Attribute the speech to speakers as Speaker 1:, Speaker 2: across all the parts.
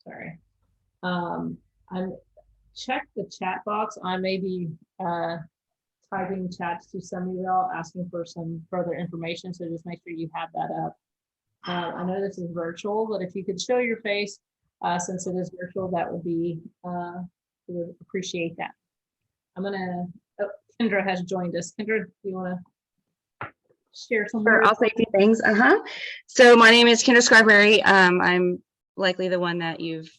Speaker 1: Sorry. I'm check the chat box. I may be typing chats to some of you all asking for some further information. So just make sure you have that up. I know this is virtual, but if you could show your face, since it is virtual, that would be, we would appreciate that. I'm gonna, oh, Kendra has joined us. Kendra, do you want to share some
Speaker 2: Sure,
Speaker 1: words?
Speaker 2: I'll say a few things. So my name is Kendra Scarberry. I'm likely the one that you've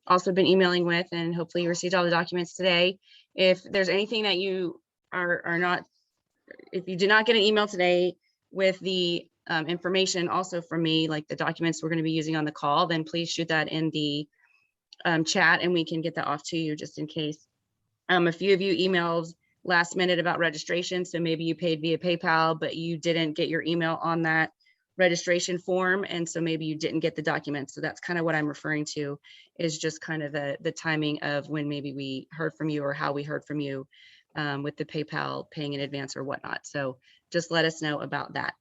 Speaker 2: also been emailing with, and hopefully you received all the documents today. If there's anything that you are not, if you did not get an email today with the information also from me, like the documents we're going to be using on the call, then please shoot that in the chat and we can get that off to you just in case. A few of you emailed last minute about registration. So maybe you paid via PayPal, but you didn't get your email on that registration form. And so maybe you didn't get the documents. So that's kind of what I'm referring to, is just kind of the timing of when maybe we heard from you or how we heard from you with the PayPal paying in advance or whatnot. So just let us know about that.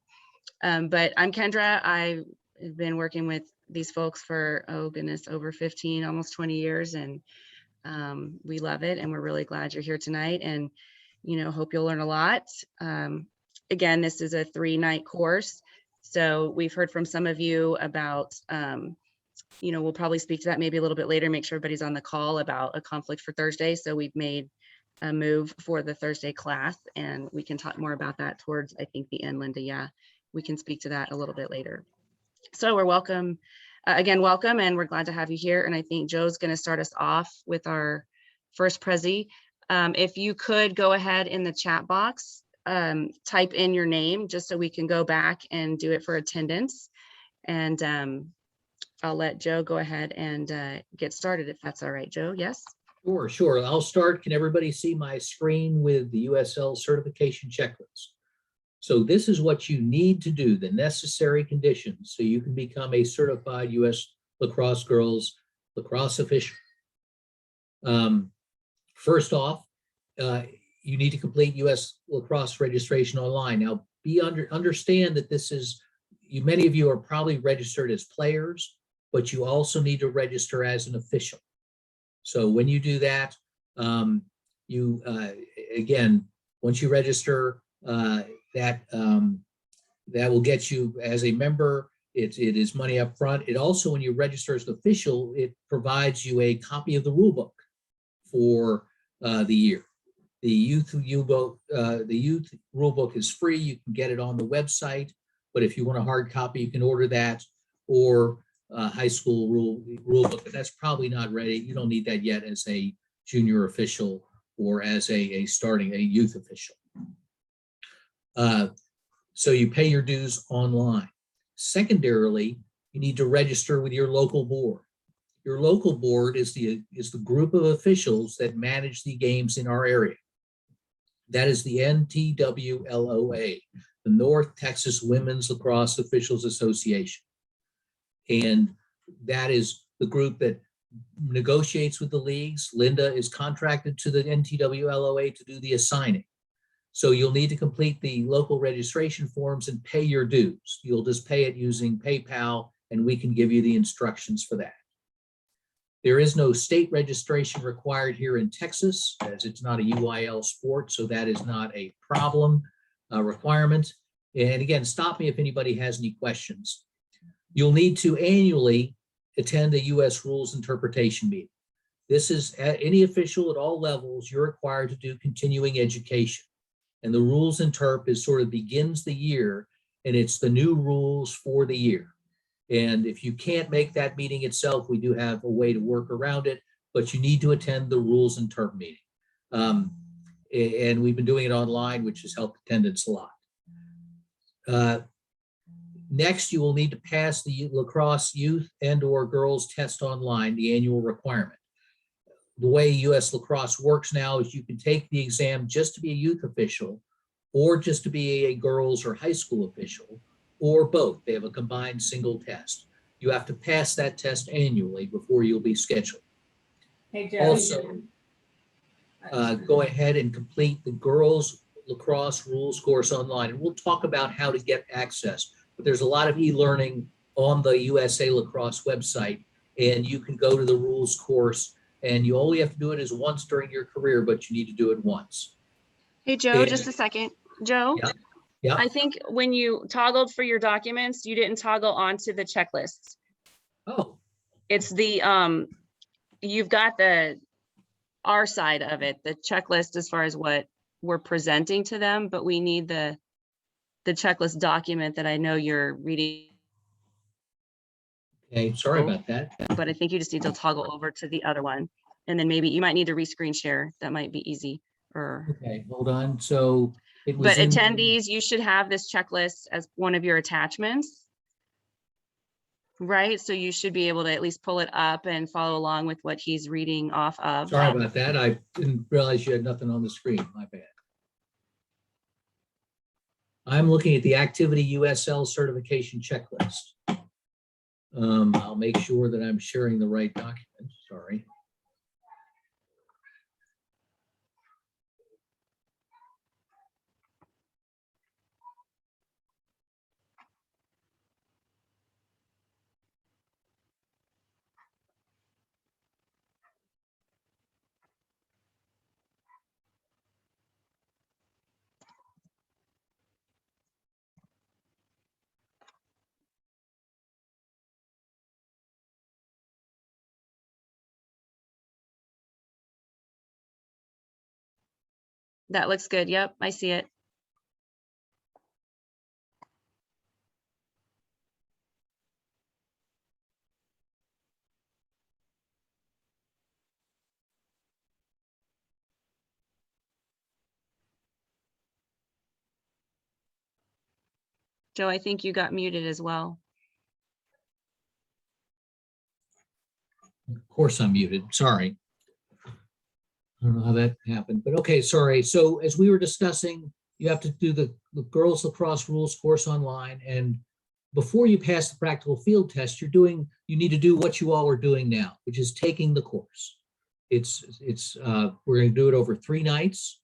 Speaker 2: But I'm Kendra. I've been working with these folks for, oh goodness, over 15, almost 20 years. And we love it. And we're really glad you're here tonight. And, hope you'll learn a lot. Again, this is a 3-night course. So we've heard from some of you about, we'll probably speak to that maybe a little bit later, make sure everybody's on the call about a conflict for Thursday. So we've made a move for the Thursday class, and we can talk more about that towards, I think, the end, Linda. Yeah, we can speak to that a little bit later. So we're welcome. Again, welcome, and we're glad to have you here. And I think Joe's going to start us off with our first Prezi. If you could go ahead in the chat box, type in your name just so we can go back and do it for attendance. And I'll let Joe go ahead and get started if that's all right. Joe, yes?
Speaker 3: Sure. I'll start. Can everybody see my screen with the USL certification checklist? So this is what you need to do, the necessary conditions, so you can become a certified U.S. lacrosse girls lacrosse official. First off, you need to complete U.S. lacrosse registration online. Now, understand that this is, many of you are probably registered as players, but you also need to register as an official. So when you do that, again, once you register, that will get you as a member. It is money up front. It also, when you register as an official, it provides you a copy of the rule book for the year. The youth rule book is free. You can get it on the website, but if you want a hard copy, you can order that, or high school rule book. But that's probably not ready. You don't need that yet as a junior official or as a youth official. So you pay your dues online. Secondarily, you need to register with your local board. Your local board is the group of officials that manage the games in our area. That is the NTWLOA, the North Texas Women's Lacrosse Officials Association. And that is the group that negotiates with the leagues. Linda is contracted to the NTWLOA to do the assigning. So you'll need to complete the local registration forms and pay your dues. You'll just pay it using PayPal, and we can give you the instructions for that. There is no state registration required here in Texas, as it's not a UIL sport, so that is not a problem requirement. And again, stop me if anybody has any questions. You'll need to annually attend a U.S. rules interpretation meeting. This is any official at all levels, you're required to do continuing education. And the rules interp is sort of begins the year, and it's the new rules for the year. And if you can't make that meeting itself, we do have a way to work around it, but you need to attend the rules interp meeting. And we've been doing it online, which has helped attendance a lot. Next, you will need to pass the lacrosse youth and/or girls test online, the annual requirement. The way U.S. lacrosse works now is you can take the exam just to be a youth official, or just to be a girls or high school official, or both. They have a combined single test. You have to pass that test annually before you'll be scheduled.
Speaker 1: Hey, Joe.
Speaker 3: Also, go ahead and complete the girls lacrosse rules course online. And we'll talk about how to get access, but there's a lot of e-learning on the USA Lacrosse website and you can go to the rules course, and you only have to do it as once during your career, but you need to do it once.
Speaker 2: Hey, Joe,
Speaker 3: And-
Speaker 2: just a second. Joe?
Speaker 3: Yeah. Yeah.
Speaker 2: I think when you toggled for your documents, you didn't toggle onto the checklists.
Speaker 3: Oh,
Speaker 2: It's the, you've got our side of it, the checklist as far as what we're presenting to them, but we need the checklist document that I know you're reading,
Speaker 3: okay, sorry about that.
Speaker 2: but I think you just need to toggle over to the other one. And then maybe you might need to re-screen share. That might be easy. Or,
Speaker 3: Okay, hold on. So it was
Speaker 2: but
Speaker 3: in-
Speaker 2: attendees, you should have this checklist as one of your attachments. Right? So you should be able to at least pull it up and follow along with what he's reading off of.
Speaker 3: Sorry about that. I didn't realize you had nothing on the screen. My bad. I'm looking at the Activity USL certification checklist. I'll make sure that I'm sharing the right document. Sorry.
Speaker 2: That looks good. Yep, I see it. Joe, I think you got muted as well.
Speaker 3: Of course I'm muted. Sorry. I don't know how that happened, but okay, sorry. So as we were discussing, you have to do the girls lacrosse rules course online, and before you pass the practical field test, you need to do what you all are doing now, which is taking the course. We're going to do it over 3 nights,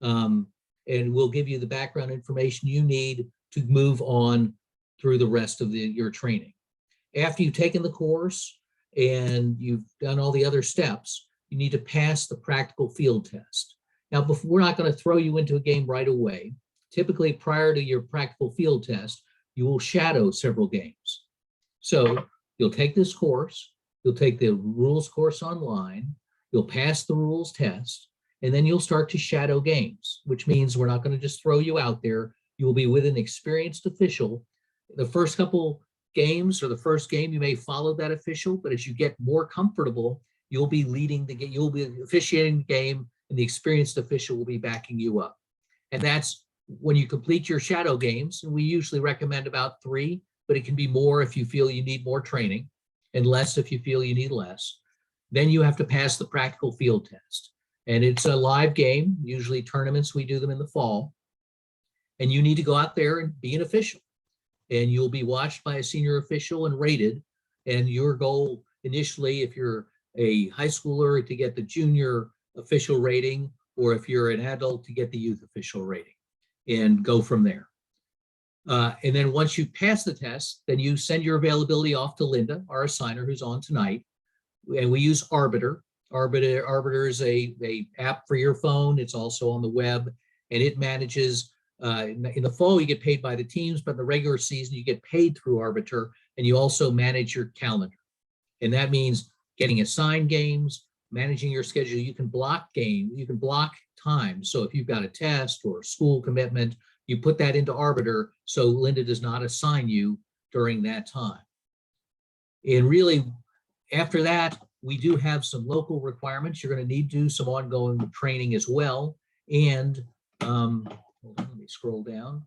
Speaker 3: and we'll give you the background information you need to move on through the rest of your training. After you've taken the course and you've done all the other steps, you need to pass the practical field test. Now, we're not going to throw you into a game right away. Typically, prior to your practical field test, you will shadow several games. So you'll take this course, you'll take the rules course online, you'll pass the rules test, and then you'll start to shadow games, which means we're not going to just throw you out there. You will be with an experienced official. The first couple games or the first game, you may follow that official, but as you get more comfortable, you'll be leading the game, you'll be officiating the game, and the experienced official will be backing you up. And that's when you complete your shadow games, and we usually recommend about 3, but it can be more if you feel you need more training, and less if you feel you need less. Then you have to pass the practical field test. And it's a live game, usually tournaments, we do them in the fall. And you need to go out there and be an official. And you'll be watched by a senior official and rated. And your goal initially, if you're a high schooler, to get the junior official rating, or if you're an adult, to get the youth official rating, and go from there. And then once you pass the test, then you send your availability off to Linda, our assigner, who's on tonight. And we use Arbiter. Arbiter is a app for your phone. It's also on the web, and it manages. In the fall, you get paid by the teams, but in the regular season, you get paid through Arbiter, and you also manage your calendar. And that means getting assigned games, managing your schedule. You can block games, you can block time. So if you've got a test or a school commitment, you put that into Arbiter so Linda does not assign you during that time. And really, after that, we do have some local requirements. You're going to need to do some ongoing training as well. And hold on, let me scroll down.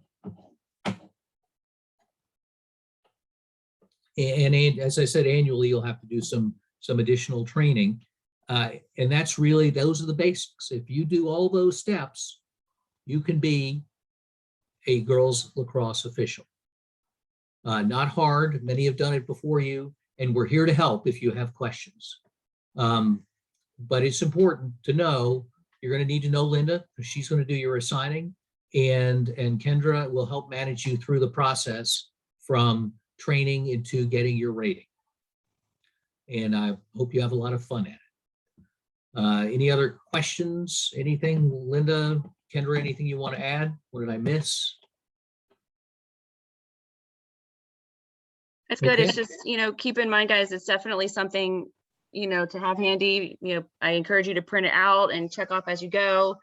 Speaker 3: And as I said, annually, you'll have to do some additional training. And that's really, those are the basics. If you do all those steps, you can be a girls lacrosse official. Not hard. Many have done it before you, and we're here to help if you have questions. But it's important to know, you're going to need to know Linda, because she's going to do your assigning, and Kendra will help manage you through the process from training into getting your rating. and I hope you have a lot of fun at it. Any other questions? Anything, Linda, Kendra, anything you want to add? What did I miss?
Speaker 2: It's good. It's
Speaker 3: Okay.
Speaker 2: just, keep in mind, guys, it's definitely something, to have handy. I encourage you to print it out and check off as you go,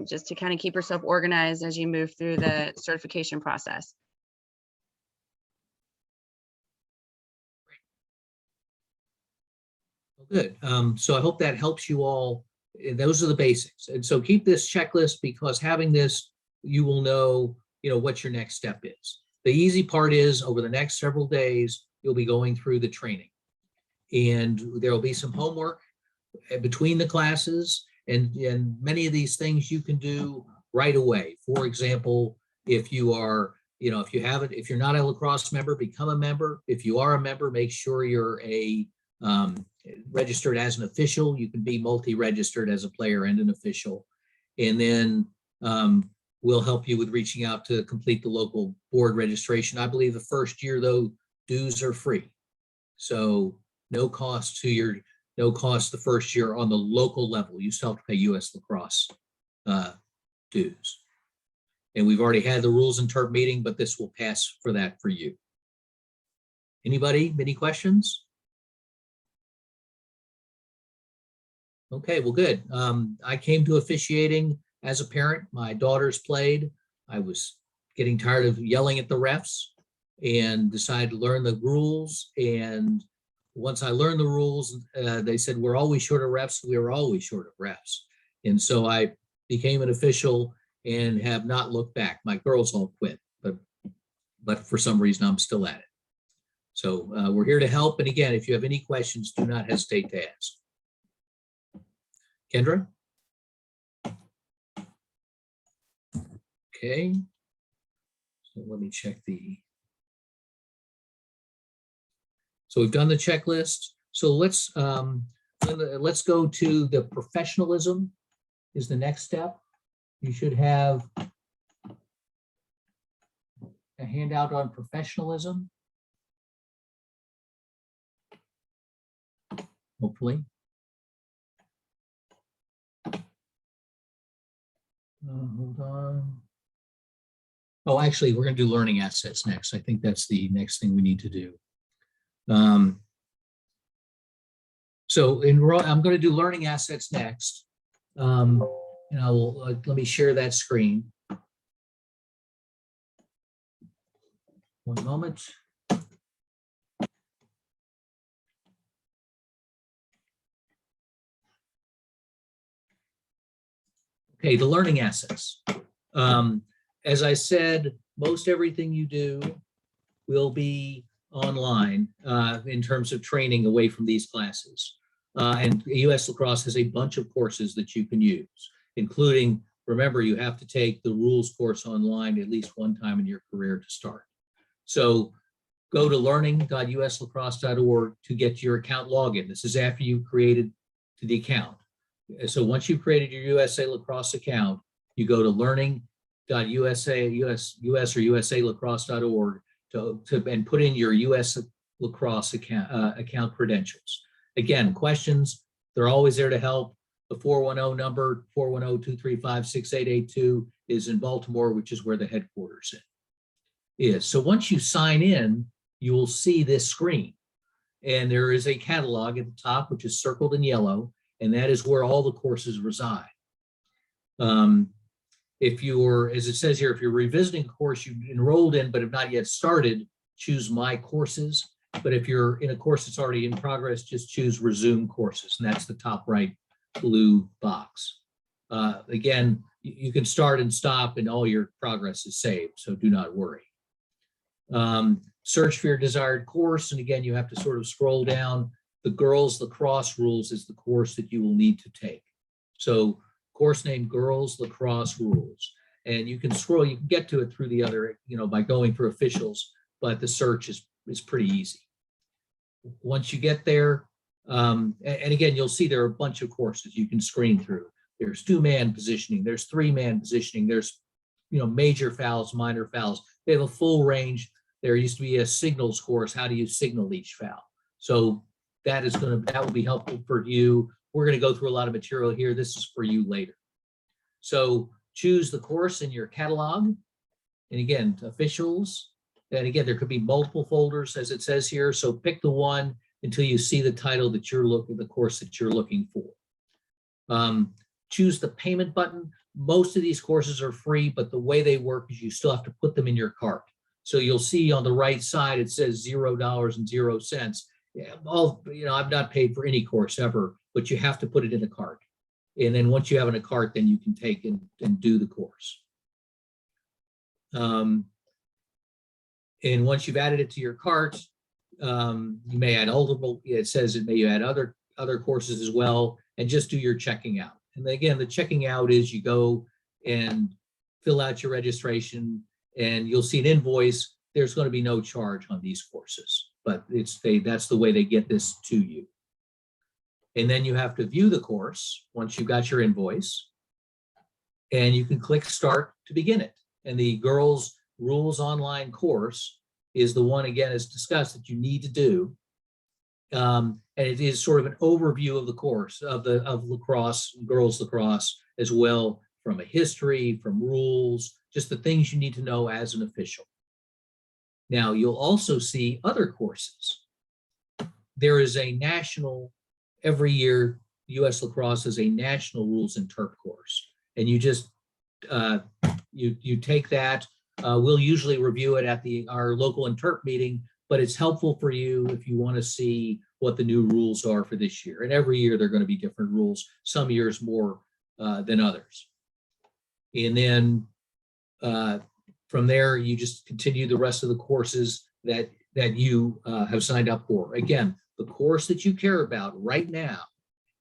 Speaker 2: just to kind of keep yourself organized as you move through the certification process.
Speaker 3: Good. So I hope that helps you all. Those are the basics. And so keep this checklist, because having this, you will know, what your next step is. The easy part is over the next several days, you'll be going through the training. And there will be some homework between the classes, and many of these things you can do right away. For example, if you are, if you're not a lacrosse member, become a member. If you are a member, make sure you're registered as an official. You can be multi-registered as a player and an official. And then we'll help you with reaching out to complete the local board registration. I believe the first year, though, dues are free. So no cost the first year on the local level. You still have to pay US Lacrosse dues. And we've already had the rules and term meeting, but this will pass for that for you. Anybody, any questions? Okay, well, good. I came to officiating as a parent. My daughters played. I was getting tired of yelling at the refs and decided to learn the rules. And once I learned the rules, they said, we're always short of refs. We were always short of refs. And so I became an official and have not looked back. My girls all quit, but for some reason I'm still at it. So we're here to help. And again, if you have any questions, do not hesitate to ask. Kendra? Okay. So let me check so we've done the checklist. So let's go to the professionalism is the next step. You should have a handout on professionalism. Hopefully. Hold on. Oh, actually, we're going to do learning assets next. I think that's the next thing we need to do. So I'm going to do learning assets next. And I will let me share that screen. One moment. Okay, the learning assets. As I said, most everything you do will be online in terms of training away from these classes. And US Lacrosse has a bunch of courses that you can use, including, remember, you have to take the rules course online at least one time in your career to start. So go to learning.uslacrosse.org to get your account login. This is after you created the account. So once you've created your USA Lacrosse account, you go to learning.usalacrosse.org and put in your US Lacrosse account credentials. Again, questions, they're always there to help. The 410 number, 410-235-6882, is in Baltimore, which is where the headquarters is. So once you sign in, you will see this screen. And there is a catalog at the top, which is circled in yellow, and that is where all the courses reside. If you're, as it says here, if you're revisiting a course you enrolled in but have not yet started, choose My Courses. But if you're in a course that's already in progress, just choose Resume Courses, and that's the top right blue box. Again, you can start and stop and all your progress is saved, so do not worry. Search for your desired course, and again, you have to sort of scroll down. The Girls Lacrosse Rules is the course that you will need to take. So course name Girls Lacrosse Rules, and you can scroll, you can get to it through the other, by going through officials, but the search is pretty easy. Once you get there, and again, you'll see there are a bunch of courses you can screen through. There's 2-man positioning, there's 3-man positioning, there's major fouls, minor fouls. They have a full range. There used to be a signals course, how do you signal each foul? So that will be helpful for you. We're going to go through a lot of material here. This is for you later. So choose the course in your catalog. And again, officials. And again, there could be multiple folders as it says here. So pick the one until you see the title that you're looking, the course that you're looking for. Choose the payment button. Most of these courses are free, but the way they work is you still have to put them in your cart. So you'll see on the right side, it says $0.00. Yeah, I've not paid for any course ever, but you have to put it in a cart. And then once you have it in a cart, then you can take and do the course. And once you've added it to your cart, you may add it says it may add other courses as well, and just do your checking out. And again, the checking out is you go and fill out your registration and you'll see an invoice. There's going to be no charge on these courses, but that's the way they get this to you. And then you have to view the course once you've got your invoice, and you can click start to begin it. And the Girls Rules Online course is the one, again, as discussed, that you need to do. And it is sort of an overview of the course of lacrosse, girls lacrosse, as well, from a history, from rules, just the things you need to know as an official. Now, you'll also see other courses. There is a national, every year, U.S. Lacrosse has a national rules and terp course. And you just, you take that. We'll usually review it at our local interp meeting, but it's helpful for you if you want to see what the new rules are for this year. And every year they're going to be different rules, some years more than others. And then from there, you just continue the rest of the courses that you have signed up for. Again, the course that you care about right now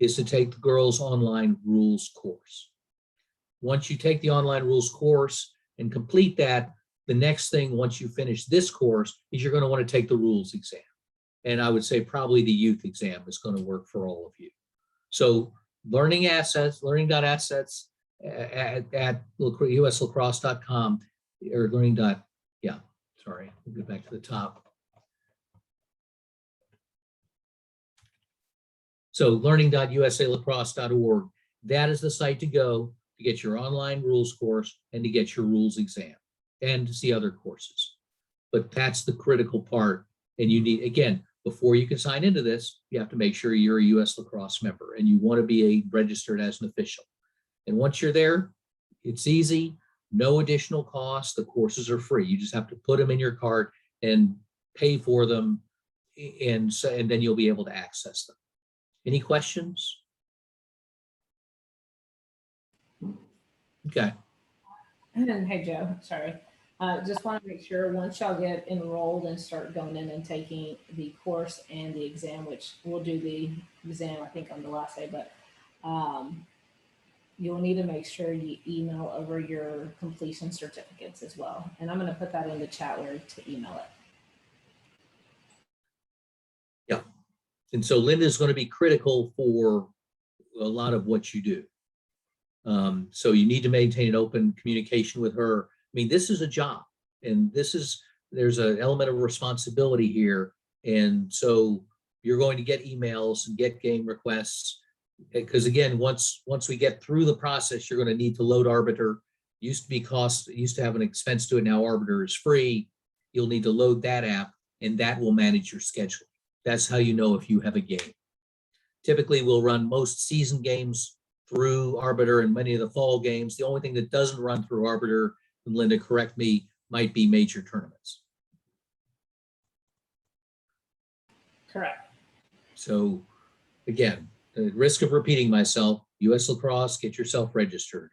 Speaker 3: is to take the Girls Online Rules course. Once you take the online rules course and complete that, the next thing, once you finish this course, is you're going to want to take the rules exam. And I would say probably the youth exam is going to work for all of you. So learning.assets at uslacrosse.com or we'll get back to the top. So learning.usalacrosse.org, that is the site to go to get your online rules course and to get your rules exam and to see other courses. But that's the critical part. And you need, again, before you can sign into this, you have to make sure you're a U.S. Lacrosse member and you want to be registered as an official. And once you're there, it's easy, no additional cost. The courses are free. You just have to put them in your cart and pay for them, and then you'll be able to access them. Any questions? Okay.
Speaker 1: And hey, Joe, sorry. Just want to make sure once y'all get enrolled and start going in and taking the course and the exam, which we'll do the exam, I think, on the last day, but you'll need to make sure you email over your completion certificates as well. And I'm going to put that in the chat where to email it.
Speaker 3: Yeah. And so Linda is going to be critical for a lot of what you do. So you need to maintain an open communication with her. I mean, this is a job, and there's an element of responsibility here. And so you're going to get emails and get game requests, because again, once we get through the process, you're going to need to load Arbiter. Used to have an expense to it. Now Arbiter is free. You'll need to load that app, and that will manage your schedule. That's how you know if you have a game. Typically, we'll run most season games through Arbiter and many of the fall games. The only thing that doesn't run through Arbiter, and Linda, correct me, might be major tournaments.
Speaker 1: Correct.
Speaker 3: So again, at risk of repeating myself, US Lacrosse, get yourself registered.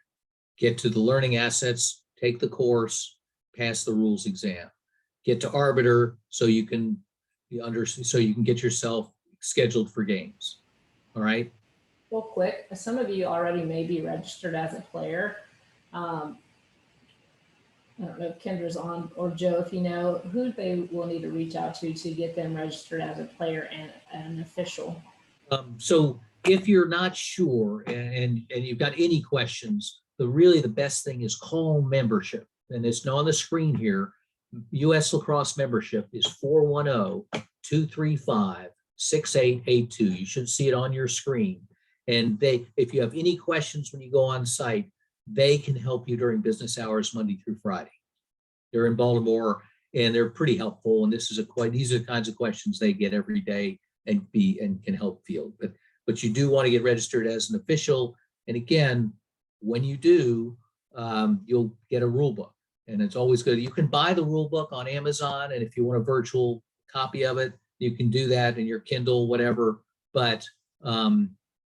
Speaker 3: Get to the learning assets, take the course, pass the rules exam. Get to Arbiter so you can get yourself scheduled for games. All right.
Speaker 1: Real quick, some of you already may be registered as a player. I don't know if Kendra's on, or Joe, if you know who they will need to reach out to get them registered as a player and an official.
Speaker 3: So if you're not sure and you've got any questions, the best thing is call membership. And it's on the screen here. US Lacrosse membership is 410-235-6985. 6882. You should see it on your screen. And if you have any questions when you go on site, they can help you during business hours, Monday through Friday. They're in Baltimore and they're pretty helpful. And these are the kinds of questions they get every day and can help field. But you do want to get registered as an official. And again, when you do, you'll get a rule book, and it's always good. You can buy the rule book on Amazon, and if you want a virtual copy of it, you can do that in your Kindle, whatever. But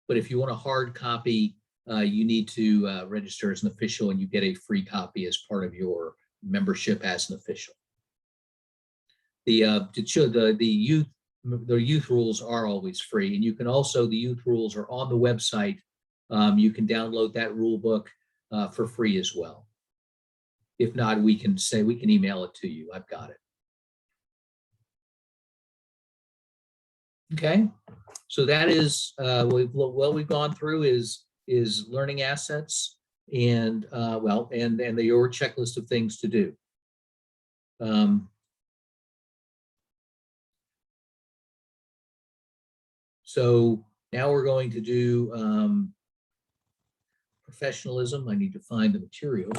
Speaker 3: if you want a hard copy, you need to register as an official, and you get a free copy as part of your membership as an official. The youth rules are always free, and you can also, the youth rules are on the website. You can download that rule book for free as well. If not, we can email it to you. I've got it. Okay, so that is what we've gone through is learning assets and your checklist of things to do. So now we're going to do professionalism. I need to find the material.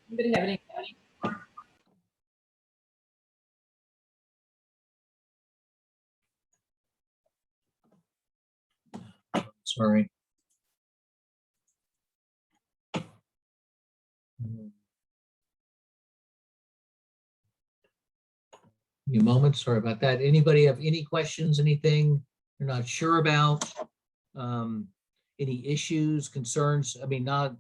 Speaker 1: Anybody have any?
Speaker 3: Sorry. Give me a moment, sorry about that. Anybody have any questions, anything you're not sure about? Any issues, concerns? I mean, not,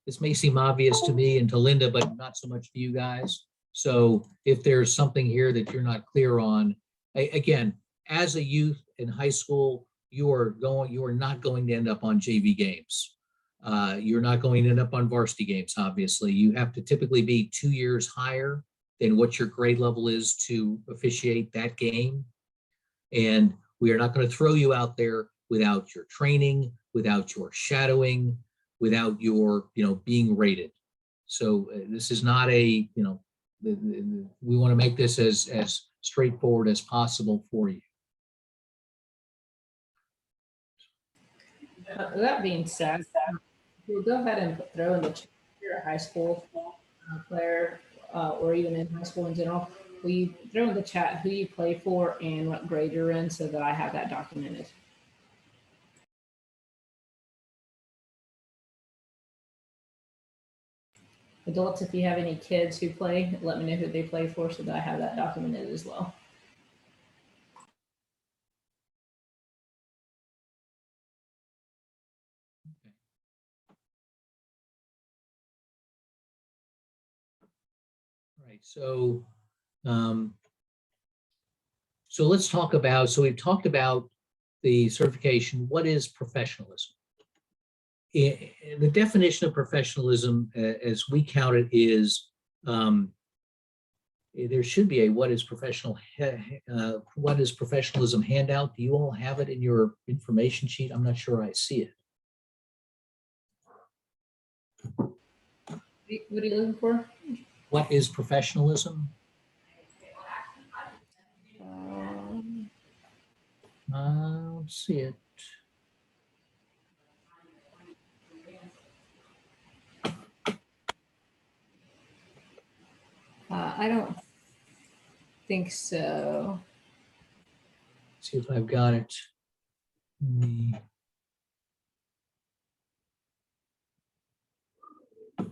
Speaker 3: this may seem obvious to me and to Linda, but not so much to you guys. So if there's something here that you're not clear on, again, as a youth in high school, you are not going to end up on JV games. You're not going to end up on varsity games, obviously. You have to typically be 2 years higher than what your grade level is to officiate that game. And we are not going to throw you out there without your training, without your shadowing, without your, being rated. So this is not a, we want to make this as straightforward as possible for you.
Speaker 1: That being said, we'll go ahead and throw in the chat if you're a high school player or even in high school in general. Will you throw in the chat who you play for and what grade you're in so that I have that documented? Adults, if you have any kids who play, let me know who they play for so that I have that documented as well.
Speaker 3: Right. So, so let's talk about, so we've talked about the certification. What is professionalism? The definition of professionalism, as we count it, is there should be a what is professionalism handout. Do you all have it in your information sheet? I'm not sure I see it.
Speaker 1: What are you looking for?
Speaker 3: What is professionalism? I don't see it.
Speaker 1: I don't think so.
Speaker 3: Let's see if I've got it.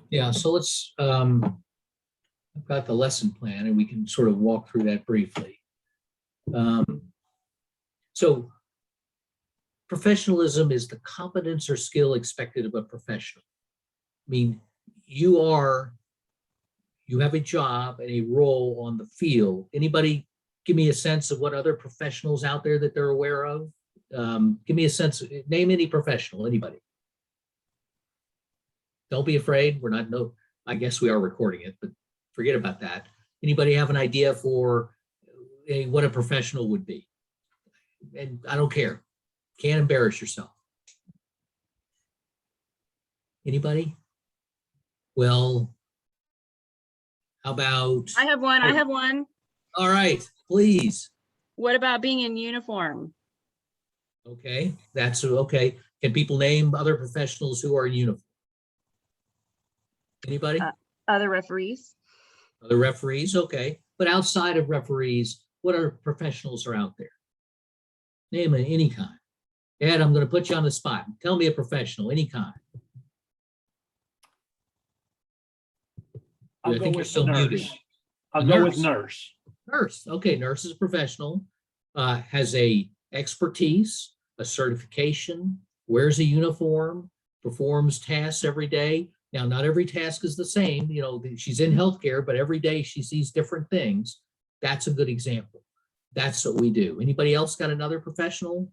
Speaker 3: Yeah, so let's, I've got the lesson plan and we can sort of walk through that briefly. So professionalism is the competence or skill expected of a professional. I mean, you have a job and a role on the field. Anybody give me a sense of what other professionals out there that they're aware of? Give me a sense, name any professional, anybody. Don't be afraid, I guess we are recording it, but forget about that. Anybody have an idea for what a professional would be? And I don't care, can't embarrass yourself. Anybody? Well, How about,
Speaker 2: I have one. I have one.
Speaker 3: all right, please.
Speaker 2: What about being in uniform?
Speaker 3: Okay, that's okay. Can people name other professionals who are in uniform? Anybody?
Speaker 2: Other referees?
Speaker 3: Other referees? Okay. But outside of referees, what other professionals are out there? Name any kind. Ed, I'm going to put you on the spot. Tell me a professional, any kind.
Speaker 4: I'll
Speaker 3: I
Speaker 4: go
Speaker 3: think you're
Speaker 4: with
Speaker 3: still muted.
Speaker 4: nurse. I'll
Speaker 3: A
Speaker 4: go with
Speaker 3: nurse.
Speaker 4: nurse.
Speaker 3: Nurse. Okay, nurse is a professional, has a expertise, a certification, wears a uniform, performs tasks every day. Now, not every task is the same. You know, she's in healthcare, but every day she sees different things. That's a good example. That's what we do. Anybody else got another professional?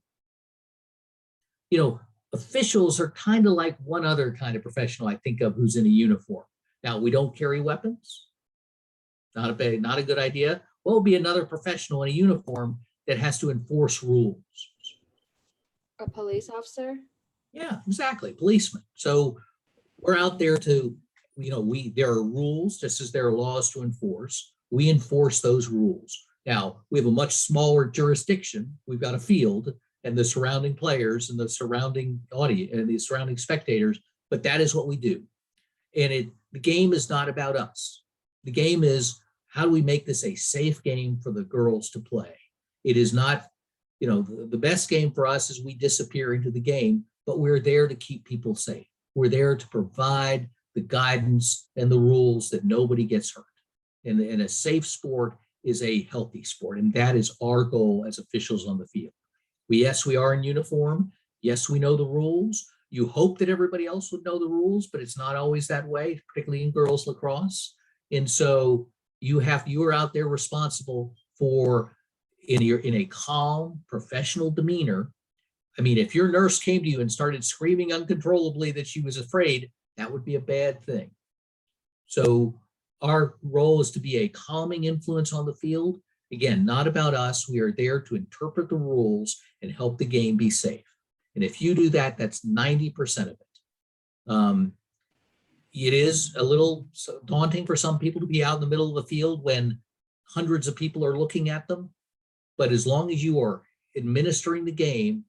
Speaker 3: You know, officials are kind of like one other kind of professional I think of who's in a uniform. Now, we don't carry weapons. Not a good idea. What would be another professional in a uniform that has to enforce rules?
Speaker 5: A police officer?
Speaker 3: Yeah, exactly. Policemen. So we're out there to, you know, there are rules just as there are laws to enforce. We enforce those rules. Now, we have a much smaller jurisdiction. We've got a field and the surrounding players and the surrounding audience and the surrounding spectators, but that is what we do. And the game is not about us. The game is, how do we make this a safe game for the girls to play? It is not, you know, the best game for us is we disappear into the game, but we're there to keep people safe. We're there to provide the guidance and the rules that nobody gets hurt. And a safe sport is a healthy sport. And that is our goal as officials on the field. Yes, we are in uniform. Yes, we know the rules. You hope that everybody else would know the rules, but it's not always that way, particularly in girls lacrosse. And so you are out there responsible for, in a calm, professional demeanor. I mean, if your nurse came to you and started screaming uncontrollably that she was afraid, that would be a bad thing. So our role is to be a calming influence on the field. Again, not about us. We are there to interpret the rules and help the game be safe. And if you do that, that's 90% of it. It is a little daunting for some people to be out in the middle of the field when hundreds of people are looking at them. But as long as you are administering the game,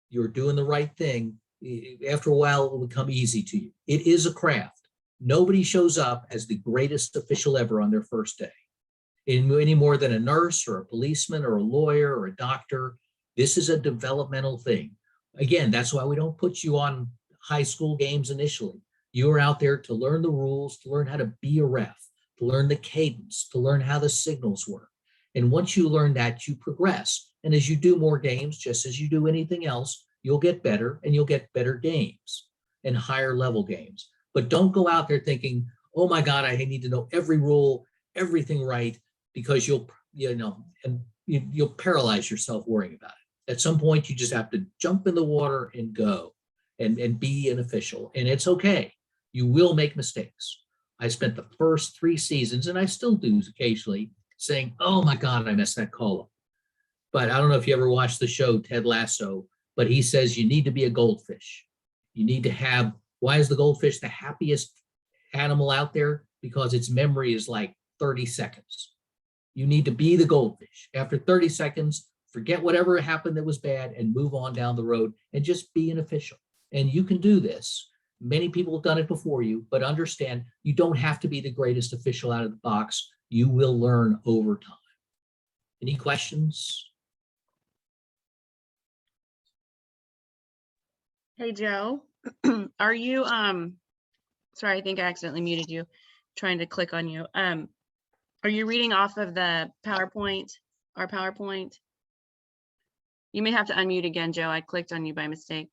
Speaker 3: you're doing the right thing, after a while, it will become easy to you. It is a craft. Nobody shows up as the greatest official ever on their first day. Any more than a nurse or a policeman or a lawyer or a doctor. This is a developmental thing. Again, that's why we don't put you on high school games initially. You're out there to learn the rules, to learn how to be a ref, to learn the cadence, to learn how the signals work. And once you learn that, you progress. And as you do more games, just as you do anything else, you'll get better and you'll get better games and higher level games. But don't go out there thinking, oh my God, I need to know every rule, everything right, because you'll paralyze yourself worrying about it. At some point, you just have to jump in the water and go and be an official. And it's okay. You will make mistakes. I spent the first 3 seasons, and I still do occasionally, saying, oh my God, I messed that call up. But I don't know if you ever watched the show Ted Lasso, but he says you need to be a goldfish. You need to have, why is the goldfish the happiest animal out there? Because its memory is like 30 seconds. You need to be the goldfish. After 30 seconds, forget whatever happened that was bad and move on down the road and just be an official. And you can do this. Many people have done it before you, but understand you don't have to be the greatest official out of the box. You will learn over time. Any questions?
Speaker 2: Hey, Joe, are you, sorry, I think I accidentally muted you, trying to click on you. Are you reading off of the PowerPoint, our PowerPoint? You may have to unmute again, Joe. I clicked on you by mistake.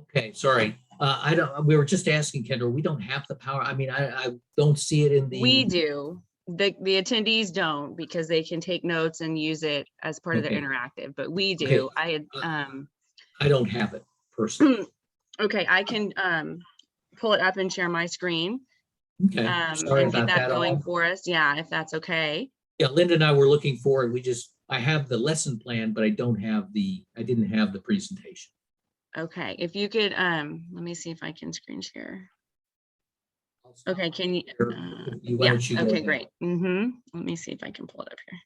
Speaker 3: Okay, sorry. We were just asking Kendra, we don't have the power. I mean, I don't see it in the.
Speaker 2: We do. The attendees don't, because they can take notes and use it as part of their
Speaker 3: Okay.
Speaker 2: interactive, but we do.
Speaker 3: Okay.
Speaker 2: I had,
Speaker 3: I don't have it personally.
Speaker 2: okay, I can pull it up and share my screen
Speaker 3: Okay, sorry
Speaker 2: and get
Speaker 3: about
Speaker 2: that
Speaker 3: that.
Speaker 2: going for us. Yeah, if that's okay.
Speaker 3: Yeah, Linda and I were looking for it. I have the lesson plan, but I didn't have the presentation.
Speaker 2: Okay, if you could, let me see if I can screen share. Okay, can you?
Speaker 3: Why
Speaker 2: Yeah,
Speaker 3: don't you go
Speaker 2: okay,
Speaker 3: ahead?
Speaker 2: great. Let me see if I can pull it up here.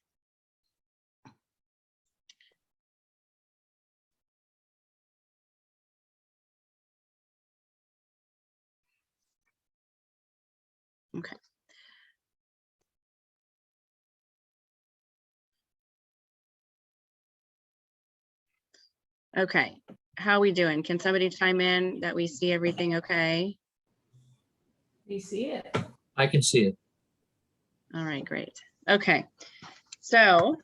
Speaker 2: Okay. Okay, how are we doing? Can somebody chime in that we see everything okay?
Speaker 1: You see it?
Speaker 3: I can see it.
Speaker 2: All right, great. Okay, so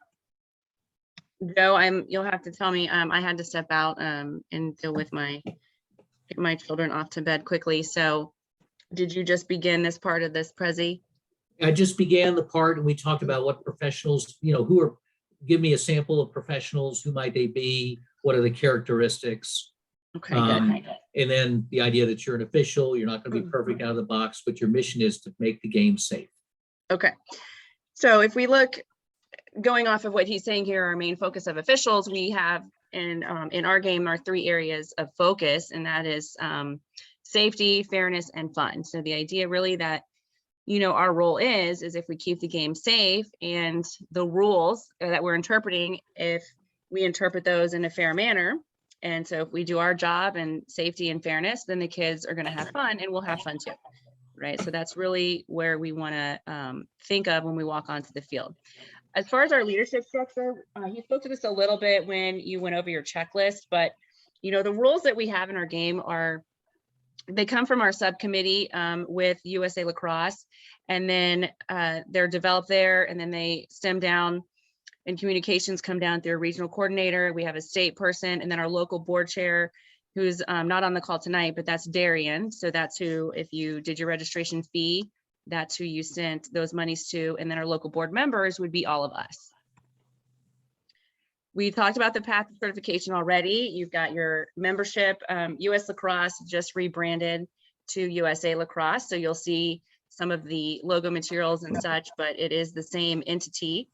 Speaker 2: Joe, you'll have to tell me, I had to step out and deal with get my children off to bed quickly. So did you just begin this part of this Prezi?
Speaker 3: I just began the part and we talked about what professionals, give me a sample of professionals, who might they be? What are the characteristics?
Speaker 2: Okay, good.
Speaker 3: And then the idea that you're an official, you're not going to be perfect out of the box, but your mission is to make the game safe.
Speaker 2: Okay. So if we look, going off of what he's saying here, our main focus of officials, we have in our game our 3 areas of focus, and that is safety, fairness, and fun. So the idea really that, our role is if we keep the game safe and the rules that we're interpreting, if we interpret those in a fair manner. And so if we do our job in safety and fairness, then the kids are going to have fun and we'll have fun too. Right. So that's really where we want to think of when we walk onto the field. As far as our leadership structure, you spoke to this a little bit when you went over your checklist, but the rules that we have in our game they come from our subcommittee with USA Lacrosse, and then they're developed there, and then they stem down, and communications come down through a regional coordinator. We have a state person, and then our local board chair, who's not on the call tonight, but that's Darian. So that's who, if you did your registration fee, that's who you sent those monies to. And then our local board members would be all of us. We talked about the path to certification already. You've got your membership. US Lacrosse just rebranded to USA Lacrosse. So you'll see some of the logo materials and such, but it is the same entity.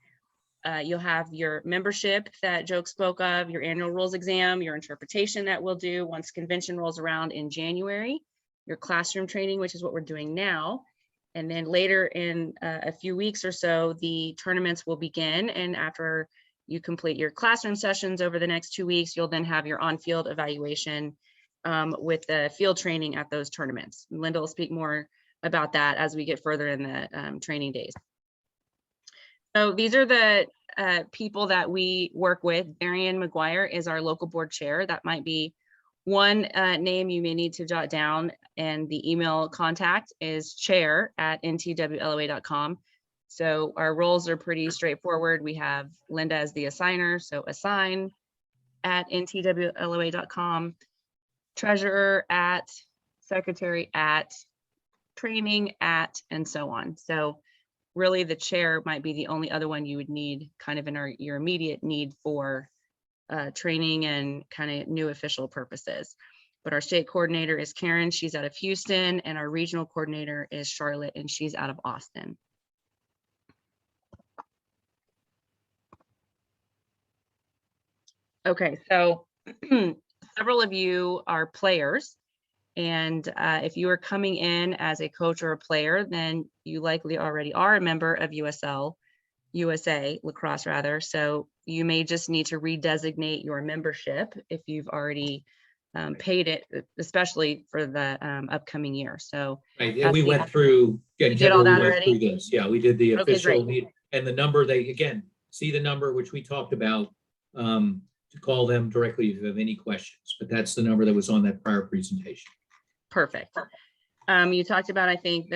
Speaker 2: You'll have your membership that Joe spoke of, your annual rules exam, your interpretation that we'll do once convention rolls around in January, your classroom training, which is what we're doing now. And then later in a few weeks or so, the tournaments will begin. And after you complete your classroom sessions over the next 2 weeks, you'll then have your on-field evaluation with the field training at those tournaments. Linda will speak more about that as we get further in the training days. So these are the people that we work with. Darian McGuire is our local board chair. That might be one name you may need to jot down, and the email contact is chair@ntwloa.com. So our roles are pretty straightforward. We have Linda as the assigner, so assign@ntwloa.com, treasurer @ secretary @ training @ and so on. So really the chair might be the only other one you would need kind of in your immediate need for training and kind of new official purposes. But our state coordinator is Karen, she's out of Houston, and our regional coordinator is Charlotte, and she's out of Austin. Okay, so several of you are players, and if you are coming in as a coach or a player, then you likely already are a member of USA Lacrosse rather. So you may just need to redesignate your membership if you've already paid it, especially for the upcoming year. So
Speaker 3: right, and we went through.
Speaker 2: You did all that already?
Speaker 3: This. Yeah, we did the
Speaker 2: Okay,
Speaker 3: official
Speaker 2: great.
Speaker 3: and the number. They again see the number which we talked about. To call them directly if you have any questions, but that's the number that was on that prior presentation.
Speaker 2: Perfect. You talked about, I think,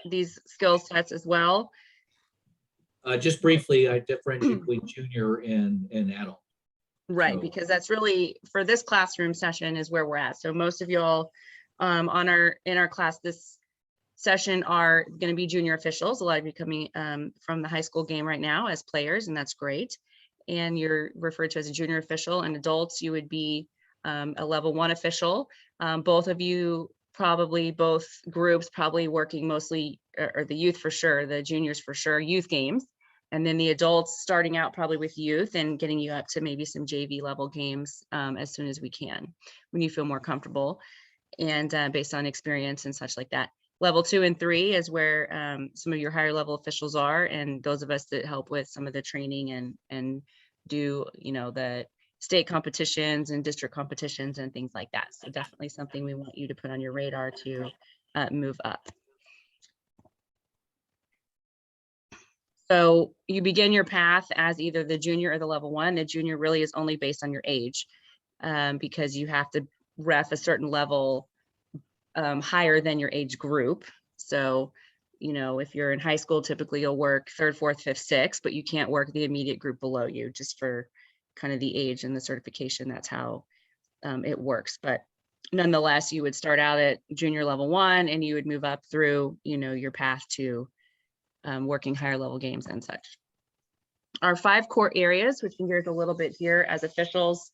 Speaker 2: these skill sets as well.
Speaker 3: Just briefly, I differentiate between junior and adult.
Speaker 2: Right,
Speaker 3: So-
Speaker 2: because that's really, for this classroom session is where we're at. So most of y'all in our class this session are going to be junior officials. A lot of you coming from the high school game right now as players, and that's great. And you're referred to as a junior official, and adults, you would be a level 1 official. Both of you, both groups probably working mostly, or the youth for sure, the juniors for sure, youth games. And then the adults starting out probably with youth and getting you up to maybe some JV level games as soon as we can, when you feel more comfortable and based on experience and such like that. Level 2 and 3 is where some of your higher level officials are, and those of us that help with some of the training and do, you know, the state competitions and district competitions and things like that. So definitely something we want you to put on your radar to move up. So you begin your path as either the junior or the level 1. The junior really is only based on your age, because you have to ref a certain level higher than your age group. So, you know, if you're in high school, typically you'll work 3rd, 4th, 5th, 6th, but you can't work the immediate group below you, just for kind of the age and the certification. That's how it works. But nonetheless, you would start out at junior level 1 and you would move up through, you know, your path to working higher level games and such. Our 5 core areas, switching gears a little bit here as officials,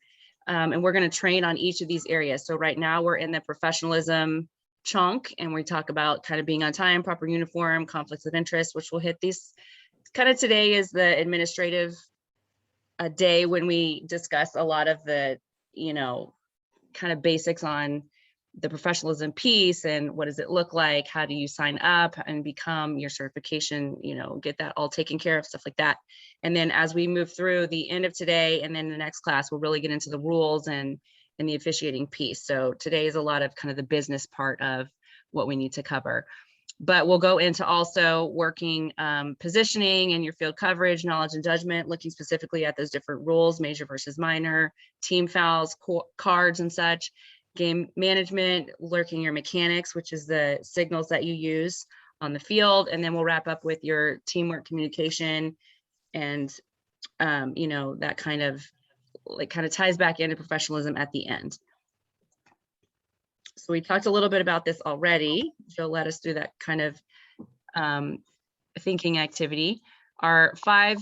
Speaker 2: and we're going to train on each of these areas. So right now we're in the professionalism chunk, and we talk about kind of being on time, proper uniform, conflicts of interest, which we'll hit these. Kind of today is the administrative day when we discuss a lot of the, you know, kind of basics on the professionalism piece and what does it look like, how do you sign up and become your certification, you know, get that all taken care of, stuff like that. And then as we move through the end of today and then the next class, we'll really get into the rules and the officiating piece. So today is a lot of kind of the business part of what we need to cover. But we'll go into also working positioning and your field coverage, knowledge and judgment, looking specifically at those different rules, major versus minor, team fouls, cards and such, game management, lurking your mechanics, which is the signals that you use on the field. And then we'll wrap up with your teamwork, communication, and you know, that kind of ties back into professionalism at the end. So we talked a little bit about this already. Joe led us through that kind of thinking activity. Our 5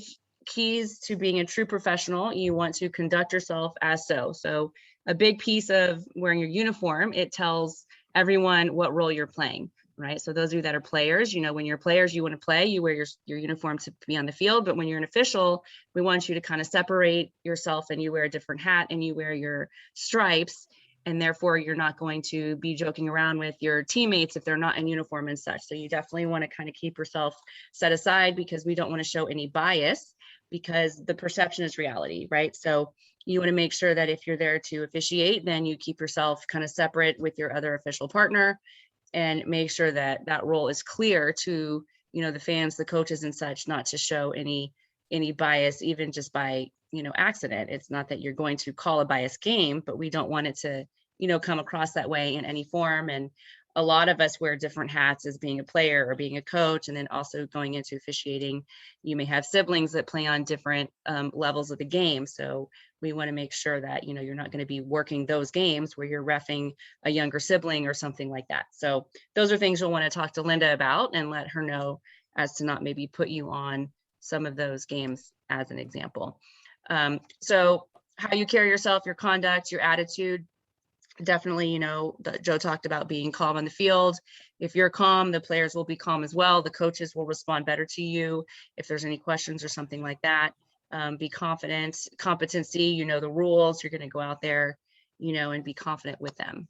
Speaker 2: keys to being a true professional: you want to conduct yourself as so. So a big piece of wearing your uniform, it tells everyone what role you're playing, right? So those of you that are players, you know, when you're players, you want to play, you wear your uniform to be on the field. But when you're an official, we want you to kind of separate yourself and you wear a different hat and you wear your stripes. And therefore, you're not going to be joking around with your teammates if they're not in uniform and such. So you definitely want to kind of keep yourself set aside, because we don't want to show any bias, because the perception is reality, right? So you want to make sure that if you're there to officiate, then you keep yourself kind of separate with your other official partner and make sure that that role is clear to, you know, the fans, the coaches and such, not to show any bias, even just by, you know, accident. It's not that you're going to call a biased game, but we don't want it to, you know, come across that way in any form. And a lot of us wear different hats as being a player or being a coach, and then also going into officiating. You may have siblings that play on different levels of the game. So we want to make sure that, you know, you're not going to be working those games where you're reffing a younger sibling or something like that. So those are things you'll want to talk to Linda about and let her know, as to not maybe put you on some of those games as an example. So how you carry yourself, your conduct, your attitude, definitely, you know, Joe talked about being calm on the field. If you're calm, the players will be calm as well. The coaches will respond better to you if there's any questions or something like that. Be confident, competency, you know the rules, you're going to go out there, you know, and be confident with them.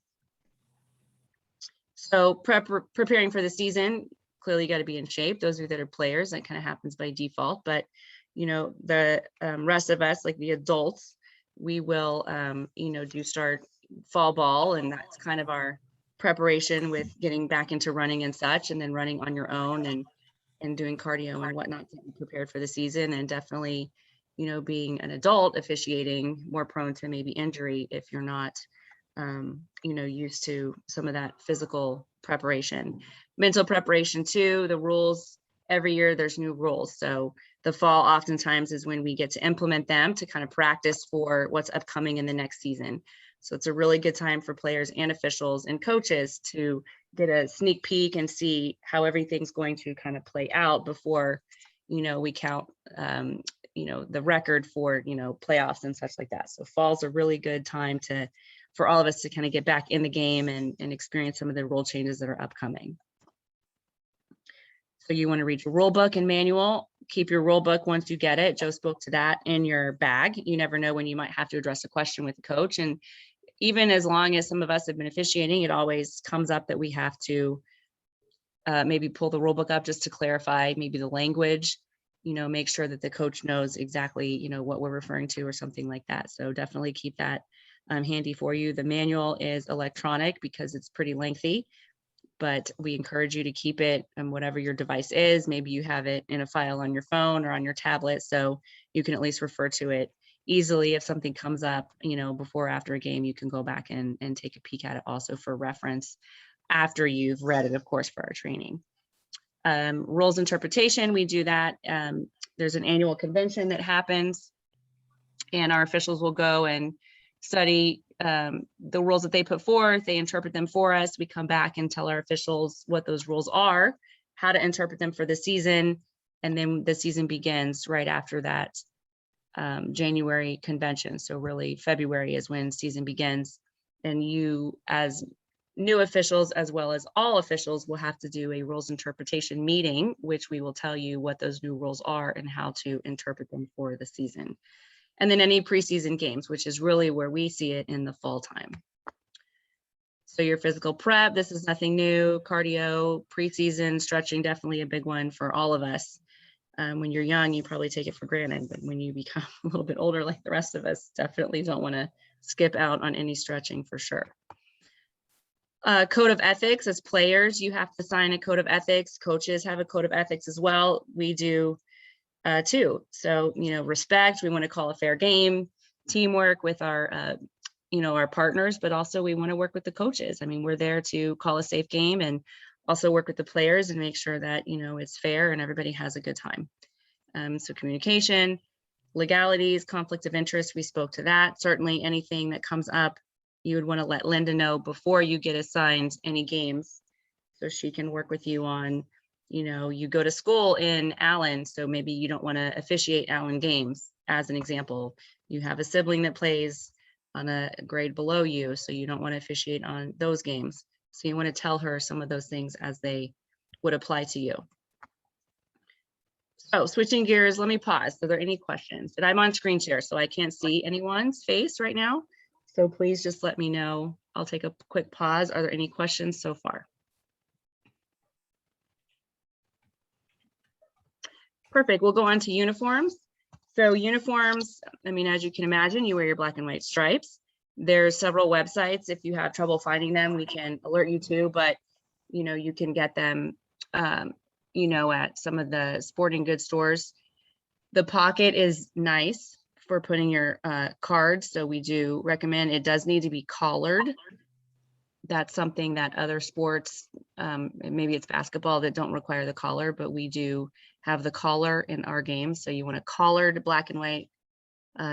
Speaker 2: So preparing for the season, clearly you got to be in shape. Those of you that are players, that kind of happens by default, but you know, the rest of us, like the adults, we will, you know, do start fall ball, and that's kind of our preparation with getting back into running and such, and then running on your own and doing cardio and whatnot to be prepared for the season. And definitely, you know, being an adult officiating, more prone to maybe injury if you're not, you know, used to some of that physical preparation. Mental preparation too, the rules, every year there's new rules. So the fall oftentimes is when we get to implement them to kind of practice for what's upcoming in the next season. So it's a really good time for players and officials and coaches to get a sneak peek and see how everything's going to kind of play out before, you know, we count, you know, the record for, you know, playoffs and such like that. So fall's a really good time for all of us to kind of get back in the game and experience some of the rule changes that are upcoming. So you want to read your rule book and manual. Keep your rule book once you get it. Joe spoke to that, in your bag. You never know when you might have to address a question with the coach. And even as long as some of us have been officiating, it always comes up that we have to maybe pull the rule book up just to clarify maybe the language, make sure that the coach knows exactly, what we're referring to or something like that. So definitely keep that handy for you. The manual is electronic because it's pretty lengthy, but we encourage you to keep it on whatever your device is. Maybe you have it in a file on your phone or on your tablet, so you can at least refer to it easily. If something comes up, before or after a game, you can go back and take a peek at it also for reference after you've read it, of course, for our training. Rules interpretation, we do that. There's an annual convention that happens, and our officials will go and study the rules that they put forth. They interpret them for us. We come back and tell our officials what those rules are, how to interpret them for the season, and then the season begins right after that January convention. So really February is when season begins, and you as new officials, as well as all officials, will have to do a rules interpretation meeting, which we will tell you what those new rules are and how to interpret them for the season. And then any preseason games, which is really where we see it in the fall time. So your physical prep, this is nothing new. Cardio, preseason, stretching, definitely a big one for all of us. When you're young, you probably take it for granted, but when you become a little bit older, like the rest of us, definitely don't want to skip out on any stretching for sure. Code of ethics, as players, you have to sign a code of ethics. Coaches have a code of ethics as well. We do too. So, respect, we want to call a fair game, teamwork with our, our partners, but also we want to work with the coaches. I mean, we're there to call a safe game and also work with the players and make sure that, it's fair and everybody has a good time. So communication, legalities, conflict of interest, we spoke to that. Certainly anything that comes up, you would want to let Linda know before you get assigned any games, so she can work with you on, you go to school in Allen, so maybe you don't want to officiate Allen games, as an example. You have a sibling that plays on a grade below you, so you don't want to officiate on those games. So you want to tell her some of those things as they would apply to you. So switching gears, let me pause. Are there any questions? And I'm on screen share, so I can't see anyone's face right now. So please just let me know. I'll take a quick pause. Are there any questions so far? Perfect. We'll go on to uniforms. So uniforms, I mean, as you can imagine, you wear your black and white stripes. There's several websites. If you have trouble finding them, we can alert you to, but you can get them, at some of the sporting goods stores. The pocket is nice for putting your cards. So we do recommend, it does need to be collared. That's something that other sports, maybe it's basketball, that don't require the collar, but we do have the collar in our game. So you want a collared black and white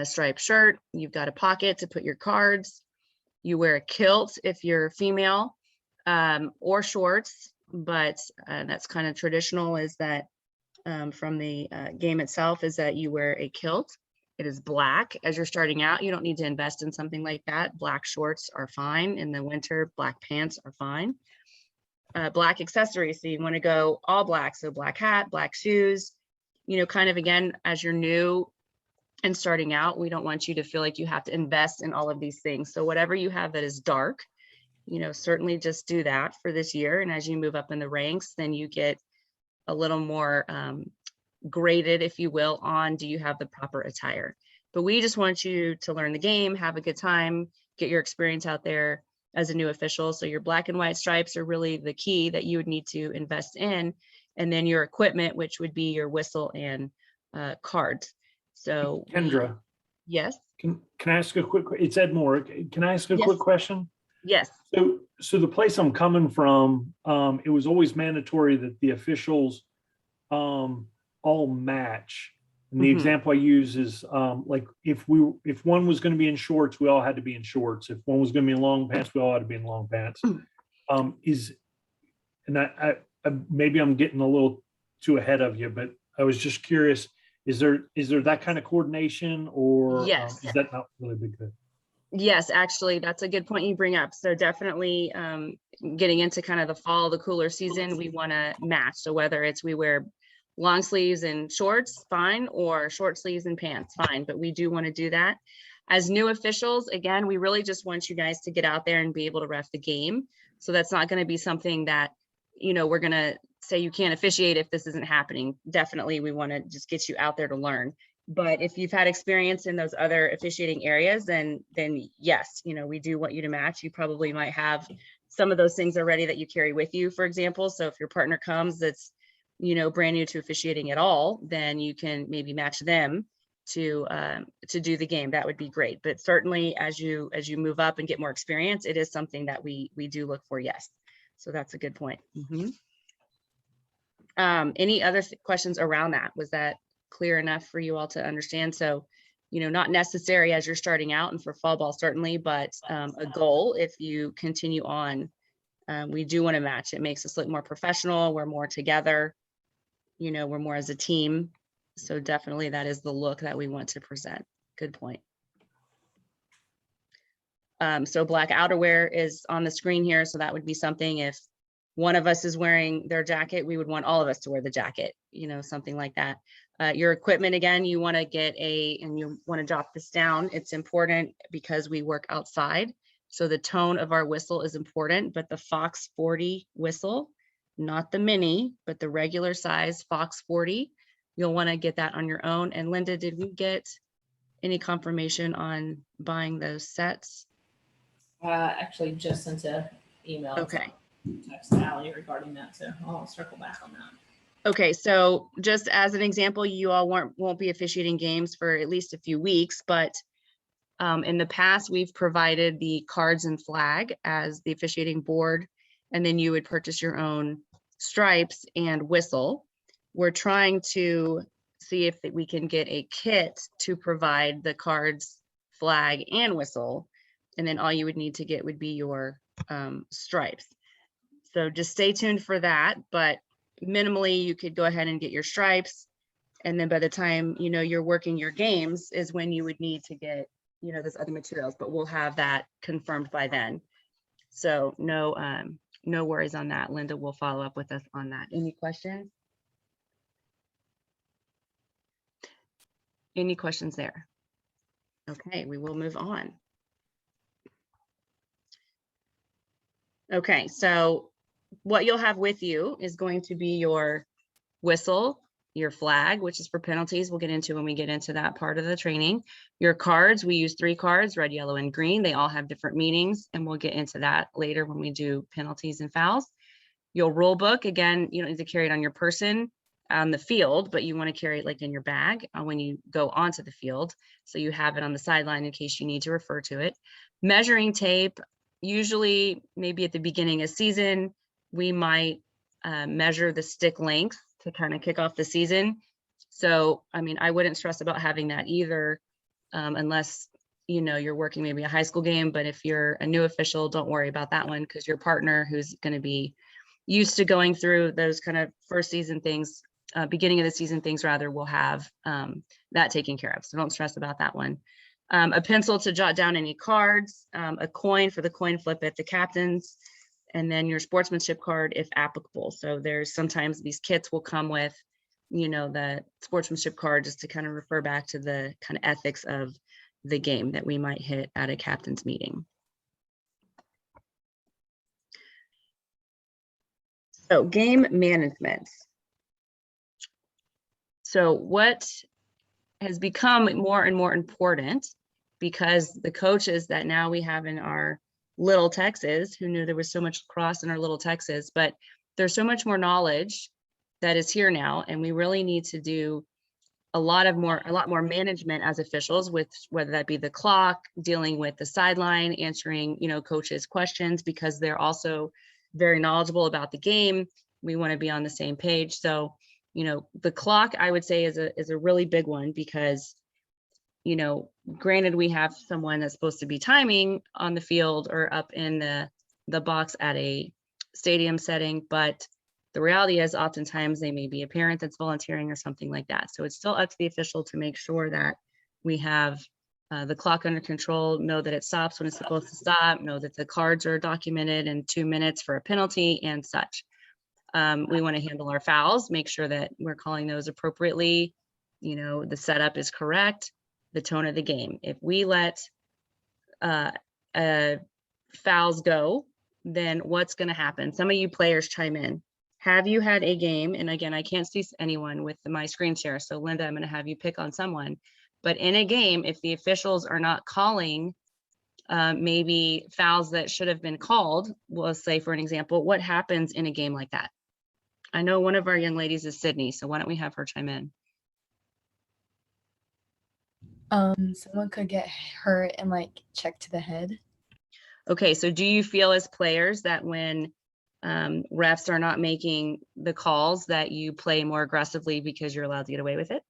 Speaker 2: striped shirt. You've got a pocket to put your cards. You wear a kilt if you're female, or shorts, but that's kind of traditional, is that from the game itself, is that you wear a kilt. It is black. As you're starting out, you don't need to invest in something like that. Black shorts are fine. In the winter, black pants are fine. Black accessories, so you want to go all black. So black hat, black shoes, kind of, again, as you're new and starting out, we don't want you to feel like you have to invest in all of these things. So whatever you have that is dark, certainly just do that for this year. And as you move up in the ranks, then you get a little more graded, if you will, on do you have the proper attire. But we just want you to learn the game, have a good time, get your experience out there as a new official. So your black and white stripes are really the key that you would need to invest in. And then your equipment, which would be your whistle and cards. So
Speaker 4: Kendra,
Speaker 2: yes.
Speaker 4: can I ask a quick, it's Ed Moore. Can I ask a quick question?
Speaker 2: Yes.
Speaker 4: So the place I'm coming from, it was always mandatory that the officials all match. And the example I use is like if one was going to be in shorts, we all had to be in shorts. If one was going to be in long pants, we all had to be in long pants. I maybe I'm getting a little too ahead of you, but I was just curious, is there that kind of coordination, or
Speaker 2: yes.
Speaker 4: Is that not really big thing?
Speaker 2: Yes, actually, that's a good point you bring up. So definitely getting into kind of the fall, the cooler season, we want to match. So whether it's we wear long sleeves and shorts, fine, or short sleeves and pants, fine. But we do want to do that. As new officials, again, we really just want you guys to get out there and be able to ref the game. So that's not going to be something that, we're going to say you can't officiate if this isn't happening. Definitely, we want to just get you out there to learn. But if you've had experience in those other officiating areas, then yes, we do want you to match. You probably might have some of those things already that you carry with you, for example. So if your partner comes that's, brand new to officiating at all, then you can maybe match them to do the game. That would be great. But certainly as you move up and get more experience, it is something that we do look for. Yes. So that's a good point. Any other questions around that? Was that clear enough for you all to understand? So, not necessary as you're starting out and for fall ball certainly, but a goal if you continue on. We do want to match. It makes us look more professional. We're more together. We're more as a team. So definitely that is the look that we want to present. Good point. So black outerwear is on the screen here. So that would be something if one of us is wearing their jacket, we would want all of us to wear the jacket, something like that. Your equipment, again, you want to get and you want to jot this down. It's important because we work outside. So the tone of our whistle is important, but the Fox 40 whistle, not the mini, but the regular size Fox 40, you'll want to get that on your own. And Linda, did we get any confirmation on buying those sets?
Speaker 1: Actually just sent an email.
Speaker 2: Okay.
Speaker 1: Text Allie regarding that, so I'll circle back on that.
Speaker 2: Okay, so just as an example, you all won't be officiating games for at least a few weeks, but in the past, we've provided the cards and flag as the officiating board, and then you would purchase your own stripes and whistle. We're trying to see if we can get a kit to provide the cards, flag, and whistle, and then all you would need to get would be your stripes. So just stay tuned for that, but minimally you could go ahead and get your stripes. And then by the time, you're working your games is when you would need to get, those other materials, but we'll have that confirmed by then. So no worries on that. Linda will follow up with us on that. Any questions? Any questions there? Okay, we will move on. Okay, so what you'll have with you is going to be your whistle, your flag, which is for penalties. We'll get into when we get into that part of the training. Your cards, we use 3 cards, red, yellow, and green. They all have different meanings, and we'll get into that later when we do penalties and fouls. Your rule book, again, you don't need to carry it on your person on the field, but you want to carry it like in your bag when you go onto the field. So you have it on the sideline in case you need to refer to it. Measuring tape, usually maybe at the beginning of season, we might measure the stick length to kind of kick off the season. So, I wouldn't stress about having that either, unless, you're working maybe a high school game, but if you're a new official, don't worry about that one because your partner who's going to be used to going through those kind of first season things, beginning of the season things rather, will have that taken care of. So don't stress about that one. A pencil to jot down any cards, a coin for the coin flip at the captain's, and then your sportsmanship card if applicable. So there's sometimes these kits will come with, the sportsmanship card just to kind of refer back to the kind of ethics of the game that we might hit at a captain's meeting. So game management. So what has become more and more important because the coaches that now we have in our Little Texas, who knew there was so much lacrosse in our Little Texas, but there's so much more knowledge that is here now, and we really need to do a lot more management as officials, with whether that be the clock, dealing with the sideline, answering coaches' questions, because they're also very knowledgeable about the game. We want to be on the same page. So the clock, I would say, is a really big one because granted, we have someone that's supposed to be timing on the field or up in the box at a stadium setting, but the reality is oftentimes they may be a parent that's volunteering or something like that. So it's still up to the official to make sure that we have the clock under control, know that it stops when it's supposed to stop, know that the cards are documented in 2 minutes for a penalty and such. We want to handle our fouls, make sure that we're calling those appropriately. The setup is correct. The tone of the game. If we let fouls go, then what's going to happen? Some of you players chime in. have you had a game, and again, I can't see anyone with my screen share, so Linda, I'm going to have you pick on someone, but in a game, if the officials are not calling maybe fouls that should have been called, we'll say for an example, what happens in a game like that? I know one of our young ladies is Sydney, so why don't we have her chime in?
Speaker 6: Someone could get hurt and like checked to the head.
Speaker 2: Okay, so do you feel as players that when refs are not making the calls that you play more aggressively because you're allowed to get away with it?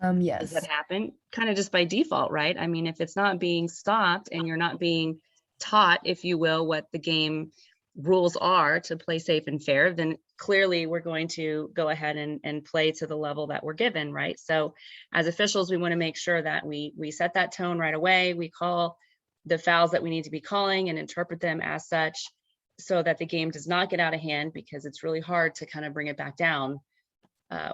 Speaker 2: Does
Speaker 6: Yes.
Speaker 2: that happen? Kind of just by default, right? I mean, if it's not being stopped and you're not being taught, if you will, what the game rules are to play safe and fair, then clearly we're going to go ahead and play to the level that we're given, right? So as officials, we want to make sure that we set that tone right away. We call the fouls that we need to be calling and interpret them as such so that the game does not get out of hand, because it's really hard to kind of bring it back down.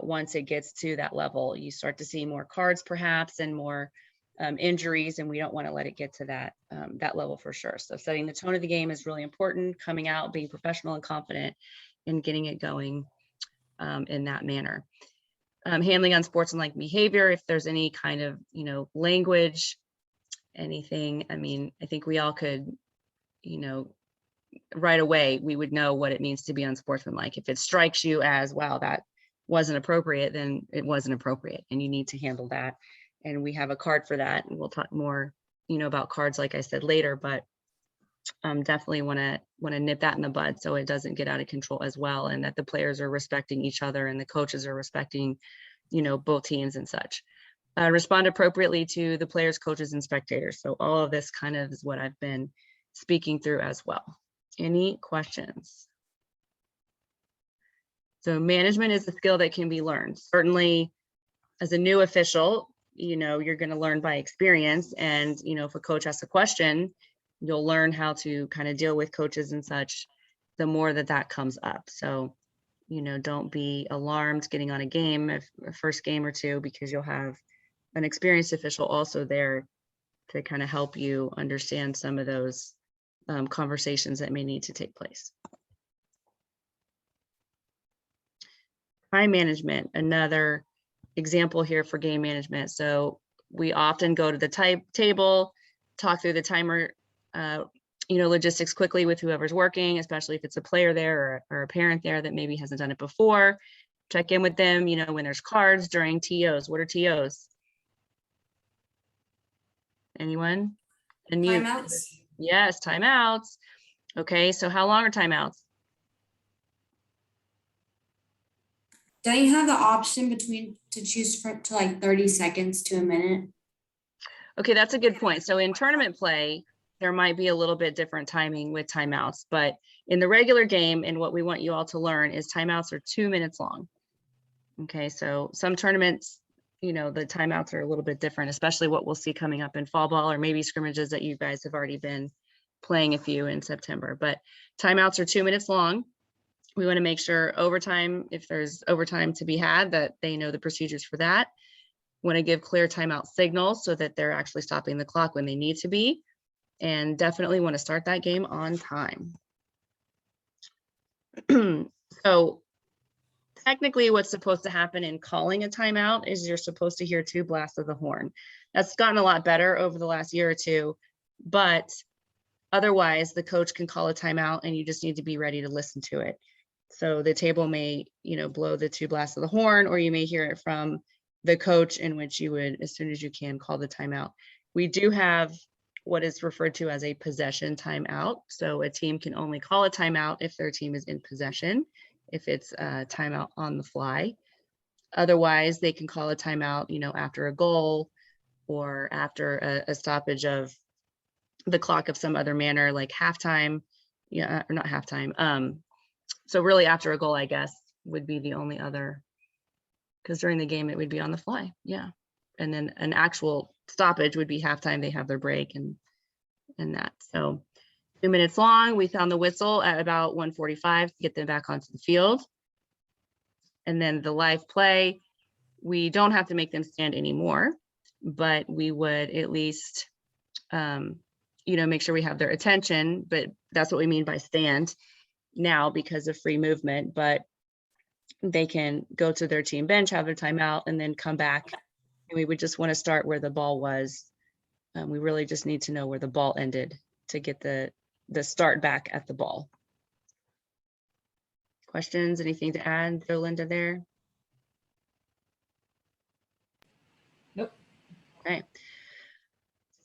Speaker 2: Once it gets to that level, you start to see more cards perhaps and more injuries, and we don't want to let it get to that level for sure. So setting the tone of the game is really important, coming out, being professional and confident, and getting it going in that manner. Handling unsportsmanlike behavior, if there's any kind of, language, anything, I mean, I think we all could, right away, we would know what it means to be unsportsmanlike. If it strikes you as, wow, that wasn't appropriate, then it wasn't appropriate, and you need to handle that. And we have a card for that, and we'll talk more, about cards, like I said, later, but definitely want to nip that in the bud so it doesn't get out of control as well, and that the players are respecting each other and the coaches are respecting, both teams and such. Respond appropriately to the players, coaches, and spectators. So all of this kind of is what I've been speaking through as well. Any questions? So management is a skill that can be learned. Certainly, as a new official, you're going to learn by experience. And, if a coach asks a question, you'll learn how to kind of deal with coaches and such the more that comes up. So, don't be alarmed getting on a game, a first game or two, because you'll have an experienced official also there to kind of help you understand some of those conversations that may need to take place. Time management, another example here for game management. So we often go to the table, talk through the timer, logistics quickly with whoever's working, especially if it's a player there or a parent there that maybe hasn't done it before. Check in with them, when there's cards during TOs. What are TOs? Anyone? And you?
Speaker 7: Timeouts.
Speaker 2: Yes, timeouts. Okay, so how long are timeouts?
Speaker 7: Don't you have the option to choose to like 30 seconds to a minute?
Speaker 2: Okay, that's a good point. So in tournament play, there might be a little bit different timing with timeouts, but in the regular game, and what we want you all to learn is timeouts are 2 minutes long. Okay, so some tournaments, the timeouts are a little bit different, especially what we'll see coming up in fall ball or maybe scrimmages that you guys have already been playing a few in September, but timeouts are 2 minutes long. We want to make sure overtime, if there's overtime to be had, that they know the procedures for that. Want to give clear timeout signals so that they're actually stopping the clock when they need to be, and definitely want to start that game on time. So technically what's supposed to happen in calling a timeout is you're supposed to hear 2 blasts of the horn. That's gotten a lot better over the last year or two, but otherwise the coach can call a timeout and you just need to be ready to listen to it. So the table may, blow the 2 blasts of the horn, or you may hear it from the coach, in which you would, as soon as you can, call the timeout. We do have what is referred to as a possession timeout. So a team can only call a timeout if their team is in possession, if it's a timeout on the fly. Otherwise, they can call a timeout, after a goal or after a stoppage of the clock of some other manner, like halftime, or not halftime. So really after a goal, I guess, would be the only other, because during the game, it would be on the fly. Yeah. And then an actual stoppage would be halftime. They have their break and that. So 2 minutes long. We sound the whistle at about 1:45 to get them back onto the field. And then the live play, we don't have to make them stand anymore, but we would at least, make sure we have their attention. But that's what we mean by stand. now because of free movement, but they can go to their team bench, have their timeout, and then come back. And we would just want to start where the ball was. We really just need to know where the ball ended to get the start back at the ball. Questions, anything to add, Jolinda there?
Speaker 1: Nope.
Speaker 2: Okay.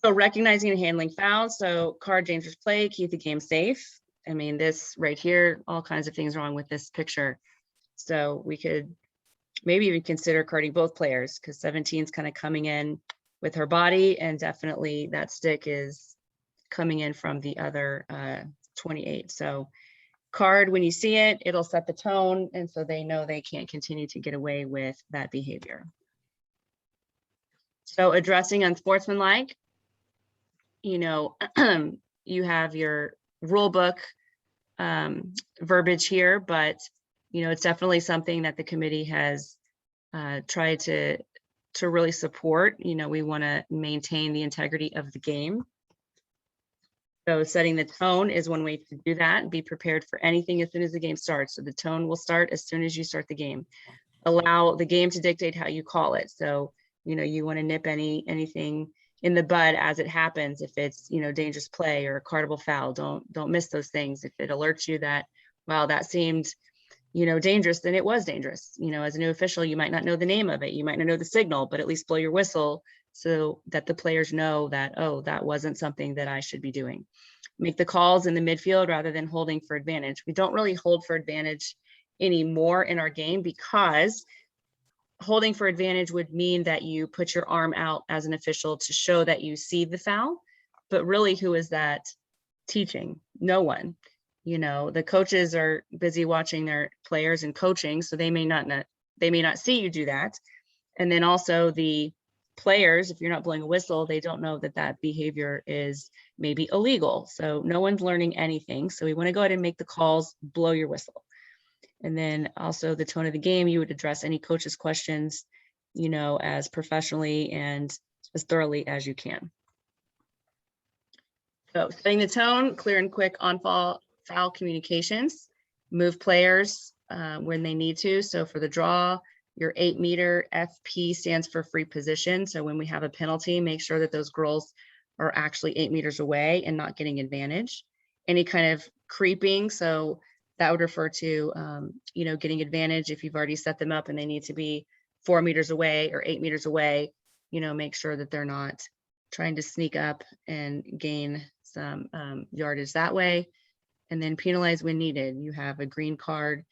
Speaker 2: So recognizing and handling fouls. So card dangerous play, keep the game safe. I mean, this right here, all kinds of things wrong with this picture. So we could maybe even consider carding both players because 17 is kind of coming in with her body, and definitely that stick is coming in from the other 28. So card, when you see it, it'll set the tone, and so they know they can't continue to get away with that behavior. So addressing unsportsmanlike, you know, you have your rule book verbiage here, but you know, it's definitely something that the committee has tried to really support. You know, we want to maintain the integrity of the game. So setting the tone is one way to do that. Be prepared for anything as soon as the game starts. So the tone will start as soon as you start the game. Allow the game to dictate how you call it. So, you know, you want to nip anything in the bud as it happens. If it's, you know, dangerous play or a cardable foul, don't miss those things. If it alerts you that, wow, that seemed, you know, dangerous, then it was dangerous. You know, as a new official, you might not know the name of it. You might not know the signal, but at least blow your whistle so that the players know that, oh, that wasn't something that I should be doing. Make the calls in the midfield rather than holding for advantage. We don't really hold for advantage anymore in our game because holding for advantage would mean that you put your arm out as an official to show that you see the foul, but really who is that teaching? No one. You know, the coaches are busy watching their players and coaching, so they may not see you do that. And then also the players, if you're not blowing a whistle, they don't know that that behavior is maybe illegal. So no one's learning anything. So we want to go ahead and make the calls, blow your whistle. And then also the tone of the game, you would address any coach's questions, you know, as professionally and as thoroughly as you can. So setting the tone, clear and quick on foul communications, move players when they need to. So for the draw, your 8-meter FP stands for free position. So when we have a penalty, make sure that those girls are actually 8 meters away and not getting advantage. Any kind of creeping, so that would refer to, you know, getting advantage if you've already set them up and they need to be 4 meters away or 8 meters away, you know, make sure that they're not trying to sneak up and gain some yardage that way. And then penalize when needed. You have a green card,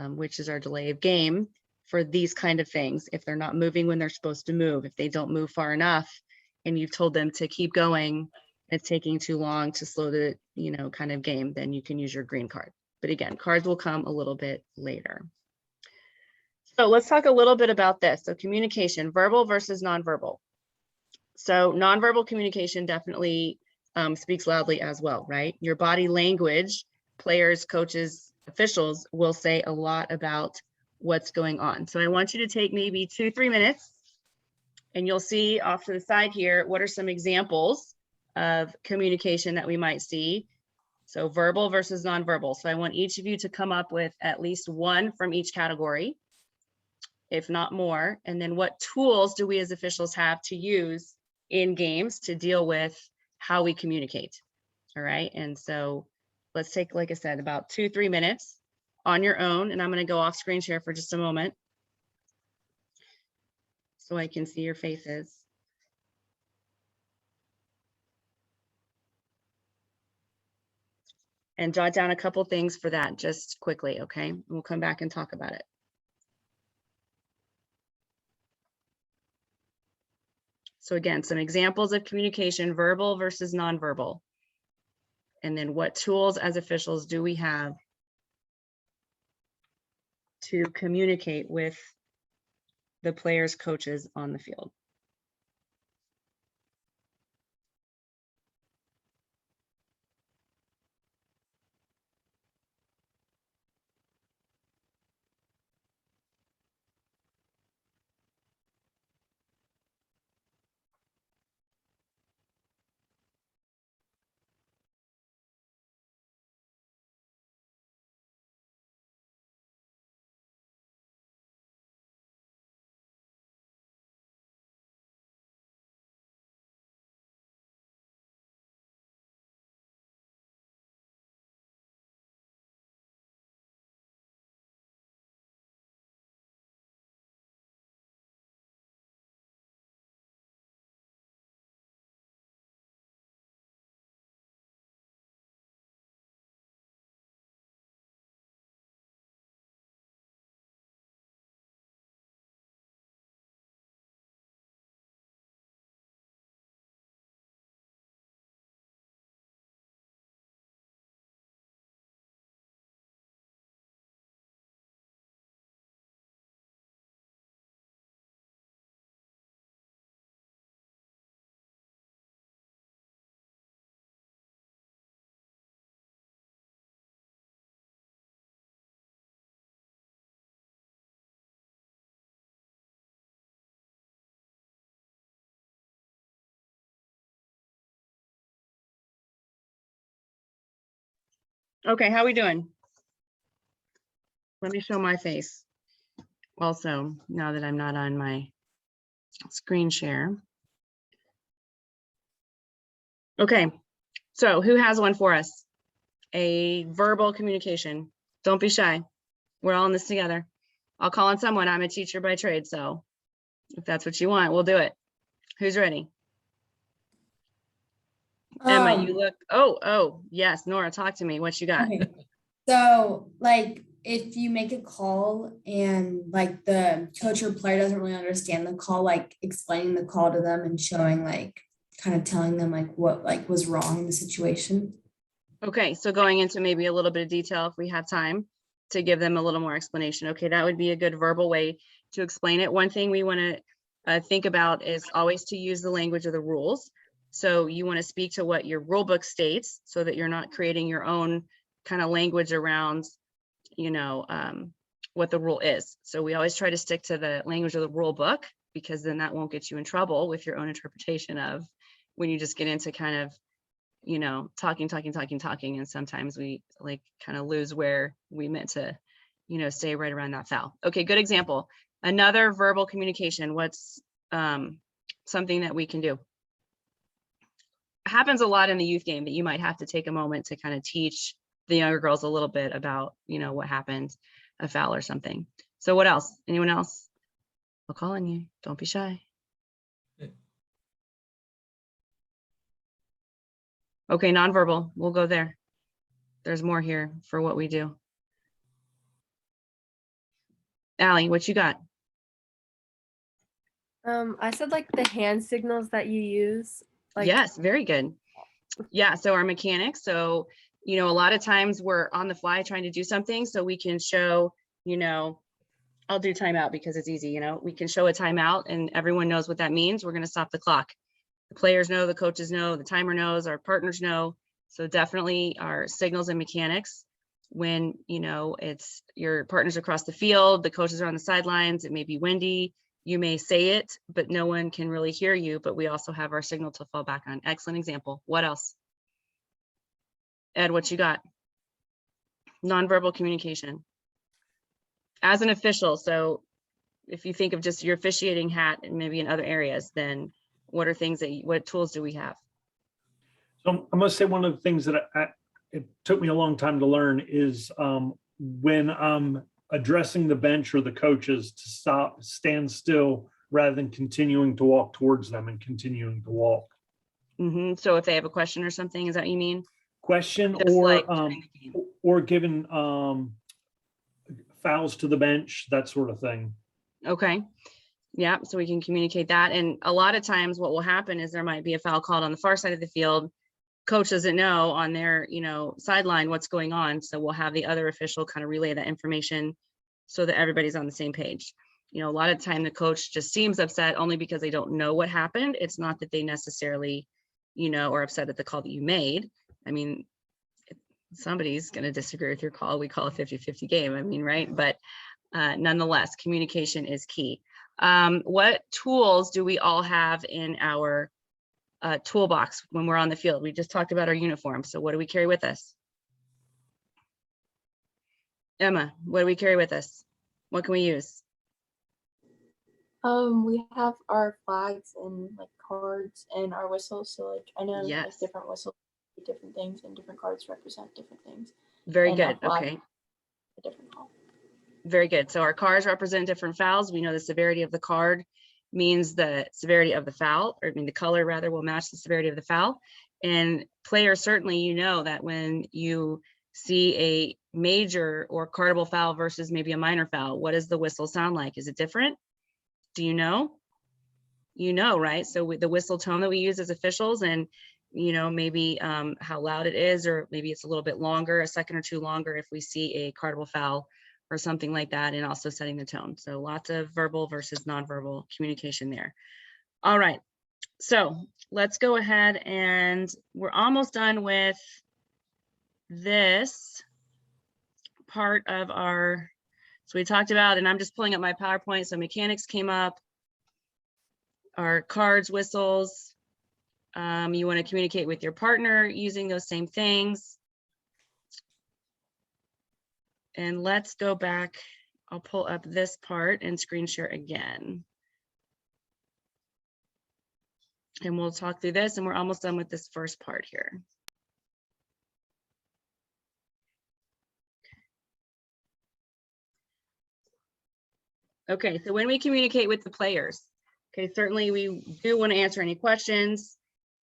Speaker 2: which is our delay of game for these kind of things. If they're not moving when they're supposed to move, if they don't move far enough and you've told them to keep going, it's taking too long to slow the, you know, kind of game, then you can use your green card. But again, cards will come a little bit later. So let's talk a little bit about this. So communication, verbal versus nonverbal. So nonverbal communication definitely speaks loudly as well, right? Your body language, players, coaches, officials will say a lot about what's going on. So I want you to take maybe 2-3 minutes and you'll see off to the side here, what are some examples of communication that we might see. So verbal versus nonverbal. So I want each of you to come up with at least one from each category, if not more. And then what tools do we as officials have to use in games to deal with how we communicate? All right. And so let's take, like I said, about 2-3 minutes on your own. And I'm going to go off screen share for just a moment so I can see your faces. And jot down a couple things for that just quickly, okay? We'll come back and talk about it. So again, some examples of communication, verbal versus nonverbal. And then what tools as officials do we have to communicate with the players, coaches on the field? Okay, how we doing? Let me show my face. Also, now that I'm not on my screen share. Okay, so who has one for us? A verbal communication. Don't be shy. We're all in this together. I'll call on someone. I'm a teacher by trade, so if that's what you want, we'll do it. Who's ready? Emma, you look, oh, yes, Nora, talk to me. What you got?
Speaker 7: Okay. So like if you make a call and like the coach or player doesn't really understand the call, like explaining the call to them and showing like kind of telling them like what like was wrong in the situation.
Speaker 2: Okay, so going into maybe a little bit of detail if we have time to give them a little more explanation. Okay, that would be a good verbal way to explain it. One thing we want to think about is always to use the language of the rules. So you want to speak to what your rule book states so that you're not creating your own kind of language around, you know, what the rule is. So we always try to stick to the language of the rule book, because then that won't get you in trouble with your own interpretation of when you just get into kind of, you know, talking. And sometimes we like kind of lose where we meant to, you know, stay right around that foul. Okay, good example. Another verbal communication. What's something that we can do? Happens a lot in the youth game that you might have to take a moment to kind of teach the younger girls a little bit about, you know, what happened, a foul or something. So what else? Anyone else? I'll call on you. Don't be shy. Okay, nonverbal. We'll go there. There's more here for what we do. Allie, what you got?
Speaker 8: I said like the hand signals that you use. Like,
Speaker 2: Yes, very good. Yeah, so our mechanics. So, you know, a lot of times we're on the fly trying to do something so we can show, you know, I'll do timeout because it's easy, you know, we can show a timeout and everyone knows what that means. We're going to stop the clock. The players know, the coaches know, the timer knows, our partners know. So definitely our signals and mechanics when, you know, it's your partners across the field, the coaches are on the sidelines, it may be windy, you may say it, but no one can really hear you, but we also have our signal to fall back on. Excellent example. What else? Ed, what you got? Nonverbal communication. As an official, so if you think of just your officiating hat and maybe in other areas, then what are things that, what tools do we have?
Speaker 4: So I must say one of the things that it took me a long time to learn is when I'm addressing the bench or the coaches to stop, stand still rather than continuing to walk towards them and continuing to walk.
Speaker 2: So if they have a question or something, is that what you mean?
Speaker 4: Question
Speaker 2: Just like during the game.
Speaker 4: or given fouls to the bench, that sort of thing.
Speaker 2: Okay. Yeah, so we can communicate that. And a lot of times what will happen is there might be a foul called on the far side of the field. Coach doesn't know on their, you know, sideline what's going on. So we'll have the other official kind of relay that information so that everybody's on the same page. You know, a lot of time the coach just seems upset only because they don't know what happened. It's not that they necessarily, you know, are upset at the call that you made. I mean, somebody's going to disagree with your call. We call a 50-50 game. I mean, right. But nonetheless, communication is key. What tools do we all have in our toolbox when we're on the field? We just talked about our uniform. So what do we carry with us? Emma, what do we carry with us? What can we use?
Speaker 5: We have our flags and like cards and our whistles. So like I know
Speaker 2: Yes.
Speaker 5: like different whistles, do different things, and different cards represent different things.
Speaker 2: Very
Speaker 5: And our
Speaker 2: good.
Speaker 5: flag,
Speaker 2: Okay.
Speaker 5: a different call.
Speaker 2: Very good. So our cards represent different fouls. We know the severity of the card means the severity of the foul, or I mean the color rather will match the severity of the foul. And players, certainly, you know that when you see a major or cardable foul versus maybe a minor foul, what does the whistle sound like? Is it different? Do you know? You know, right? So with the whistle tone that we use as officials, and you know, maybe how loud it is, or maybe it's a little bit longer, a second or two longer if we see a cardable foul or something like that, and also setting the tone. So lots of verbal versus nonverbal communication there. All right, so let's go ahead, and we're almost done with this part of our, so we talked about, and I'm just pulling up my PowerPoint, so mechanics came up, our cards, whistles, you want to communicate with your partner using those same things. And let's go back. I'll pull up this part and screen share again. And we'll talk through this, and we're almost done with this first part here. Okay, so when we communicate with the players, okay, certainly we do want to answer any questions,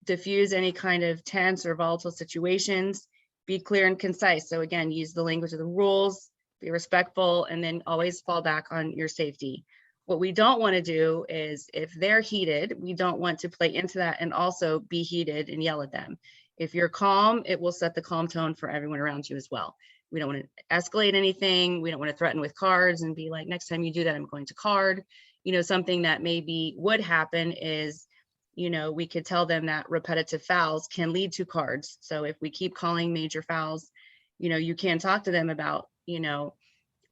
Speaker 2: diffuse any kind of tense or volatile situations, be clear and concise. So again, use the language of the rules, be respectful, and then always fall back on your safety. What we don't want to do is if they're heated, we don't want to play into that and also be heated and yell at them. If you're calm, it will set the calm tone for everyone around you as well. We don't want to escalate anything. We don't want to threaten with cards and be like, next time you do that, I'm going to card. You know, something that maybe would happen is, you know, we could tell them that repetitive fouls can lead to cards. So if we keep calling major fouls, you know, you can talk to them about, you know,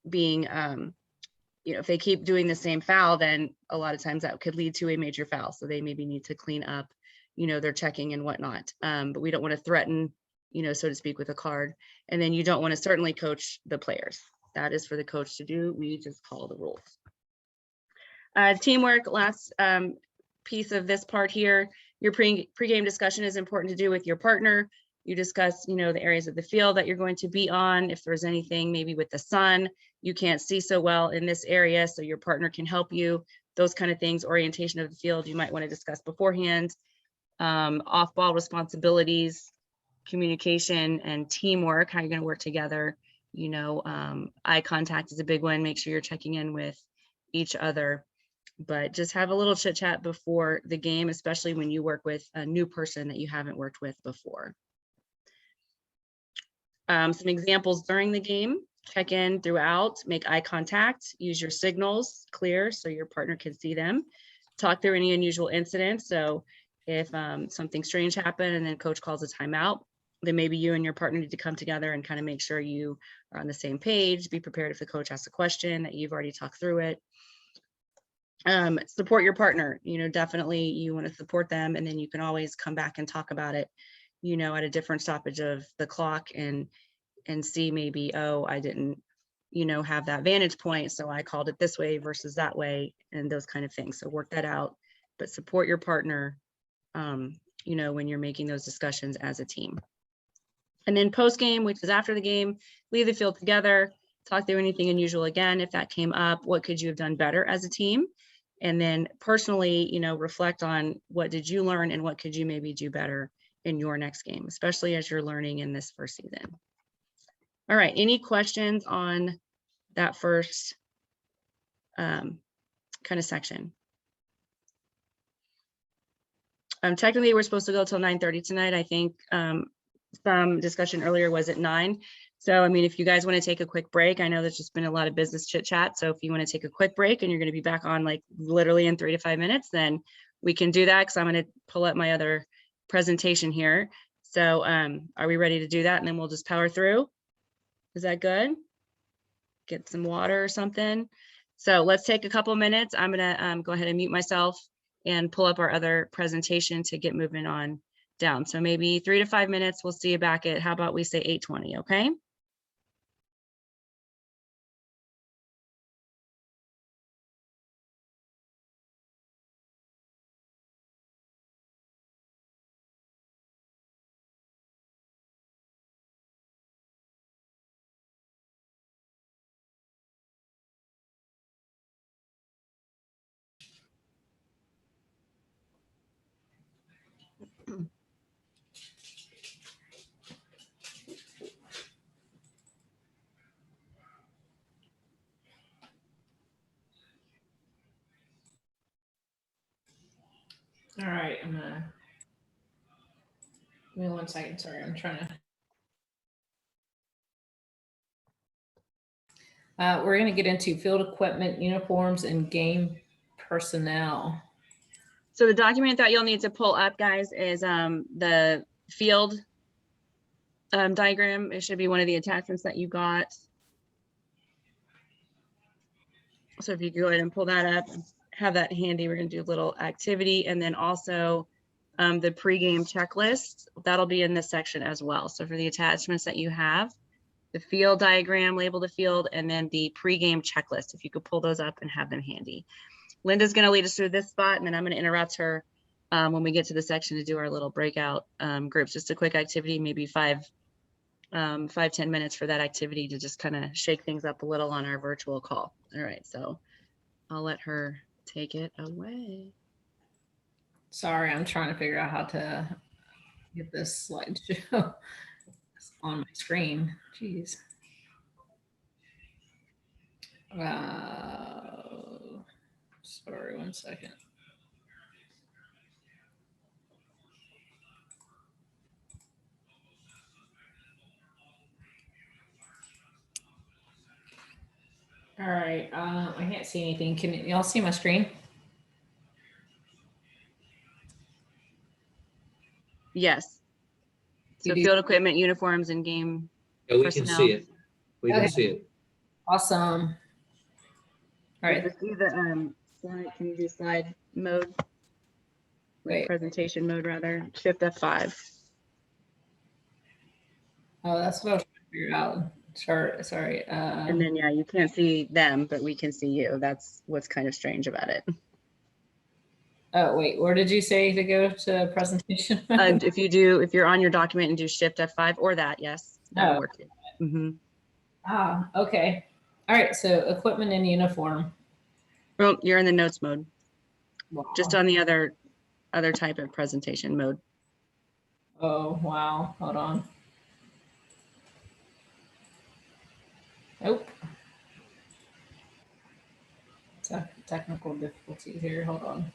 Speaker 2: being, you know, if they keep doing the same foul, then a lot of times that could lead to a major foul. So they maybe need to clean up, you know, their checking and whatnot. But we don't want to threaten, you know, so to speak, with a card. And then you don't want to certainly coach the players. That is for the coach to do. We just call the rules. Teamwork, last piece of this part here. Your pre-game discussion is important to do with your partner. You discuss, you know, the areas of the field that you're going to be on. If there's anything maybe with the sun, you can't see so well in this area, so your partner can help you. Those kind of things, orientation of the field, you might want to discuss beforehand. Off-ball responsibilities, communication and teamwork, how you're going to work together. You know, eye contact is a big one. Make sure you're checking in with each other, but just have a little chit chat before the game, especially when you work with a new person that you haven't worked with before. Some examples during the game: check in throughout, make eye contact, use your signals clear so your partner can see them, talk through any unusual incidents. So if something strange happened and then coach calls a timeout, then maybe you and your partner need to come together and kind of make sure you are on the same page. Be prepared if the coach asks a question that you've already talked through it. Support your partner. You know, definitely you want to support them, and then you can always come back and talk about it, you know, at a different stoppage of the clock and see maybe, oh, I didn't, you know, have that vantage point, so I called it this way versus that way, and those kind of things. So work that out, but support your partner, you know, when you're making those discussions as a team. And then post game, which is after the game, leave the field together, talk through anything unusual again, if that came up, what could you have done better as a team? And then personally, you know, reflect on what did you learn and what could you maybe do better in your next game, especially as you're learning in this first season. All right, any questions on that first kind of section? Technically, we're supposed to go till 9:30 tonight. I think some discussion earlier was at 9. So, I mean, if you guys want to take a quick break, I know there's just been a lot of business chit chat. So if you want to take a quick break and you're going to be back on like literally in 3 to 5 minutes, then we can do that, because I'm going to pull up my other presentation here. So are we ready to do that? And then we'll just power through. Is that good? Get some water or something. So let's take a couple minutes. I'm going to go ahead and mute myself and pull up our other presentation to get moving on down. So maybe 3 to 5 minutes. We'll see you back at, how about we say 8:20, okay?
Speaker 1: All right, I'm gonna, give me 1 second, sorry, I'm trying to. We're gonna get into field equipment, uniforms, and game personnel.
Speaker 2: So the document that you'll need to pull up, guys, is the field diagram. It should be one of the attachments that you got. So if you go ahead and pull that up, have that handy. We're going to do a little activity, and then also the pregame checklist. That'll be in this section as well. So for the attachments that you have, the field diagram, label the field, and then the pregame checklist. If you could pull those up and have them handy. Linda's going to lead us through this spot, and then I'm going to interrupt her when we get to the section to do our little breakout groups. Just a quick activity, maybe 5, 10 minutes for that activity to just kind of shake things up a little on our virtual call. All right, so I'll let her take it away.
Speaker 1: Sorry, I'm trying to figure out how to get this slideshow on my screen. Jeez. Sorry, one second. All right, I can't see anything. Can y'all see my screen?
Speaker 2: Yes. So
Speaker 1: You do?
Speaker 2: field equipment, uniforms, and game
Speaker 3: Yeah, we can
Speaker 2: personnel.
Speaker 3: see it. We can
Speaker 1: Okay.
Speaker 3: see it.
Speaker 1: Awesome. All right,
Speaker 2: Let's do the slide. Can you do slide mode? Like
Speaker 1: wait.
Speaker 2: presentation mode rather. Shift F5.
Speaker 1: Oh, that's what I was trying to figure out. Sorry.
Speaker 2: And then yeah, you can't see them, but we can see you. That's what's kind of strange about it.
Speaker 1: Oh, wait, where did you say to go to presentation?
Speaker 2: And if you're on your document and do Shift F5 or that, yes, that'll
Speaker 1: Oh.
Speaker 2: work too. Mhm.
Speaker 1: Ah, okay. All right, so equipment and uniform.
Speaker 2: Well, you're in the notes mode,
Speaker 1: Wow.
Speaker 2: just on the other type of presentation mode.
Speaker 1: Oh, wow. Hold on. Nope. Technical difficulty here. Hold on.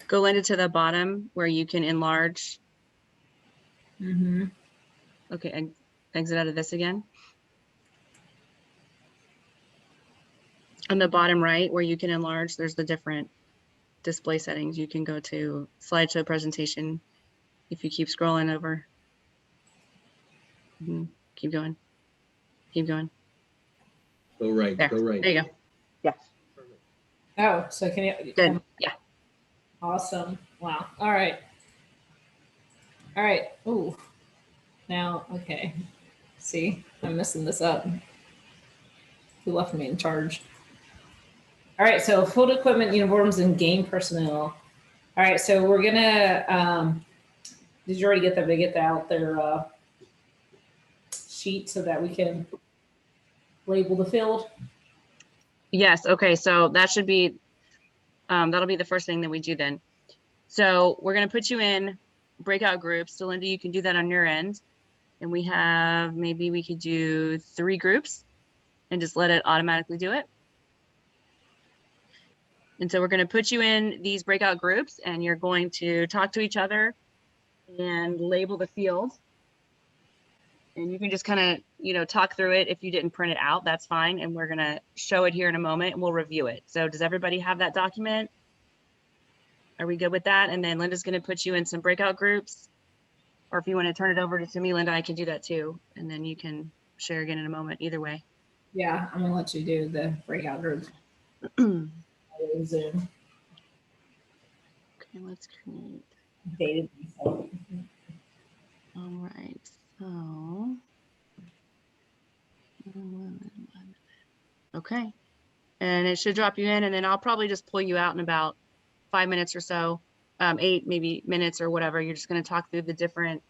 Speaker 2: Go Linda to the bottom where you can enlarge.
Speaker 1: Mm-hmm.
Speaker 2: Okay, and exit out of this again. On the bottom right where you can enlarge, there's the different display settings. You can go to slideshow presentation if you keep scrolling over. Keep going. Keep going.
Speaker 3: Go right,
Speaker 2: There.
Speaker 3: go right.
Speaker 2: There you go. Yeah.
Speaker 1: Oh, so can you?
Speaker 2: Good. Yeah.
Speaker 1: Awesome. Wow. All right. All right. Ooh. Now, okay. See, I'm messing this up. Who left me in charge? All right. So field equipment, uniforms, and game personnel. All right. So we're gonna. Did you already get them to get out their sheet so that we can label the field?
Speaker 2: Yes. Okay. So that should be, that'll be the first thing that we do then. So we're going to put you in breakout groups. So Linda, you can do that on your end. And we have, maybe we could do 3 groups and just let it automatically do it. And so we're going to put you in these breakout groups and you're going to talk to each other and label the field. And you can just kind of, talk through it. If you didn't print it out, that's fine. And we're going to show it here in a moment and we'll review it. So does everybody have that document? Are we good with that? And then Linda's going to put you in some breakout groups. Or if you want to turn it over to me, Linda, I can do that too. And then you can share again in a moment, either way.
Speaker 1: Yeah, I'm gonna let you do the breakout group.
Speaker 2: Okay,
Speaker 1: Zoom.
Speaker 2: let's create.
Speaker 1: Dated myself.
Speaker 2: All right, so. Okay, and it should drop you in, and then I'll probably just pull you out in about 5 minutes or so, 8 maybe minutes or whatever. You're just going to talk through the different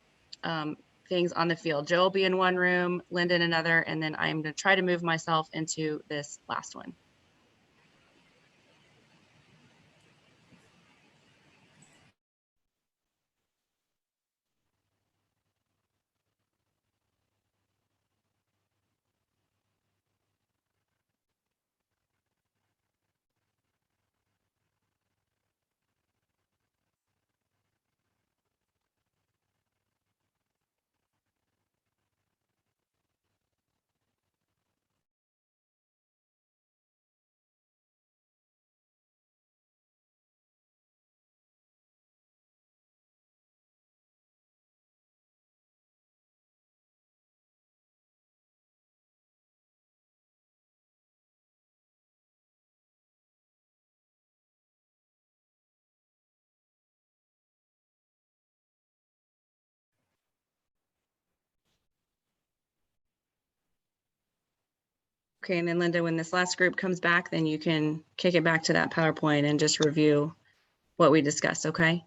Speaker 2: things on the field. Joe will be in one room, Linda in another, and then I'm going to try to move myself into this last one. Okay, and then Linda, when this last group comes back, then you can kick it back to that PowerPoint and just review what we discussed, okay?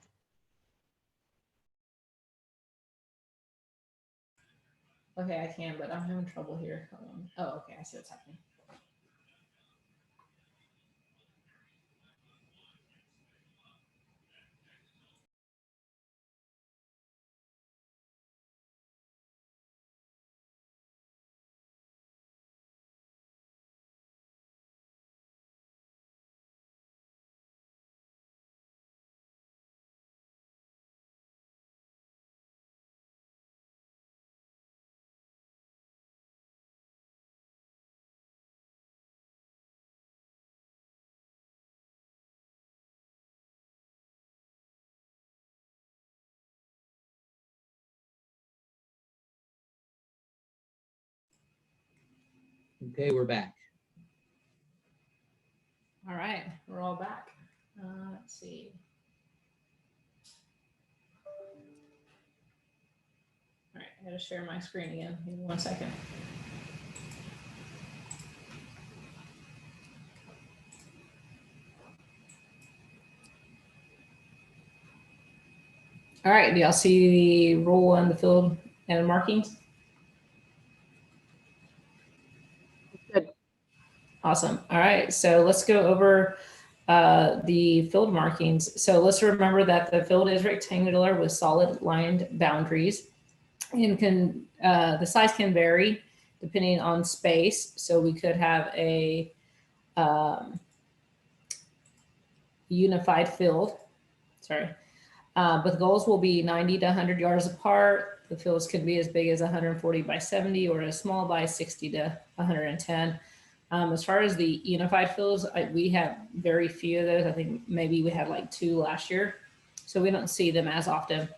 Speaker 1: Okay, I can, but I'm having trouble here. Hold on. Oh, okay, I see what's happening.
Speaker 3: Okay, we're back.
Speaker 1: All right, we're all back. Let's see. All right, I gotta share my screen again. Give me 1 second. All right, do y'all see the role on the field and markings?
Speaker 2: Good.
Speaker 1: Awesome. All right, so let's go over the field markings. So let's remember that the field is rectangular with solid lined boundaries, and the size can vary depending on space. So we could have a unified field. Sorry. But the goals will be 90 to 100 yards apart. The fields could be as big as 140 by 70 or as small by 60 to 110. As far as the unified fields, we have very few of those. I think maybe we had like 2 last year. So we don't see them as often.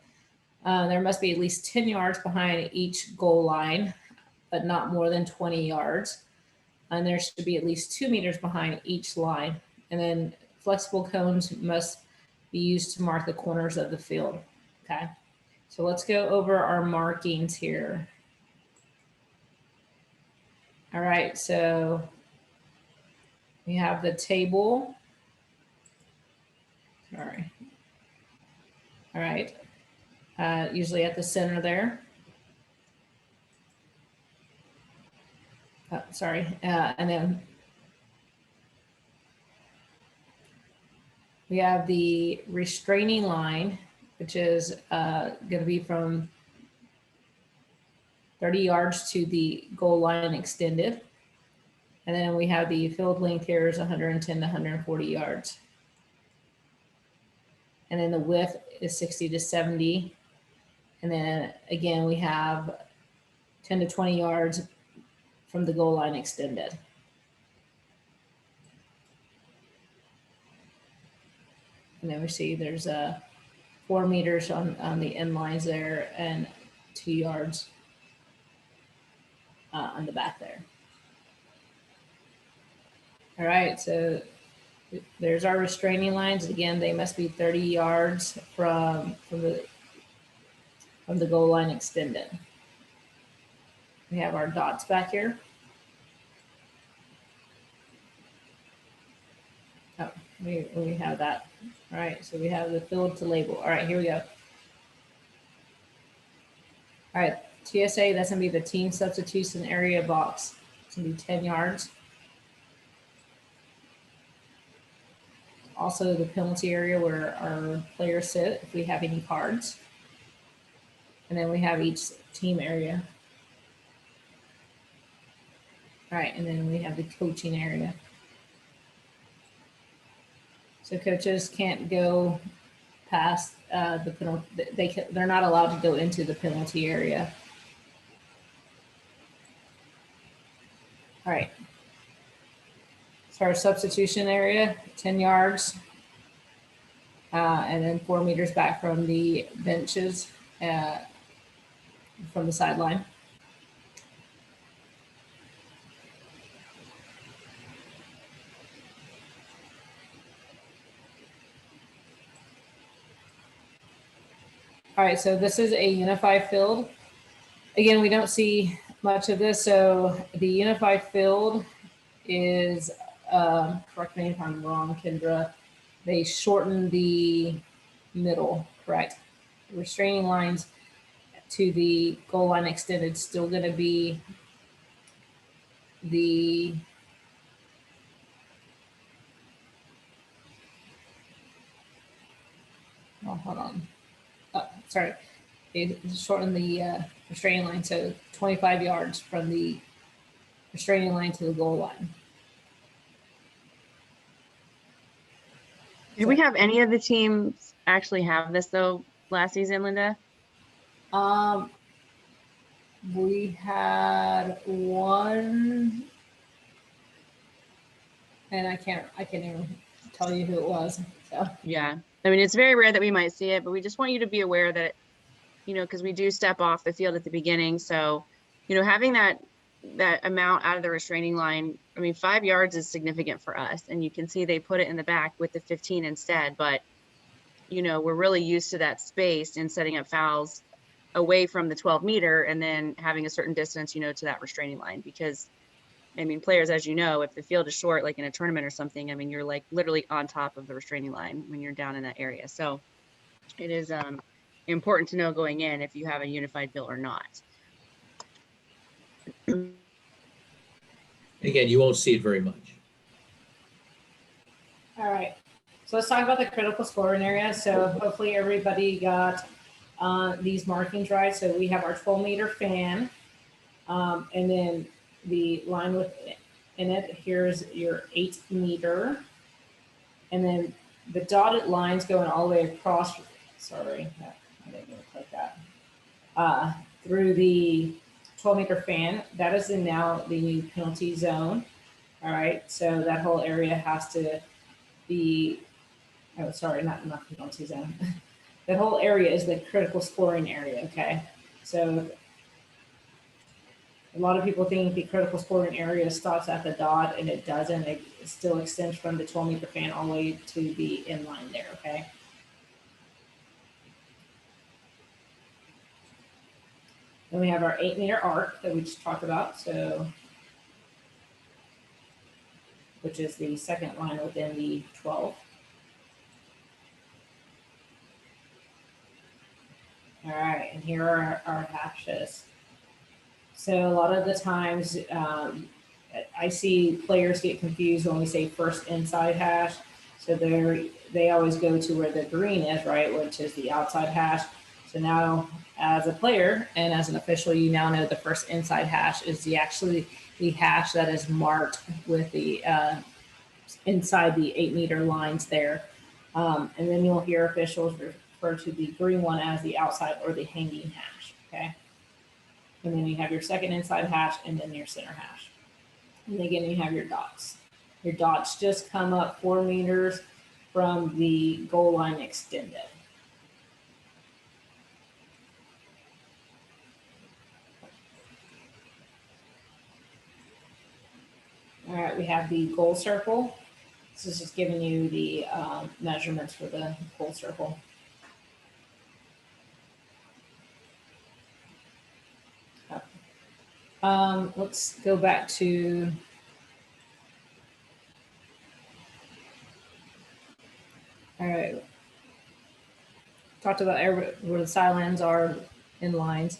Speaker 1: There must be at least 10 yards behind each goal line, but not more than 20 yards. And there should be at least 2 meters behind each line. And then flexible cones must be used to mark the corners of the field. Okay, so let's go over our markings here. All right, so we have the table. Sorry. All right, usually at the center there. Sorry, and then we have the restraining line, which is going to be from 30 yards to the goal line extended. And then we have the field length here is 110 to 140 yards. And then the width is 60 to 70. And then again, we have 10 to 20 yards from the goal line extended. And then we see there's 4 meters on the end lines there and 2 yards on the back there. All right, so there's our restraining lines. Again, they must be 30 yards from the goal line extended. We have our dots back here. Oh, we have that. All right, so we have the field to label. All right, here we go. All right, TSA, that's gonna be the team substitution area box. It's gonna be 10 yards. Also the penalty area where our players sit if we have any cards. And then we have each team area. All right, and then we have the coaching area. So coaches can't go past the penalty. They're not allowed to go into the penalty area. All right. So our substitution area, 10 yards. And then 4 meters back from the benches from the sideline. All right, so this is a unified field. Again, we don't see much of this. So the unified field is, correct me if I'm wrong, Kendra, they shortened the middle, correct? Restraining lines to the goal line extended still gonna be the oh, hold on. Oh, sorry. They shortened the restraining line to 25 yards from the restraining line to the goal line.
Speaker 2: Did we have any of the teams actually have this though last season, Linda?
Speaker 1: We had one, and I can't even tell you who it was. So
Speaker 2: Yeah. I mean, it's very rare that we might see it, but we just want you to be aware that, you know, because we do step off the field at the beginning. So, you know, having that amount out of the restraining line, I mean, 5 yards is significant for us. And you can see they put it in the back with the 15 instead. But, you know, we're really used to that space and setting up fouls away from the 12 meter and then having a certain distance, you know, to that restraining line. Because, I mean, players, as you know, if the field is short, like in a tournament or something, I mean, you're like literally on top of the restraining line when you're down in that area. So it is important to know going in if you have a unified bill or not.
Speaker 3: Again, you won't see it very much.
Speaker 1: all right. So let's talk about the critical scoring area. So hopefully everybody got these markings right. So we have our 12 meter fan, and then the line within it. Here's your 8 meter, and then the dotted lines going all the way across. Sorry, I didn't mean to click that. Through the 12 meter fan. That is now the new penalty zone. All right, so that whole area has to be. Oh, sorry, not penalty zone. That whole area is the critical scoring area. Okay, so a lot of people think the critical scoring area stops at the dot, and it doesn't. It still extends from the 12 meter fan all the way to the inline there. Okay. Then we have our 8 meter arc that we just talked about. So, which is the second line within the 12. All right, and here are our hashes. So a lot of the times I see players get confused when we say first inside hash. So they always go to where the green is, right, which is the outside hash. So now as a player and as an official, you now know the first inside hash is actually the hash that is marked with the inside the 8 meter lines there. And then you'll hear officials refer to the green one as the outside or the hanging hash, okay? And then you have your second inside hash and then your center hash. And again, you have your dots. Your dots just come up 4 meters from the goal line extended. All right, we have the goal circle. This is just giving you the measurements for the goal circle. Let's go back to all right. Talked about where the sidelines are in lines.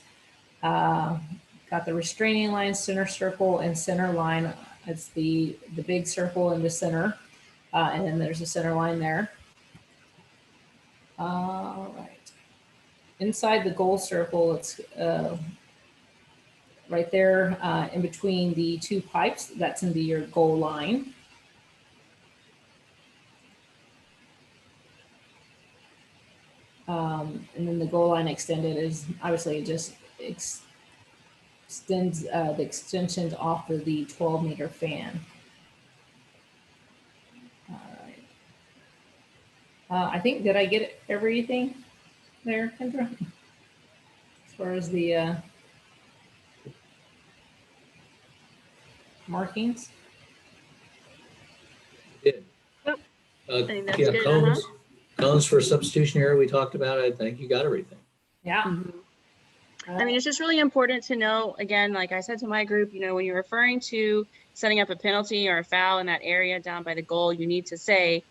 Speaker 1: Got the restraining line, center circle, and center line. It's the big circle in the center, and then there's a center line there. All right. Inside the goal circle, it's right there in between the 2 pipes. That's into your goal line. And then the goal line extended is obviously it just extends the extensions off of the 12 meter fan. All right. I think, did I get everything there, Kendra? As far as the markings?
Speaker 3: Yeah.
Speaker 2: Yep. I think that's
Speaker 3: Yeah,
Speaker 2: good,
Speaker 3: cones for substitution area we talked about. I think you got everything.
Speaker 1: Yeah.
Speaker 2: Mhm. I mean, it's just really important to know, again, like I said to my group, when you're referring to setting up a penalty or a foul in that area down by the goal, you need to say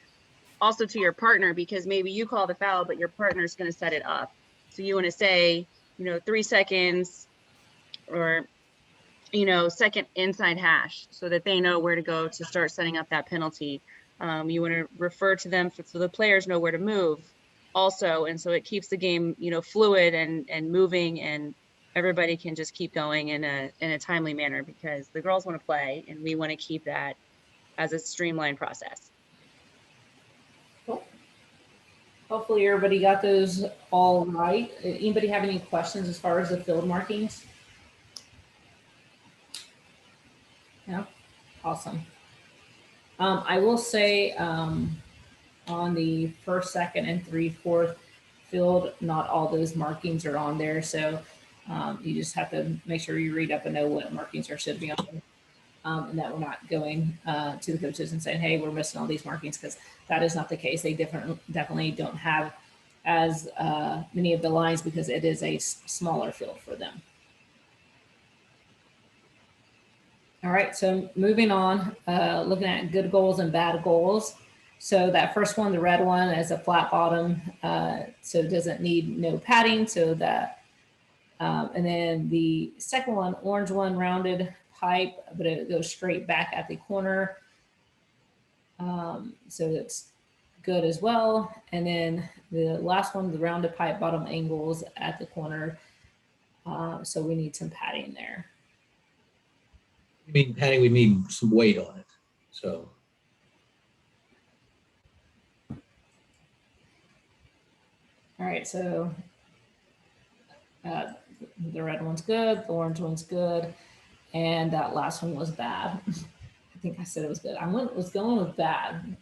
Speaker 2: also to your partner, because maybe you call the foul, but your partner's going to set it up. So you want to say, 3 seconds or, second inside hash so that they know where to go to start setting up that penalty. You want to refer to them so the players know where to move also. And so it keeps the game, fluid and moving, and everybody can just keep going in a timely manner, because the girls want to play and we want to keep that as a streamlined process.
Speaker 1: Hopefully everybody got those all right. Anybody have any questions as far as the field markings? No? Awesome. I will say on the first, second, and 3/4 field, not all those markings are on there. So you just have to make sure you read up and know what markings are should be on there. And that we're not going to the coaches and saying, hey, we're missing all these markings, because that is not the case. They definitely don't have as many of the lines because it is a smaller field for them. All right, so moving on, looking at good goals and bad goals. So that first one, the red one, is a flat bottom, so it doesn't need no padding. So that, and then the second one, orange one, rounded pipe, but it goes straight back at the corner. So it's good as well. And then the last one, the rounded pipe, bottom angles at the corner. So we need some padding there.
Speaker 3: I mean, padding, we need some weight on it. So.
Speaker 1: All right, so the red one's good, the orange one's good, and that last one was bad. I think I said it was good. was going with bad.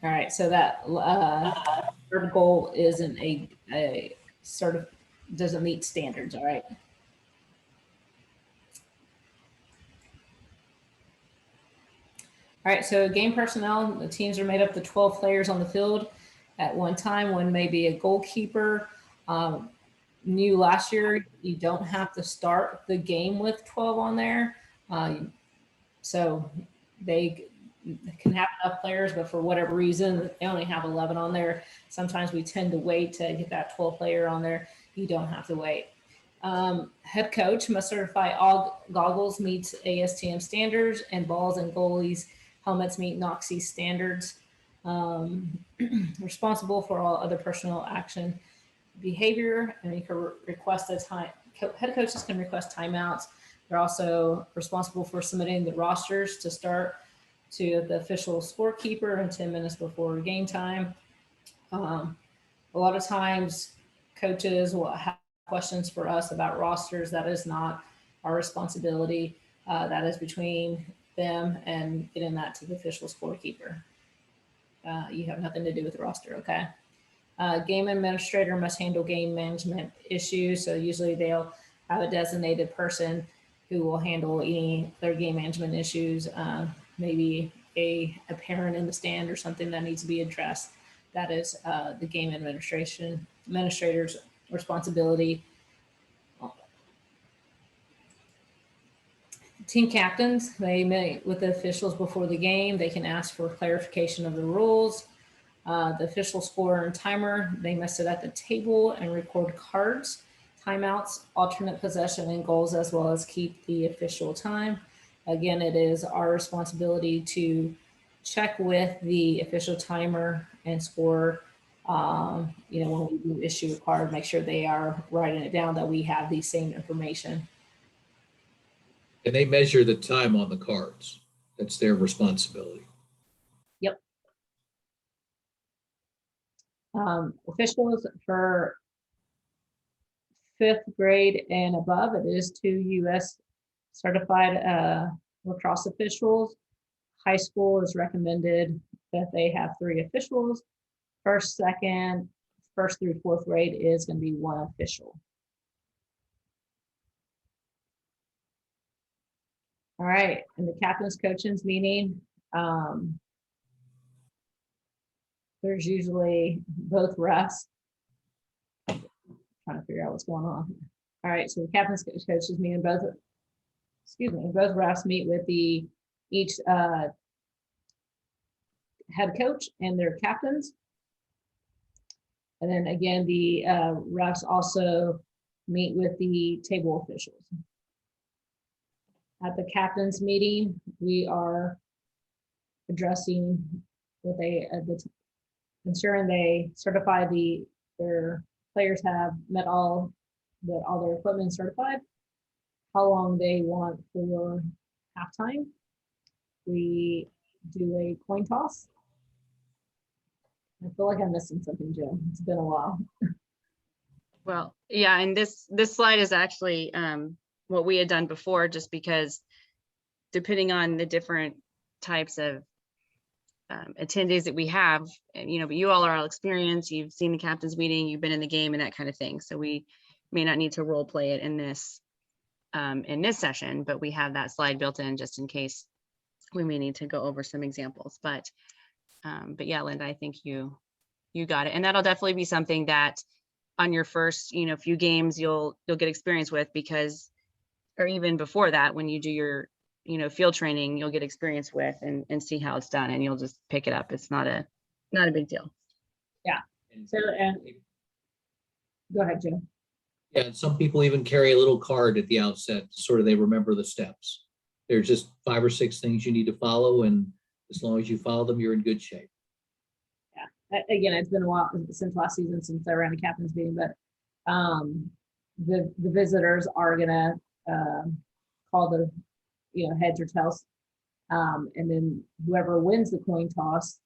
Speaker 1: All right, so that third goal isn't a sort of doesn't meet standards. All right. All right, so game personnel, the teams are made up of 12 players on the field at one time. One may be a goalkeeper. New last year, you don't have to start the game with 12 on there. So they can have enough players, but for whatever reason, they only have 11 on there. Sometimes we tend to wait to get that 12 player on there. You don't have to wait. Head coach must certify all goggles meets ASTM standards, and balls and goalies helmets meet NOCSI standards. Responsible for all other personnel action behavior, and you can request a time. Head coaches can request timeouts. They're also responsible for submitting the rosters to start to the official scorekeeper in 10 minutes before game time. A lot of times coaches will have questions for us about rosters. That is not our responsibility. That is between them and getting that to the official scorekeeper. You have nothing to do with the roster, okay? Game administrator must handle game management issues. So usually they'll have a designated person who will handle any their game management issues, maybe a parent in the stand or something that needs to be addressed. That is the game administrator's responsibility. Team captains, they meet with the officials before the game. They can ask for clarification of the rules. The official scorer and timer, they must sit at the table and record cards, timeouts, alternate possession, and goals, as well as keep the official time. Again, it is our responsibility to check with the official timer and scorer. When we do issue a card, make sure they are writing it down, that we have the same information.
Speaker 3: And they measure the time on the cards. That's their responsibility.
Speaker 1: Yep. Officials for 5th grade and above, it is 2 U.S. certified lacrosse officials. High school is recommended that they have 3 officials. First through 4th grade is going to be 1 official. All right, and the captain's coaching's meeting, there's usually both refs Trying to figure out what's going on here. All right, so the captains coaches meet in both, excuse me, both refs meet with each head coach and their captains. And then again, the refs also meet with the table officials. At the captains meeting, we are addressing what they, ensuring they certify their players have met all their equipment certified, how long they want for halftime. We do a coin toss. I feel like I'm missing something, Jim. It's been a while.
Speaker 2: Well, yeah, and this slide is actually what we had done before, just because depending on the different types of attendees that we have, and, but you all are all experienced, you've seen the captain's meeting, you've been in the game and that kind of thing. So we may not need to role play it in this session, but we have that slide built in just in case we may need to go over some examples. But yeah, Linda, I think you got it. And that'll definitely be something that on your first, few games you'll get experience with, because, or even before that, when you do your, field training, you'll get experience with and see how it's done, and you'll just pick it up. It's not a big deal.
Speaker 1: So, and go ahead, Jim.
Speaker 3: Yeah, and some people even carry a little card at the outset, sort of they remember the steps. There's just 5 or 6 things you need to follow, and as long as you follow them, you're in good shape.
Speaker 1: Again, it's been a while since last season since I ran a captain's meeting, but the visitors are gonna call the heads or tails, and then whoever wins the coin toss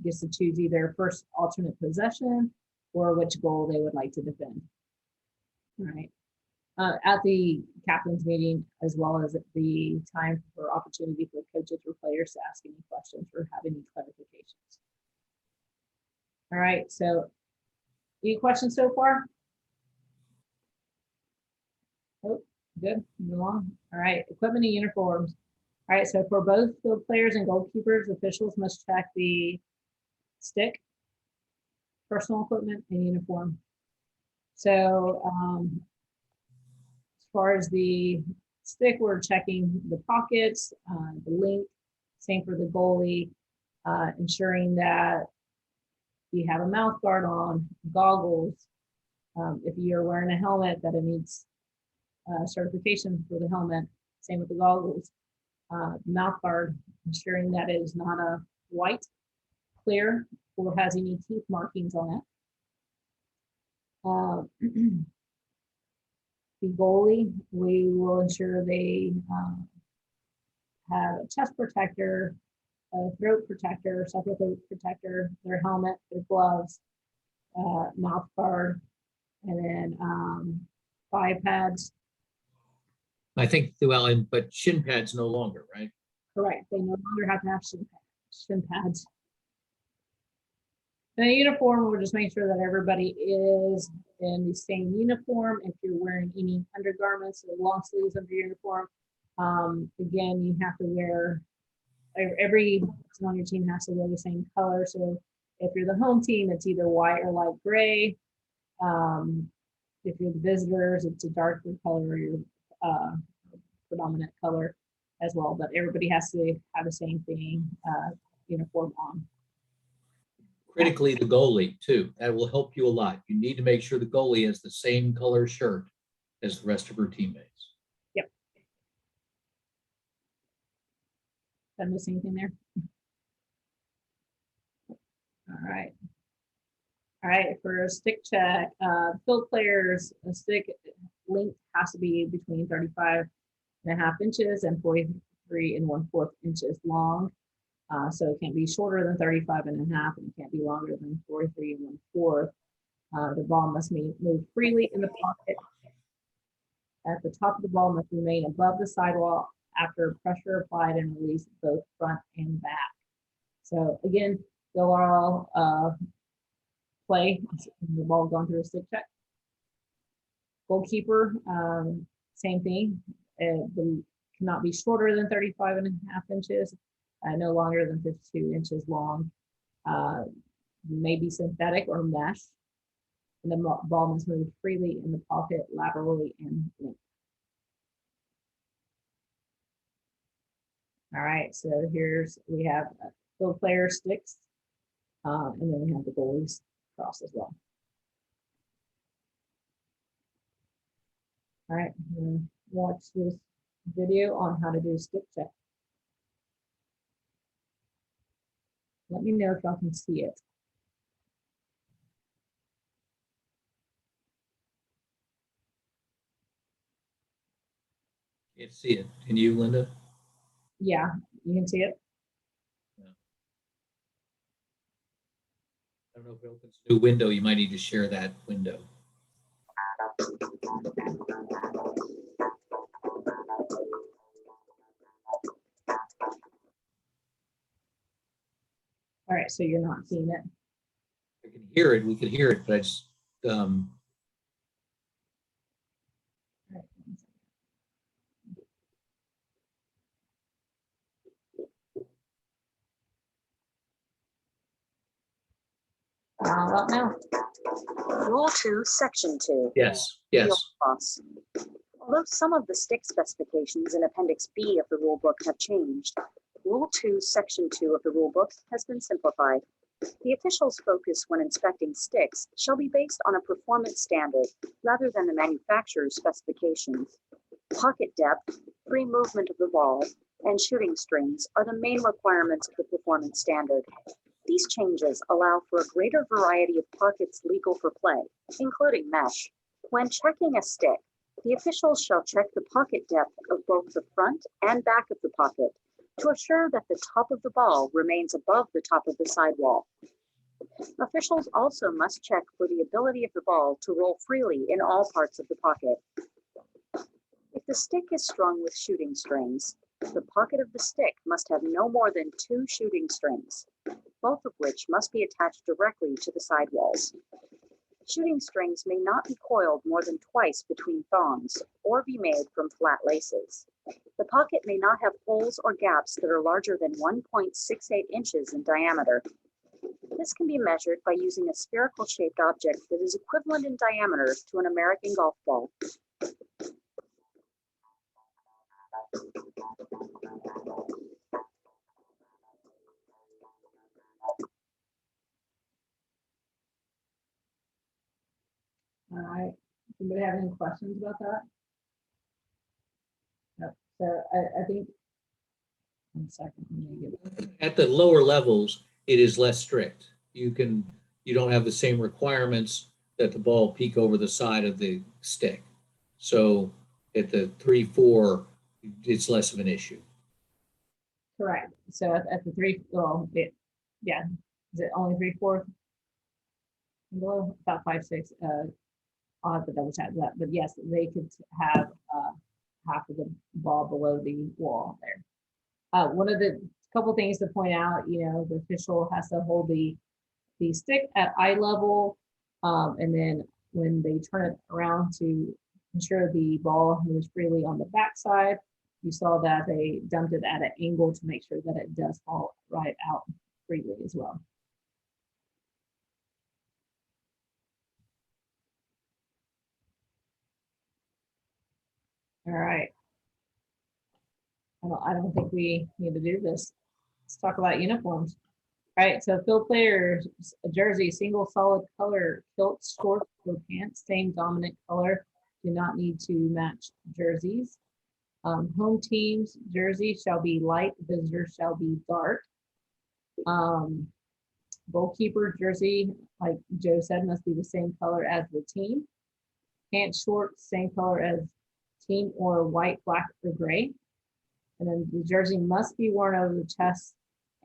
Speaker 1: gets to choose either first alternate possession or which goal they would like to defend. All right. At the captain's meeting, as well as the time for opportunity for coaches or players to ask any questions or have any clarifications. All right, so any questions so far? Oh, good, move on. All right, equipment and uniforms. All right, so for both field players and goalkeepers, officials must check the stick, personal equipment, and uniform. So as far as the stick, we're checking the pockets, the link, same for the goalie, ensuring that you have a mouth guard on, goggles. If you're wearing a helmet, that it needs certification for the helmet. Same with the goggles. Mouth guard, ensuring that it is not a white, clear, or has any teeth markings on it. The goalie, we will ensure they have a chest protector, a throat protector, separate throat protector, their helmet, their gloves, mouth guard, and then thigh pads.
Speaker 3: I think, but shin pads no longer, right?
Speaker 1: Correct. They no longer have to have shin pads. And a uniform, we're just making sure that everybody is in the same uniform. If you're wearing any undergarments or long sleeves of your uniform, again, you have to wear, every person on your team has to wear the same color. So if you're the home team, it's either white or light gray. If you're the visitors, it's a darker color or your predominant color as well. But everybody has to have the same thing, uniform on.
Speaker 3: Critically, the goalie too. That will help you a lot. You need to make sure the goalie has the same color shirt as the rest of her teammates.
Speaker 1: Yep. Did I miss anything there? All right. All right, for a stick check, field players, a stick length has to be between 35.5 inches and 43 1/4 inches long. So it can't be shorter than 35.5 and it can't be longer than 43 1/4. The ball must move freely in the pocket. At the top of the ball must remain above the sidewall after pressure applied and released both front and back. So again, they'll all play the ball going through a stick check. Goalkeeper, same thing. Cannot be shorter than 35.5 inches. No longer than 52 inches long, maybe synthetic or mesh. and the ball must move freely in the pocket, laterally, and length. All right, so we have field player sticks, and then we have the goalies cross as well. All right, I'm gonna watch this video on how to do stick check. Let me know if y'all can see it.
Speaker 3: Can't see it. Can you, Linda?
Speaker 1: Yeah, you can see it.
Speaker 3: I don't know if it opens a new window. You might need to share that window.
Speaker 1: All right, so you're not seeing it.
Speaker 3: I can hear it. We can hear it, but I just,
Speaker 1: All right, one second. What now?
Speaker 9: Rule 2, Section 2.
Speaker 3: yes,
Speaker 9: Field
Speaker 3: yes.
Speaker 9: toss. Although some of the stick specifications in Appendix B of the rulebook have changed, Rule 2, Section 2 of the rulebook has been simplified. The official's focus when inspecting sticks shall be based on a performance standard rather than the manufacturer's specifications. Pocket depth, free movement of the ball, and shooting strings are the main requirements of the performance standard. These changes allow for a greater variety of pockets legal for play, including mesh. When checking a stick, the officials shall check the pocket depth of both the front and back of the pocket to assure that the top of the ball remains above the top of the sidewall. Officials also must check for the ability of the ball to roll freely in all parts of the pocket. If the stick is strung with shooting strings, the pocket of the stick must have no more than 2 shooting strings, both of which must be attached directly to the sidewalls. Shooting strings may not be coiled more than twice between thongs or be made from flat laces. The pocket may not have holes or gaps that are larger than 1.68 inches in diameter. This can be measured by using a spherical shaped object that is equivalent in diameter to an American golf ball.
Speaker 1: All right, anybody have any questions about that? Yep. So I think, 1 second, let me get
Speaker 3: At the lower levels, it is less strict. You don't have the same requirements that the ball peek over the side of the stick. So at the 3, 4, it's less of an issue.
Speaker 1: correct. So at the 3, well, yeah, is it only 3/4? Below about 5, 6. I'll have to double check that, but yes, they could have half of the ball below the wall there. One of the couple things to point out, the official has to hold the stick at eye level, and then when they turn it around to ensure the ball moves freely on the backside, you saw that they dumped it at an angle to make sure that it does fall right out freely as well. All right. I don't think we need to do this. Let's talk about uniforms. All right, so field players, jersey, single solid color, kilts, shorts, or pants, same dominant color, do not need to match jerseys. Home teams jersey shall be light, visitors shall be dark. Goalkeeper jersey, like Joe said, must be the same color as the team. Pants, shorts, same color as team, or white, black, or gray. And then the jersey must be worn over the chest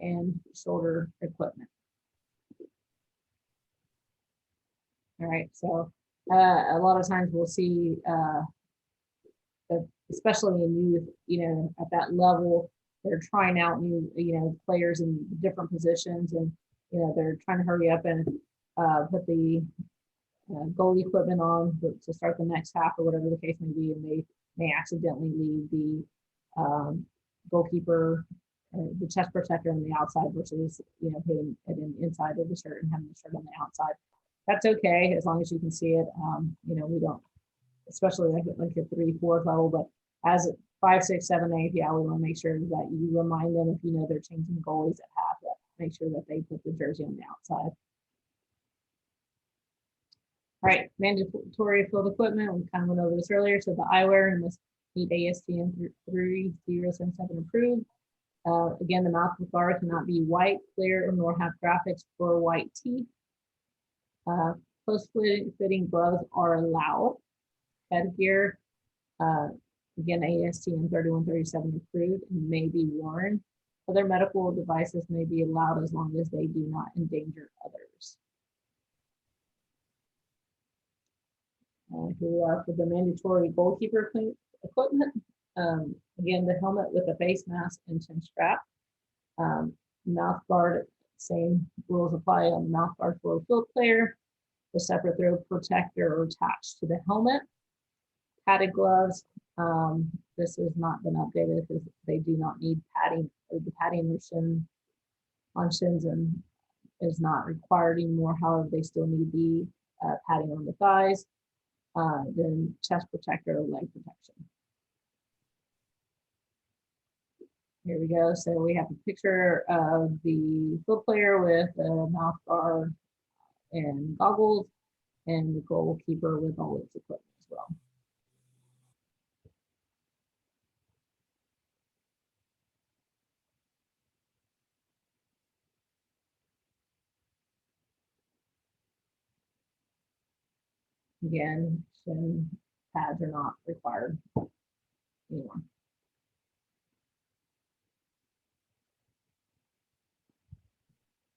Speaker 1: and shoulder equipment. All right, so a lot of times we'll see, especially in youth, at that level, they're trying out new, players in different positions, and they're trying to hurry up and put the goal equipment on to start the next half or whatever the case may be, and they may accidentally leave the goalkeeper, the chest protector on the outside versus hitting it inside of the shirt and having the shirt on the outside. that's okay, as long as you can see it. We don't, especially like a 3, 4 level, but as 5, 6, 7, 8, yeah, we want to make sure that you remind them if you know they're changing goalies that have that, make sure that they put the jersey on the outside. All right, mandatory field equipment, we kind of went over this earlier. So the eyewear must meet ASTM 3077 approved. Again, the mouth guard cannot be white, clear, nor have graphics or white teeth. Close fitting gloves are allowed. Headgear, again, ASTM 3137 approved and may be worn. Other medical devices may be allowed as long as they do not endanger others. Here we are for the mandatory goalkeeper equipment. Again, the helmet with a face mask and chin strap. Mouth guard, same rules apply on mouth guard for a field player. The separate throat protector are attached to the helmet. Padded gloves. This has not been updated because they do not need padding. The padding on shins and is not required anymore. However, they still need the padding on the thighs. Then chest protector, leg protection. Here we go. So we have a picture of the field player with a mouth guard and goggles, and the goalkeeper with all its equipment as well. Again, shin pads are not required anymore.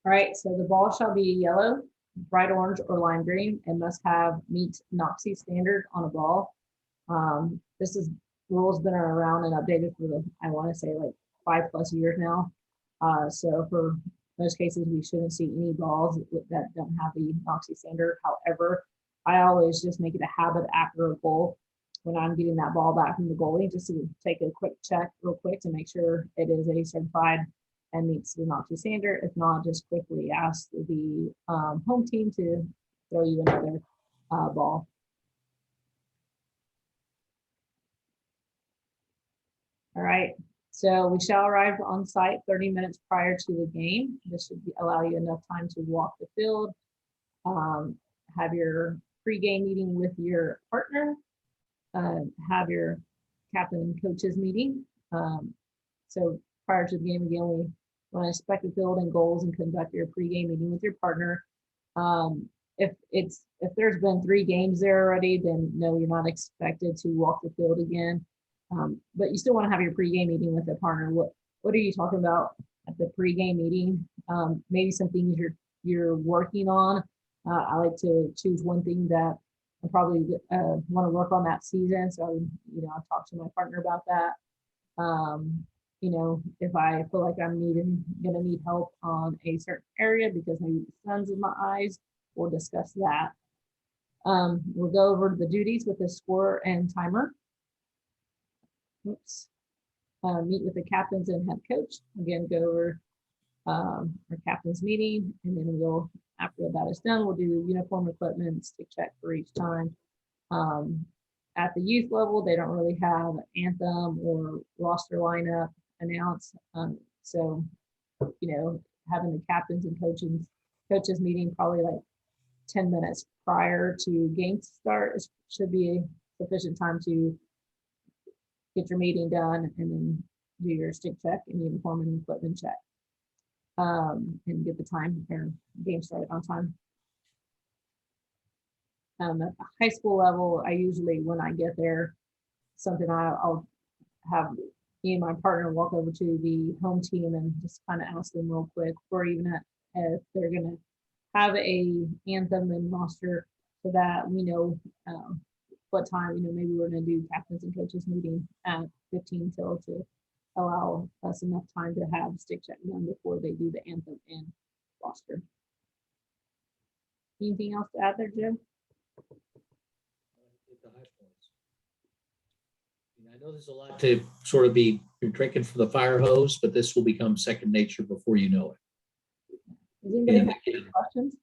Speaker 1: All right, so the ball shall be yellow, bright orange, or lime green, and must meet NOXI standard on a ball. This is rules been around and updated for I want to say like 5+ years now. So for most cases, we shouldn't see any balls that don't have the NOXI standard. However, I always just make it a habit after a goal when I'm getting that ball back from the goalie, just to take a quick check real quick to make sure it is a certified and meets the NOXI standard. If not, just quickly ask the home team to throw you another ball. All right, so we shall arrive on site 30 minutes prior to the game. This should allow you enough time to walk the field, have your pre-game meeting with your partner, have your captain and coaches meeting. So prior to the game, again, we want to inspect the field and goals and conduct your pre-game meeting with your partner. If there's been 3 games there already, then no, you're not expected to walk the field again. But you still want to have your pre-game meeting with the partner. What are you talking about at the pre-game meeting? Maybe some things you're working on. I like to choose one thing that I probably want to work on that season. So, I'll talk to my partner about that. If I feel like I'm gonna need help on a certain area because maybe the sun's in my eyes, we'll discuss that. We'll go over the duties with the score and timer. Oops. Meet with the captains and head coach. Again, go over our captain's meeting, and then after that is done, we'll do uniform equipment, stick check for each time. At the youth level, they don't really have anthem or roster lineup announced. So, having the captains and coaches meeting probably like 10 minutes prior to game start should be sufficient time to get your meeting done and then do your stick check and uniform and equipment check. And get the time or game started on time. At the high school level, I usually, when I get there, I'll have me and my partner walk over to the home team and just kind of ask them real quick, or even if they're gonna have a anthem and roster, so that we know what time, maybe we're gonna do captains and coaches meeting at 15 till to allow us enough time to have stick check done before they do the anthem and roster. Anything else to add there, Jim?
Speaker 3: I know there's a lot to sort of you're drinking from the fire hose, but this will become second nature before you know it.
Speaker 1: Does anybody have any questions?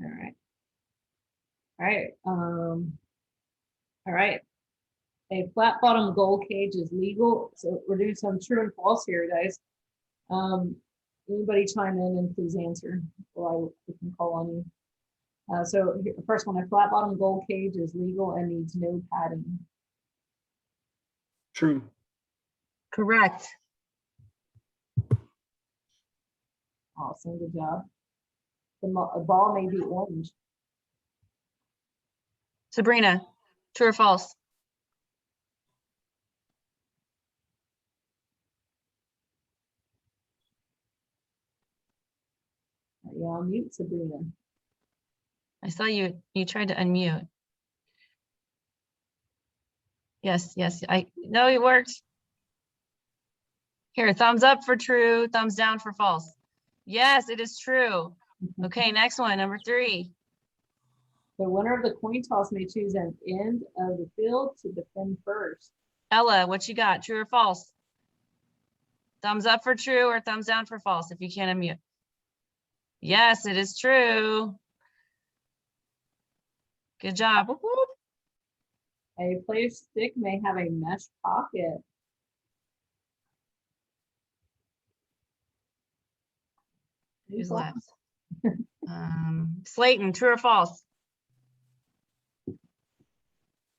Speaker 1: All right. All right. All right. A flat bottom goal cage is legal. So we're doing some true and false here, guys. Anybody chime in and please answer, or I can call on you. So the first one, a flat bottom goal cage is legal and needs no padding.
Speaker 4: True.
Speaker 2: Correct.
Speaker 1: Awesome, good job. The ball may be orange.
Speaker 2: Sabrina, true or false?
Speaker 1: Yeah, on mute, Sabrina.
Speaker 2: I saw you tried to unmute. Yes, I know it worked. Here, thumbs up for true, thumbs down for false. Yes, it is true. Okay, next one, number 3.
Speaker 1: The winner of the coin toss may choose an end of the field to defend first.
Speaker 2: Ella, what you got, true or false? Thumbs up for true or thumbs down for false if you can't unmute. Yes, it is true. Good job. Whoop, whoop.
Speaker 1: A player's stick may have a mesh pocket.
Speaker 2: Who's left? Slayton, true or false?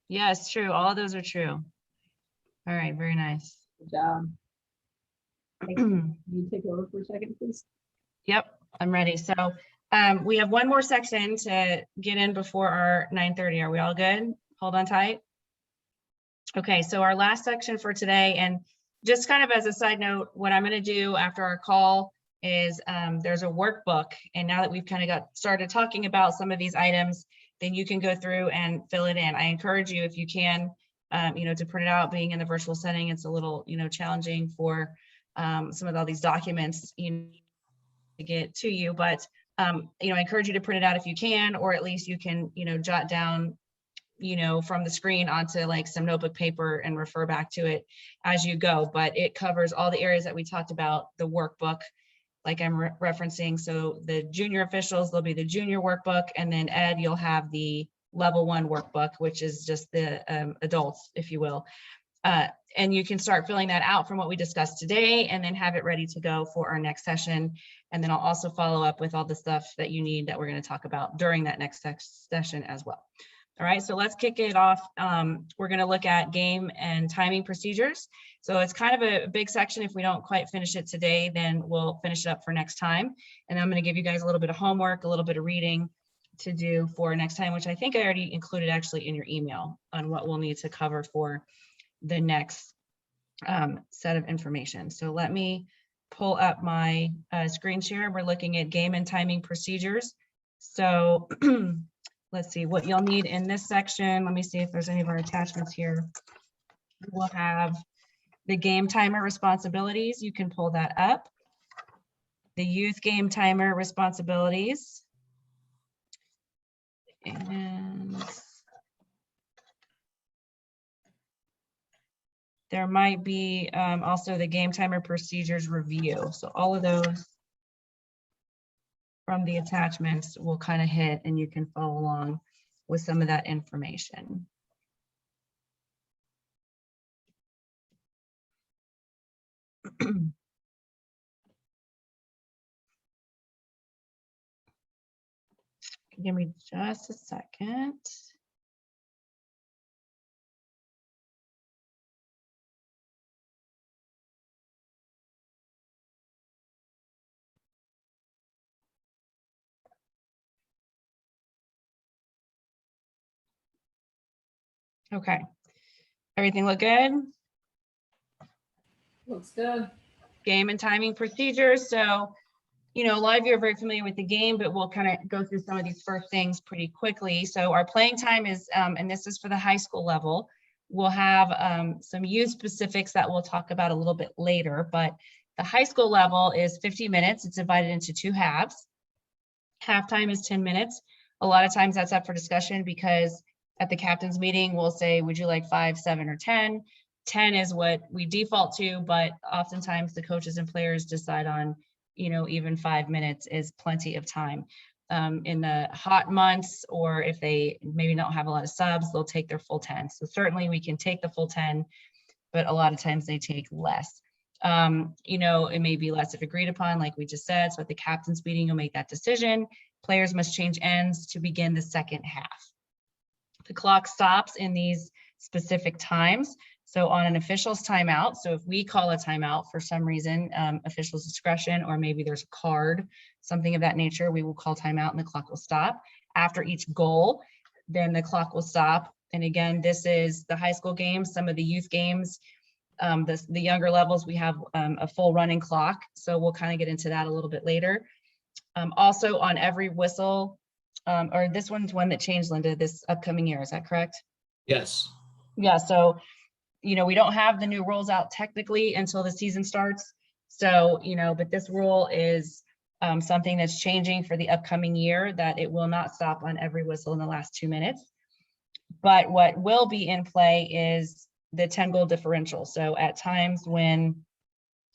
Speaker 2: Yes, true. All of those are true. All right, very nice.
Speaker 1: Good job. Can you take over for a second, please?
Speaker 2: Yep, I'm ready. So we have one more section to get in before our 9:30. Are we all good? Hold on tight. Okay, so our last section for today, and just kind of as a side note, what I'm going to do after our call is there's a workbook, and now that we've kind of got started talking about some of these items, then you can go through and fill it in. I encourage you, if you can, to print it out. Being in the virtual setting, it's a little, challenging for some of all these documents, to get to you, but I encourage you to print it out if you can, or at least you can, jot down, from the screen onto like some notebook paper and refer back to it as you go. But it covers all the areas that we talked about, the workbook, like I'm referencing. So the junior officials, there'll be the junior workbook, and then Ed, you'll have the level 1 workbook, which is just the adults, if you will. And you can start filling that out from what we discussed today, and then have it ready to go for our next session. And then I'll also follow up with all the stuff that you need that we're going to talk about during that next session as well. All right, so let's kick it off. We're going to look at game and timing procedures. So it's kind of a big section. If we don't quite finish it today, then we'll finish it up for next time. And I'm going to give you guys a little bit of homework, a little bit of reading to do for next time, which I think I already included actually in your email on what we'll need to cover for the next set of information. So let me pull up my screen share. We're looking at game and timing procedures. So let's see what you'll need in this section. Let me see if there's any of our attachments here. We'll have the game timer responsibilities. You can pull that up. The youth game timer responsibilities. And there might be also the game timer procedures review. So all of those from the attachments will kind of hit, and you can follow along with some of that information. Give me just a second. Okay, everything look good?
Speaker 1: Looks good.
Speaker 2: Game and timing procedures. So, a lot of you are very familiar with the game, but we'll kind of go through some of these first things pretty quickly. So our playing time is, and this is for the high school level, we'll have some youth specifics that we'll talk about a little bit later, but the high school level is 50 minutes. It's divided into 2 halves. Halftime is 10 minutes. A lot of times that's up for discussion, because at the captain's meeting, we'll say, would you like 5, 7, or 10? 10 is what we default to, but oftentimes the coaches and players decide on, even 5 minutes is plenty of time. in the hot months, or if they maybe don't have a lot of subs, they'll take their full 10. So certainly we can take the full 10, but a lot of times they take less. You know, it may be less if agreed upon, like we just said. So at the captain's meeting, you'll make that decision. Players must change ends to begin the second half. The clock stops in these specific times. So on an official's timeout, so if we call a timeout for some reason, official's discretion, or maybe there's a card, something of that nature, we will call timeout and the clock will stop. After each goal, then the clock will stop. And again, this is the high school games, some of the youth games, the younger levels, we have a full running clock. So we'll kind of get into that a little bit later. Also on every whistle, or this one's one that changed, Linda, this upcoming year, is that correct?
Speaker 3: Yes.
Speaker 2: Yeah, so, you know, we don't have the new rules out technically until the season starts. So, you know, but this rule is something that's changing for the upcoming year, that it will not stop on every whistle in the last 2 minutes. But what will be in play is the 10-goal differential. So at times when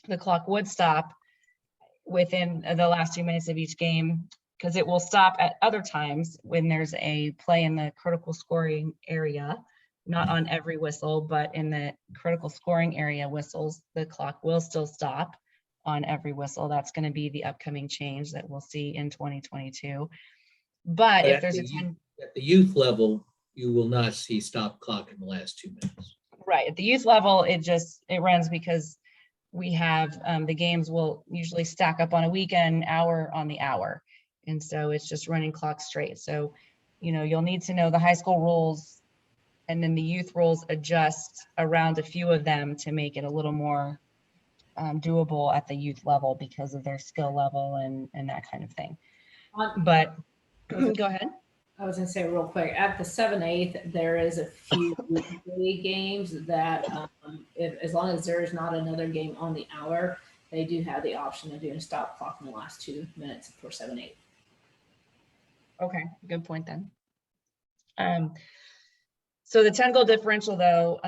Speaker 2: the clock would stop within the last 2 minutes of each game, because it will stop at other times when there's a play in the critical scoring area, not on every whistle, but in the critical scoring area whistles, the clock will still stop on every whistle. That's going to be the upcoming change that we'll see in 2022. But if there's
Speaker 3: at the youth level, you will not see stop clock in the last 2 minutes.
Speaker 2: Right, at the youth level, it runs because we have the games will usually stack up on a weekend, hour on the hour. And so it's just running clock straight. So, you know, you'll need to know the high school rules, and then the youth rules adjust around a few of them to make it a little more doable at the youth level because of their skill level and that kind of thing. But go ahead.
Speaker 1: I was gonna say real quick, at the 7/8, there is a few day games that, as long as there is not another game on the hour, they do have the option of doing a stop clock in the last 2 minutes for 7/8.
Speaker 2: Okay, good point then. So the 10-goal differential though,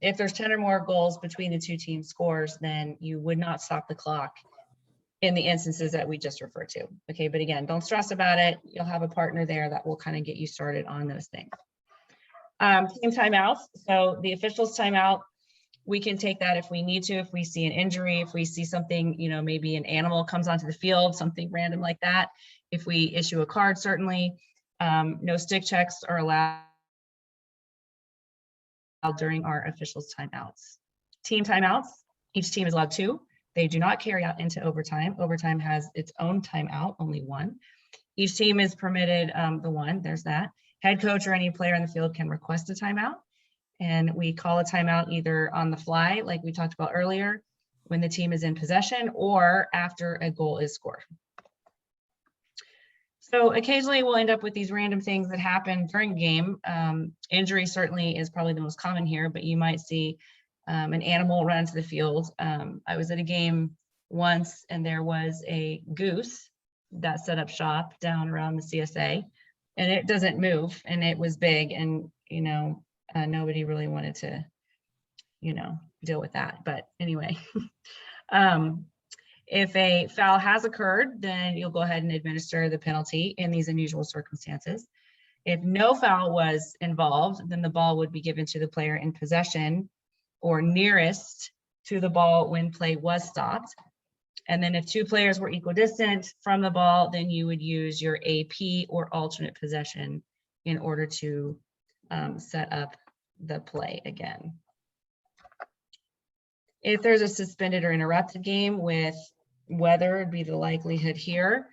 Speaker 2: if there's 10 or more goals between the two team scores, then you would not stop the clock in the instances that we just referred to. Okay, but again, don't stress about it. You'll have a partner there that will kind of get you started on those things. Team timeouts. So the officials timeout, we can take that if we need to, if we see an injury, if we see something, you know, maybe an animal comes onto the field, something random like that. If we issue a card, certainly. No stick checks are allowed during our officials timeouts. Team timeouts, each team is allowed 2. They do not carry out into overtime. Overtime has its own timeout, only 1. Each team is permitted the 1, there's that. Head coach or any player in the field can request a timeout. And we call a timeout either on the fly, like we talked about earlier, when the team is in possession, or after a goal is scored. So occasionally we'll end up with these random things that happen during a game. Injury certainly is probably the most common here, but you might see an animal run into the field. I was at a game once and there was a goose that set up shop down around the CSA, and it doesn't move, and it was big, and you know, nobody really wanted to, you know, deal with that. But anyway, if a foul has occurred, then you'll go ahead and administer the penalty in these unusual circumstances. If no foul was involved, then the ball would be given to the player in possession or nearest to the ball when play was stopped. And then if 2 players were equidistant from the ball, then you would use your AP or alternate possession in order to set up the play again. If there's a suspended or interrupted game with weather, would be the likelihood here.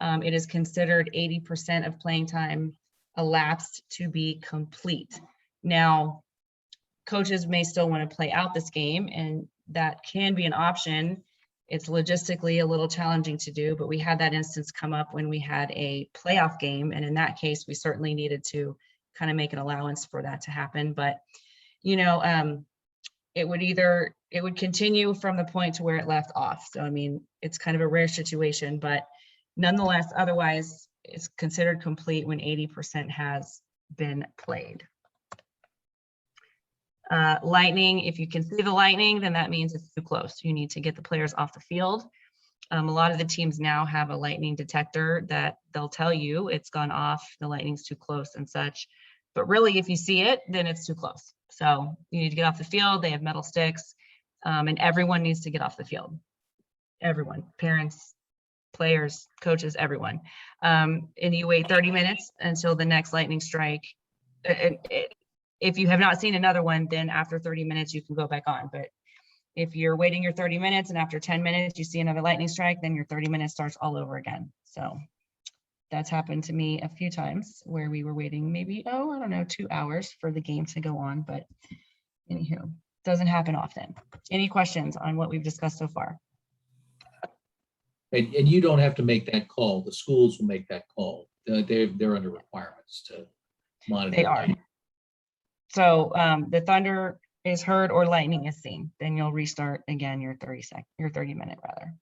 Speaker 2: It is considered 80% of playing time elapsed to be complete. Now, coaches may still want to play out this game, and that can be an option. It's logistically a little challenging to do, but we had that instance come up when we had a playoff game, and in that case, we certainly needed to kind of make an allowance for that to happen. But, you know, it would continue from the point to where it left off. So, I mean, it's kind of a rare situation, but nonetheless, otherwise, it's considered complete when 80% has been played. Lightning, if you can see the lightning, then that means it's too close. You need to get the players off the field. A lot of the teams now have a lightning detector that they'll tell you it's gone off, the lightning's too close and such. But really, if you see it, then it's too close. So you need to get off the field. They have metal sticks, and everyone needs to get off the field. Everyone, parents, players, coaches, everyone. And you wait 30 minutes until the next lightning strike. If you have not seen another one, then after 30 minutes, you can go back on. But if you're waiting your 30 minutes and after 10 minutes, you see another lightning strike, then your 30 minutes starts all over again. So that's happened to me a few times where we were waiting maybe, I don't know, 2 hours for the game to go on. But anywho, doesn't happen often. Any questions on what we've discussed so far?
Speaker 3: And you don't have to make that call. The schools will make that call. They're under requirements to monitor.
Speaker 2: They are. So the thunder is heard or lightning is seen, then you'll restart again your 30-minute rather.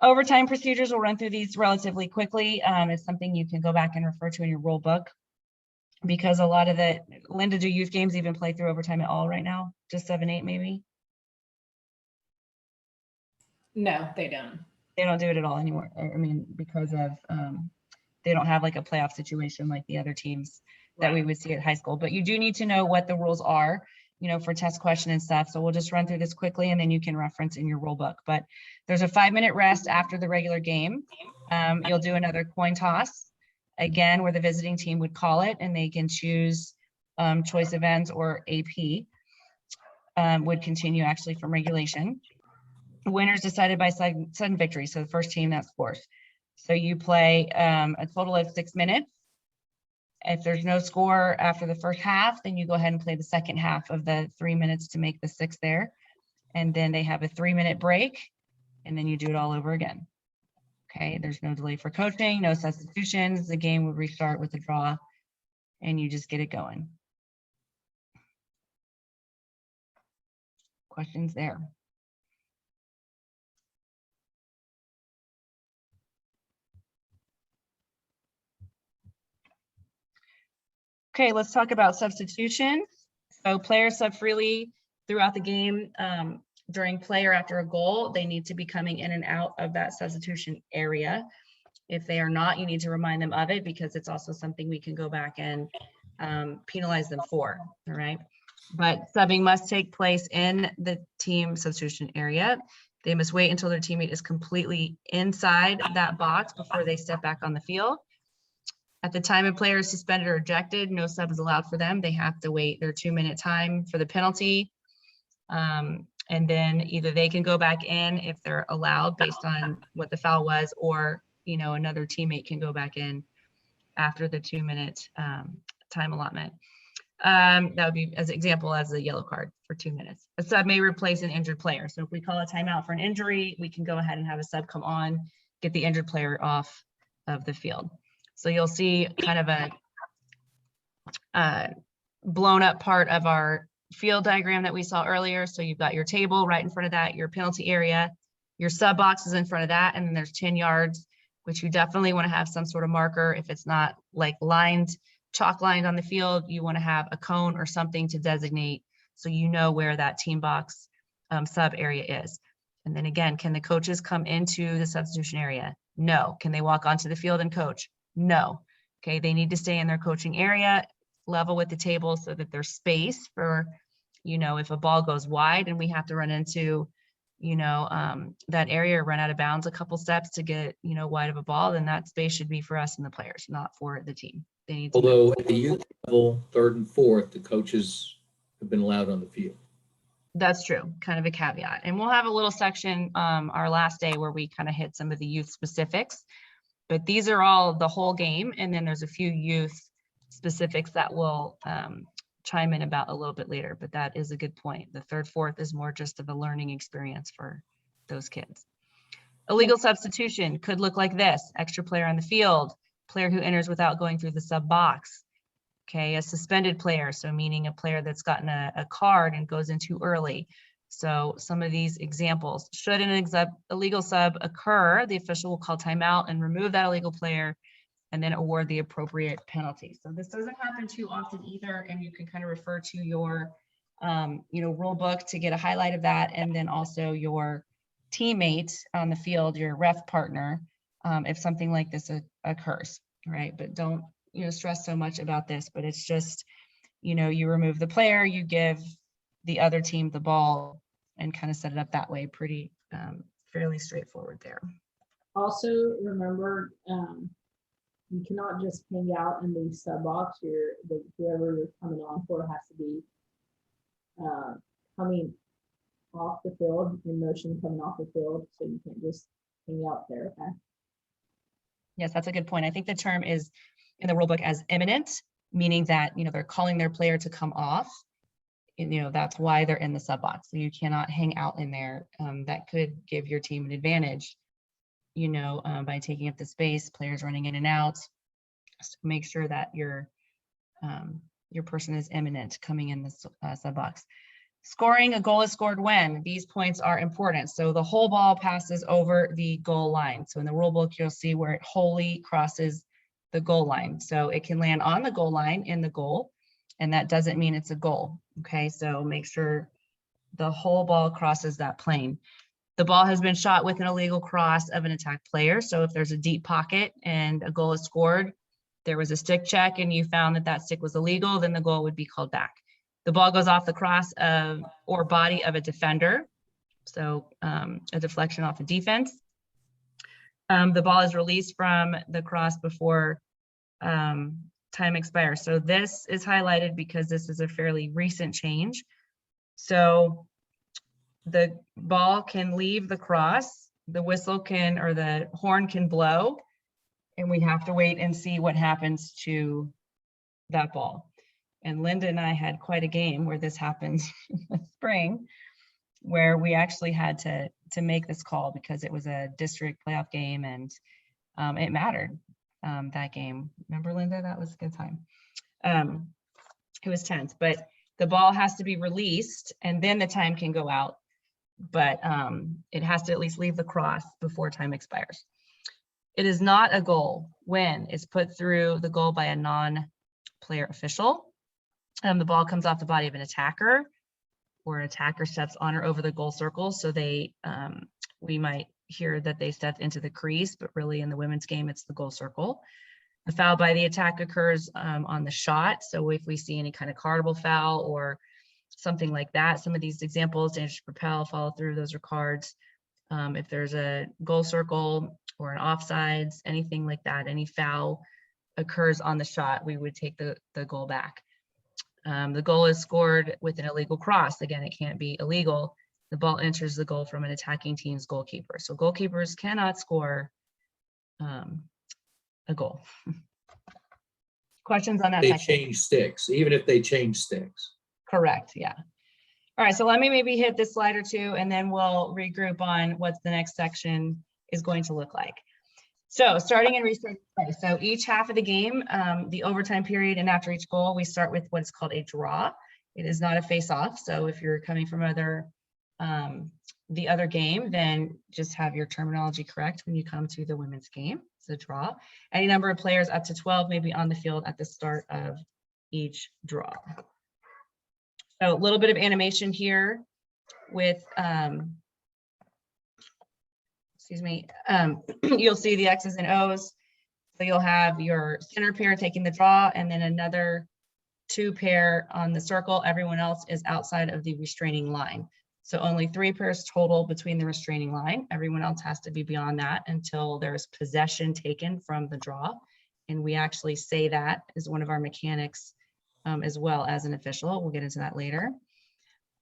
Speaker 2: Overtime procedures, will run through these relatively quickly. It's something you can go back and refer to in your rule book, because a lot of the, Linda, do youth games even play through overtime at all right now? Just 7-8 maybe?
Speaker 1: No, they don't.
Speaker 2: They don't do it at all anymore. I mean, because of they don't have like a playoff situation like the other teams that we would see at high school. But you do need to know what the rules are, you know, for test question and stuff. So we'll just run through this quickly and then you can reference in your rule book. But there's a 5-minute rest after the regular game. You'll do another coin toss, again, where the visiting team would call it, and they can choose choice events or AP, would continue actually from regulation. Winners decided by sudden victory. So the first team that scores. So you play a total of 6 minutes. If there's no score after the first half, then you go ahead and play the second half of the 3 minutes to make the 6 there. And then they have a 3-minute break, and then you do it all over again. Okay, there's no delay for coaching, no substitutions. The game would restart with a draw, and you just get it going. Questions there? Okay, let's talk about substitution. So players sub freely throughout the game during play or after a goal. They need to be coming in and out of that substitution area. If they are not, you need to remind them of it, because it's also something we can go back and penalize them for, all right? But subbing must take place in the team substitution area. They must wait until their teammate is completely inside that box before they step back on the field. At the time a player is suspended or ejected, no sub is allowed for them. They have to wait their 2-minute time for the penalty. And then either they can go back in if they're allowed based on what the foul was, or, you know, another teammate can go back in after the 2-minute time allotment. That would be as example as a yellow card for 2 minutes. A sub may replace an injured player. So if we call a timeout for an injury, we can go ahead and have a sub come on, get the injured player off of the field. So you'll see kind of a blown up part of our field diagram that we saw earlier. So you've got your table right in front of that, your penalty area, your sub box is in front of that, and then there's 10 yards, which you definitely want to have some sort of marker. If it's not like lined, chalk lined on the field, you want to have a cone or something to designate so you know where that team box sub area is. And then again, can the coaches come into the substitution area? No. Can they walk onto the field and coach? No. Okay, they need to stay in their coaching area, level with the table, so that there's space for, you know, if a ball goes wide and we have to run into, you know, that area or run out of bounds a couple steps to get, you know, wide of a ball, then that space should be for us and the players, not for the team. They need to.
Speaker 3: Although at the youth level, 3rd and 4th, the coaches have been allowed on the field.
Speaker 2: That's true, kind of a caveat. And we'll have a little section our last day where we kind of hit some of the youth specifics. But these are all the whole game, and then there's a few youth specifics that we'll chime in about a little bit later, but that is a good point. The 3rd, 4th is more just of a learning experience for those kids. Illegal substitution could look like this: extra player on the field, player who enters without going through the sub box. Okay, a suspended player, so meaning a player that's gotten a card and goes in too early. So some of these examples: should an illegal sub occur, the official will call timeout and remove that illegal player and then award the appropriate penalty. So this doesn't happen too often either, and you can kind of refer to your you know, rule book to get a highlight of that, and then also your teammate on the field, your ref partner, if something like this occurs, right? But don't, stress so much about this, but it's just, you remove the player, you give the other team the ball and kind of set it up that way. Pretty fairly straightforward there.
Speaker 1: Also, remember, you cannot just hang out in the sub box. Whoever you're coming on for has to be coming off the field, in motion coming off the field, so you can't just hang out there. Okay.
Speaker 2: Yes, that's a good point. I think the term is in the rule book as imminent, meaning that, they're calling their player to come off. And, that's why they're in the sub box. So you cannot hang out in there. That could give your team an advantage, by taking up the space, players running in and out. So make sure that your person is imminent coming in the sub box. Scoring, a goal is scored when these points are important. So the whole ball passes over the goal line. So in the rule book, you'll see where it wholly crosses the goal line. So it can land on the goal line in the goal, and that doesn't mean it's a goal. Okay, so make sure the whole ball crosses that plane. The ball has been shot with an illegal cross of an attack player. So if there's a deep pocket and a goal is scored, there was a stick check and you found that stick was illegal, then the goal would be called back. The ball goes off the cross of or body of a defender. So a deflection off a defense. The ball is released from the cross before time expires. So this is highlighted because this is a fairly recent change. So the ball can leave the cross, the whistle can, or the horn can blow, and we have to wait and see what happens to that ball. And Linda and I had quite a game where this happened in the spring, where we actually had to make this call because it was a district playoff game and it mattered, that game. Remember, Linda? That was a good time. It was tense, but the ball has to be released and then the time can go out, but it has to at least leave the cross before time expires. It is not a goal when it's put through the goal by a non-player official. The ball comes off the body of an attacker, or an attacker steps on or over the goal circle. So we might hear that they stepped into the crease, but really in the women's game, it's the goal circle. A foul by the attack occurs on the shot. So if we see any kind of cardable foul or something like that, some of these examples, damage to propel, follow through, those are cards. If there's a goal circle or an offsides, anything like that, any foul occurs on the shot, we would take the goal back. The goal is scored with an illegal cross. Again, it can't be illegal. The ball enters the goal from an attacking team's goalkeeper. So goalkeepers cannot score a goal. Questions on that
Speaker 3: They
Speaker 2: section?
Speaker 3: change sticks, even if they change sticks.
Speaker 2: Correct, yeah. All right, so let me maybe hit this slide or two, and then we'll regroup on what the next section is going to look like. So starting in restart play. So each half of the game, the overtime period, and after each goal, we start with what's called a draw. It is not a face-off. So if you're coming from the other game, then just have your terminology correct when you come to the women's game. It's a draw. Any number of players up to 12 may be on the field at the start of each draw. So a little bit of animation here with, you'll see the X's and O's. So you'll have your center pair taking the draw and then another 2 pair on the circle. Everyone else is outside of the restraining line. So only 3 pairs total between the restraining line. Everyone else has to be beyond that until there's possession taken from the draw. And we actually say that as one of our mechanics as well as an official. We'll get into that later.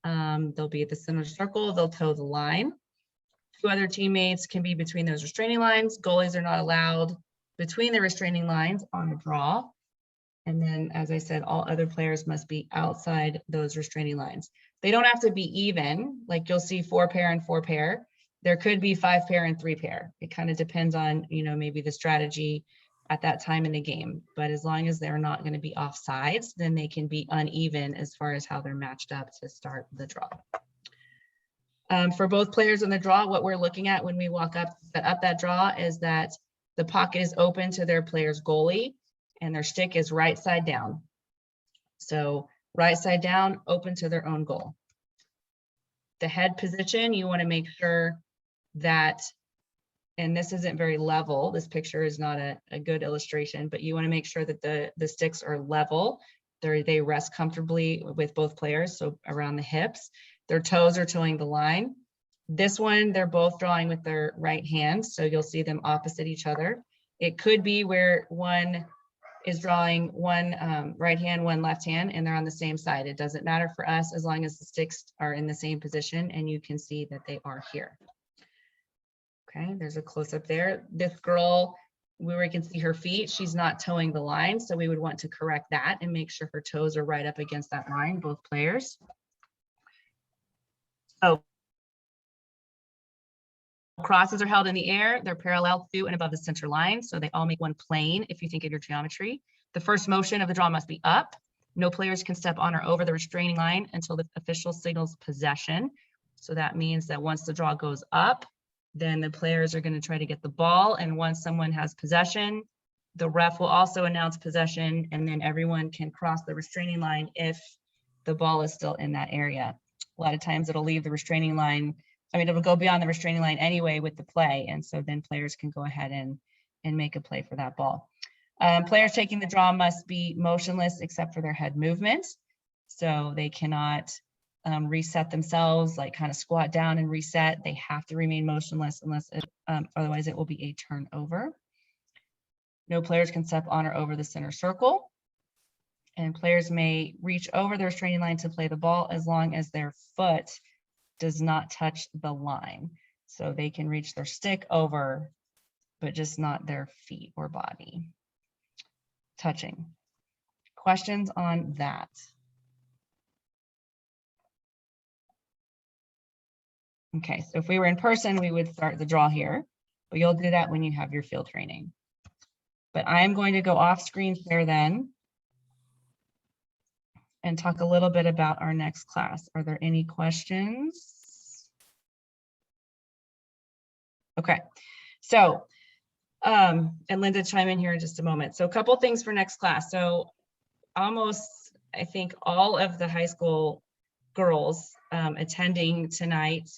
Speaker 2: They'll be at the center circle. They'll toe the line. 2 other teammates can be between those restraining lines. Goalies are not allowed between the restraining lines on the draw. And then, as I said, all other players must be outside those restraining lines. They don't have to be even, like you'll see 4 pair and 4 pair. There could be 5 pair and 3 pair. It kind of depends on, maybe the strategy at that time in the game. But as long as they're not going to be off sides, then they can be uneven as far as how they're matched up to start the draw. For both players in the draw, what we're looking at when we walk up, set up that draw is that the pocket is open to their player's goalie and their stick is right side down. So right side down, open to their own goal. The head position, you want to make sure that, and this isn't very level, this picture is not a good illustration, but you want to make sure that the sticks are level. They rest comfortably with both players, so around the hips. Their toes are toeing the line. This one, they're both drawing with their right hand, so you'll see them opposite each other. It could be where one is drawing one right hand, one left hand, and they're on the same side. It doesn't matter for us as long as the sticks are in the same position and you can see that they are here. Okay, there's a close up there. This girl, where we can see her feet, she's not toeing the line, so we would want to correct that and make sure her toes are right up against that line, both players. Oh, crosses are held in the air. They're parallel to and above the center line, so they all make one plane if you think of your geometry. The first motion of the draw must be up. No players can step on or over the restraining line until the official signals possession. So that means that once the draw goes up, then the players are going to try to get the ball, and once someone has possession, the ref will also announce possession, and then everyone can cross the restraining line if the ball is still in that area. A lot of times it'll leave the restraining line. I mean, it'll go beyond the restraining line anyway with the play, and so then players can go ahead and make a play for that ball. Players taking the draw must be motionless except for their head movement, so they cannot reset themselves, like kind of squat down and reset. They have to remain motionless unless otherwise it will be a turnover. No players can step on or over the center circle, and players may reach over the restraining line to play the ball as long as their foot does not touch the line. So they can reach their stick over, but just not their feet or body touching. Questions on that? Okay, so if we were in person, we would start the draw here, but you'll do that when you have your field training. But I'm going to go off screen share then and talk a little bit about our next class. Are there any questions? Okay, so, and Linda, chime in here in just a moment. So a couple things for next class. So almost, I think all of the high school girls attending tonight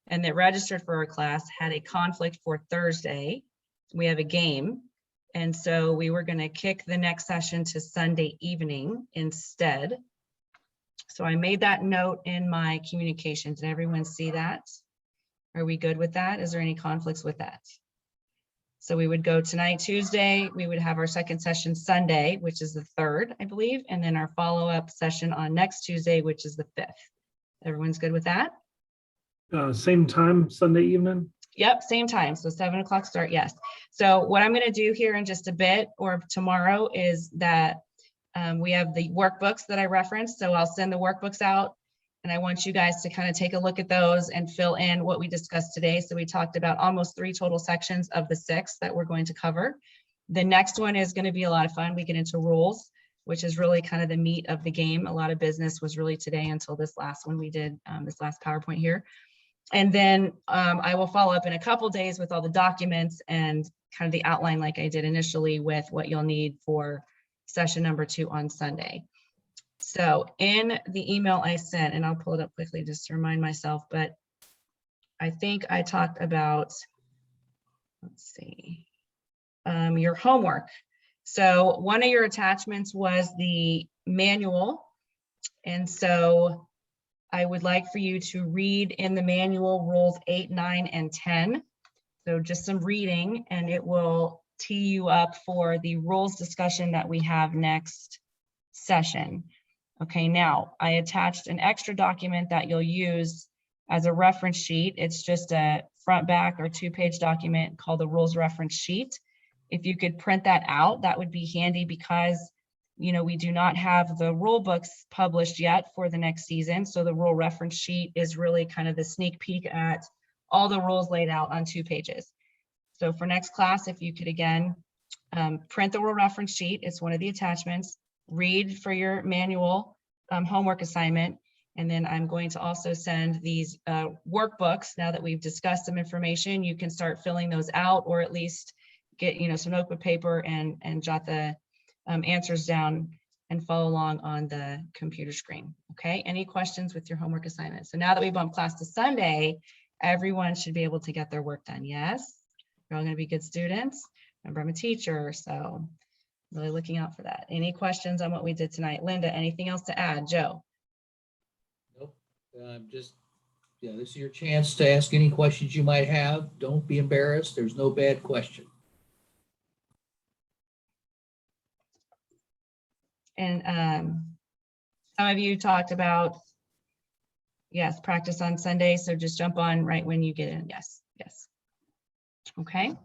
Speaker 2: and that registered for our class had a conflict for Thursday. We have a game. And so we were going to kick the next session to Sunday evening instead. So I made that note in my communication. Did everyone see that? Are we good with that? Is there any conflicts with that? So we would go tonight, Tuesday, we would have our second session Sunday, which is the 3rd, I believe, and then our follow-up session on next Tuesday, which is the 5th. Everyone's good with that?
Speaker 4: Same time, Sunday evening?
Speaker 2: Yep, same time. So 7 o'clock start, yes. So what I'm going to do here in just a bit or tomorrow is that we have the workbooks that I referenced. So I'll send the workbooks out and I want you guys to kind of take a look at those and fill in what we discussed today. So we talked about almost 3 total sections of the 6 that we're going to cover. The next one is going to be a lot of fun. We get into rules, which is really kind of the meat of the game. A lot of business was really today until this last one we did, this last PowerPoint here. And then I will follow up in a couple days with all the documents and kind of the outline like I did initially with what you'll need for session number 2 on Sunday. So in the email I sent, and I'll pull it up quickly just to remind myself, but I think I talked about, let's see, your homework. So one of your attachments was the manual. And so I would like for you to read in the manual rules 8, 9, and 10. So just some reading, and it will tee you up for the rules discussion that we have next session. Okay, now I attached an extra document that you'll use as a reference sheet. It's just a front, back, or 2-page document called the rules reference sheet. If you could print that out, that would be handy because you know, we do not have the rule books published yet for the next season. So the rule reference sheet is really kind of the sneak peek at all the rules laid out on 2 pages. So for next class, if you could again, print the rule reference sheet, it's one of the attachments, read for your manual homework assignment. And then I'm going to also send these workbooks. Now that we've discussed some information, you can start filling those out or at least get, you know, some notebook paper and jot the answers down and follow along on the computer screen. Okay, any questions with your homework assignment? So now that we bumped class to Sunday, everyone should be able to get their work done. Yes, you're all going to be good students. Remember, I'm a teacher, so really looking out for that. Any questions on what we did tonight? Linda, anything else to add? Joe?
Speaker 3: Nope. Just, yeah, this is your chance to ask any questions you might have. Don't be embarrassed. There's no bad question.
Speaker 2: And some of you talked about, yes, practice on Sunday. So just jump on right when you get in. Yes, yes. Okay.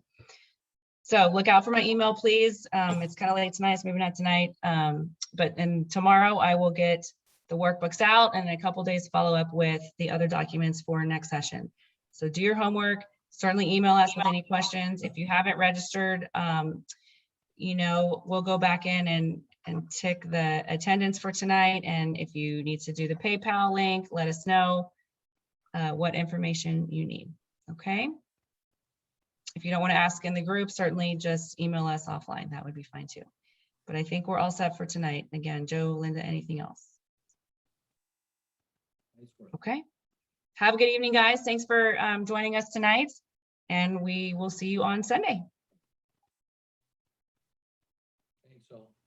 Speaker 2: So look out for my email, please. It's kind of late tonight, so maybe not tonight. But tomorrow I will get the workbooks out and in a couple days follow up with the other documents for next session. So do your homework. Certainly email us with any questions. If you haven't registered, you know, we'll go back in and tick the attendance for tonight. And if you need to do the PayPal link, let us know what information you need. Okay. If you don't want to ask in the group, certainly just email us offline. That would be fine too. But I think we're all set for tonight. Again, Joe, Linda, anything else? Okay. Have a good evening, guys. Thanks for joining us tonight. And we will see you on Sunday.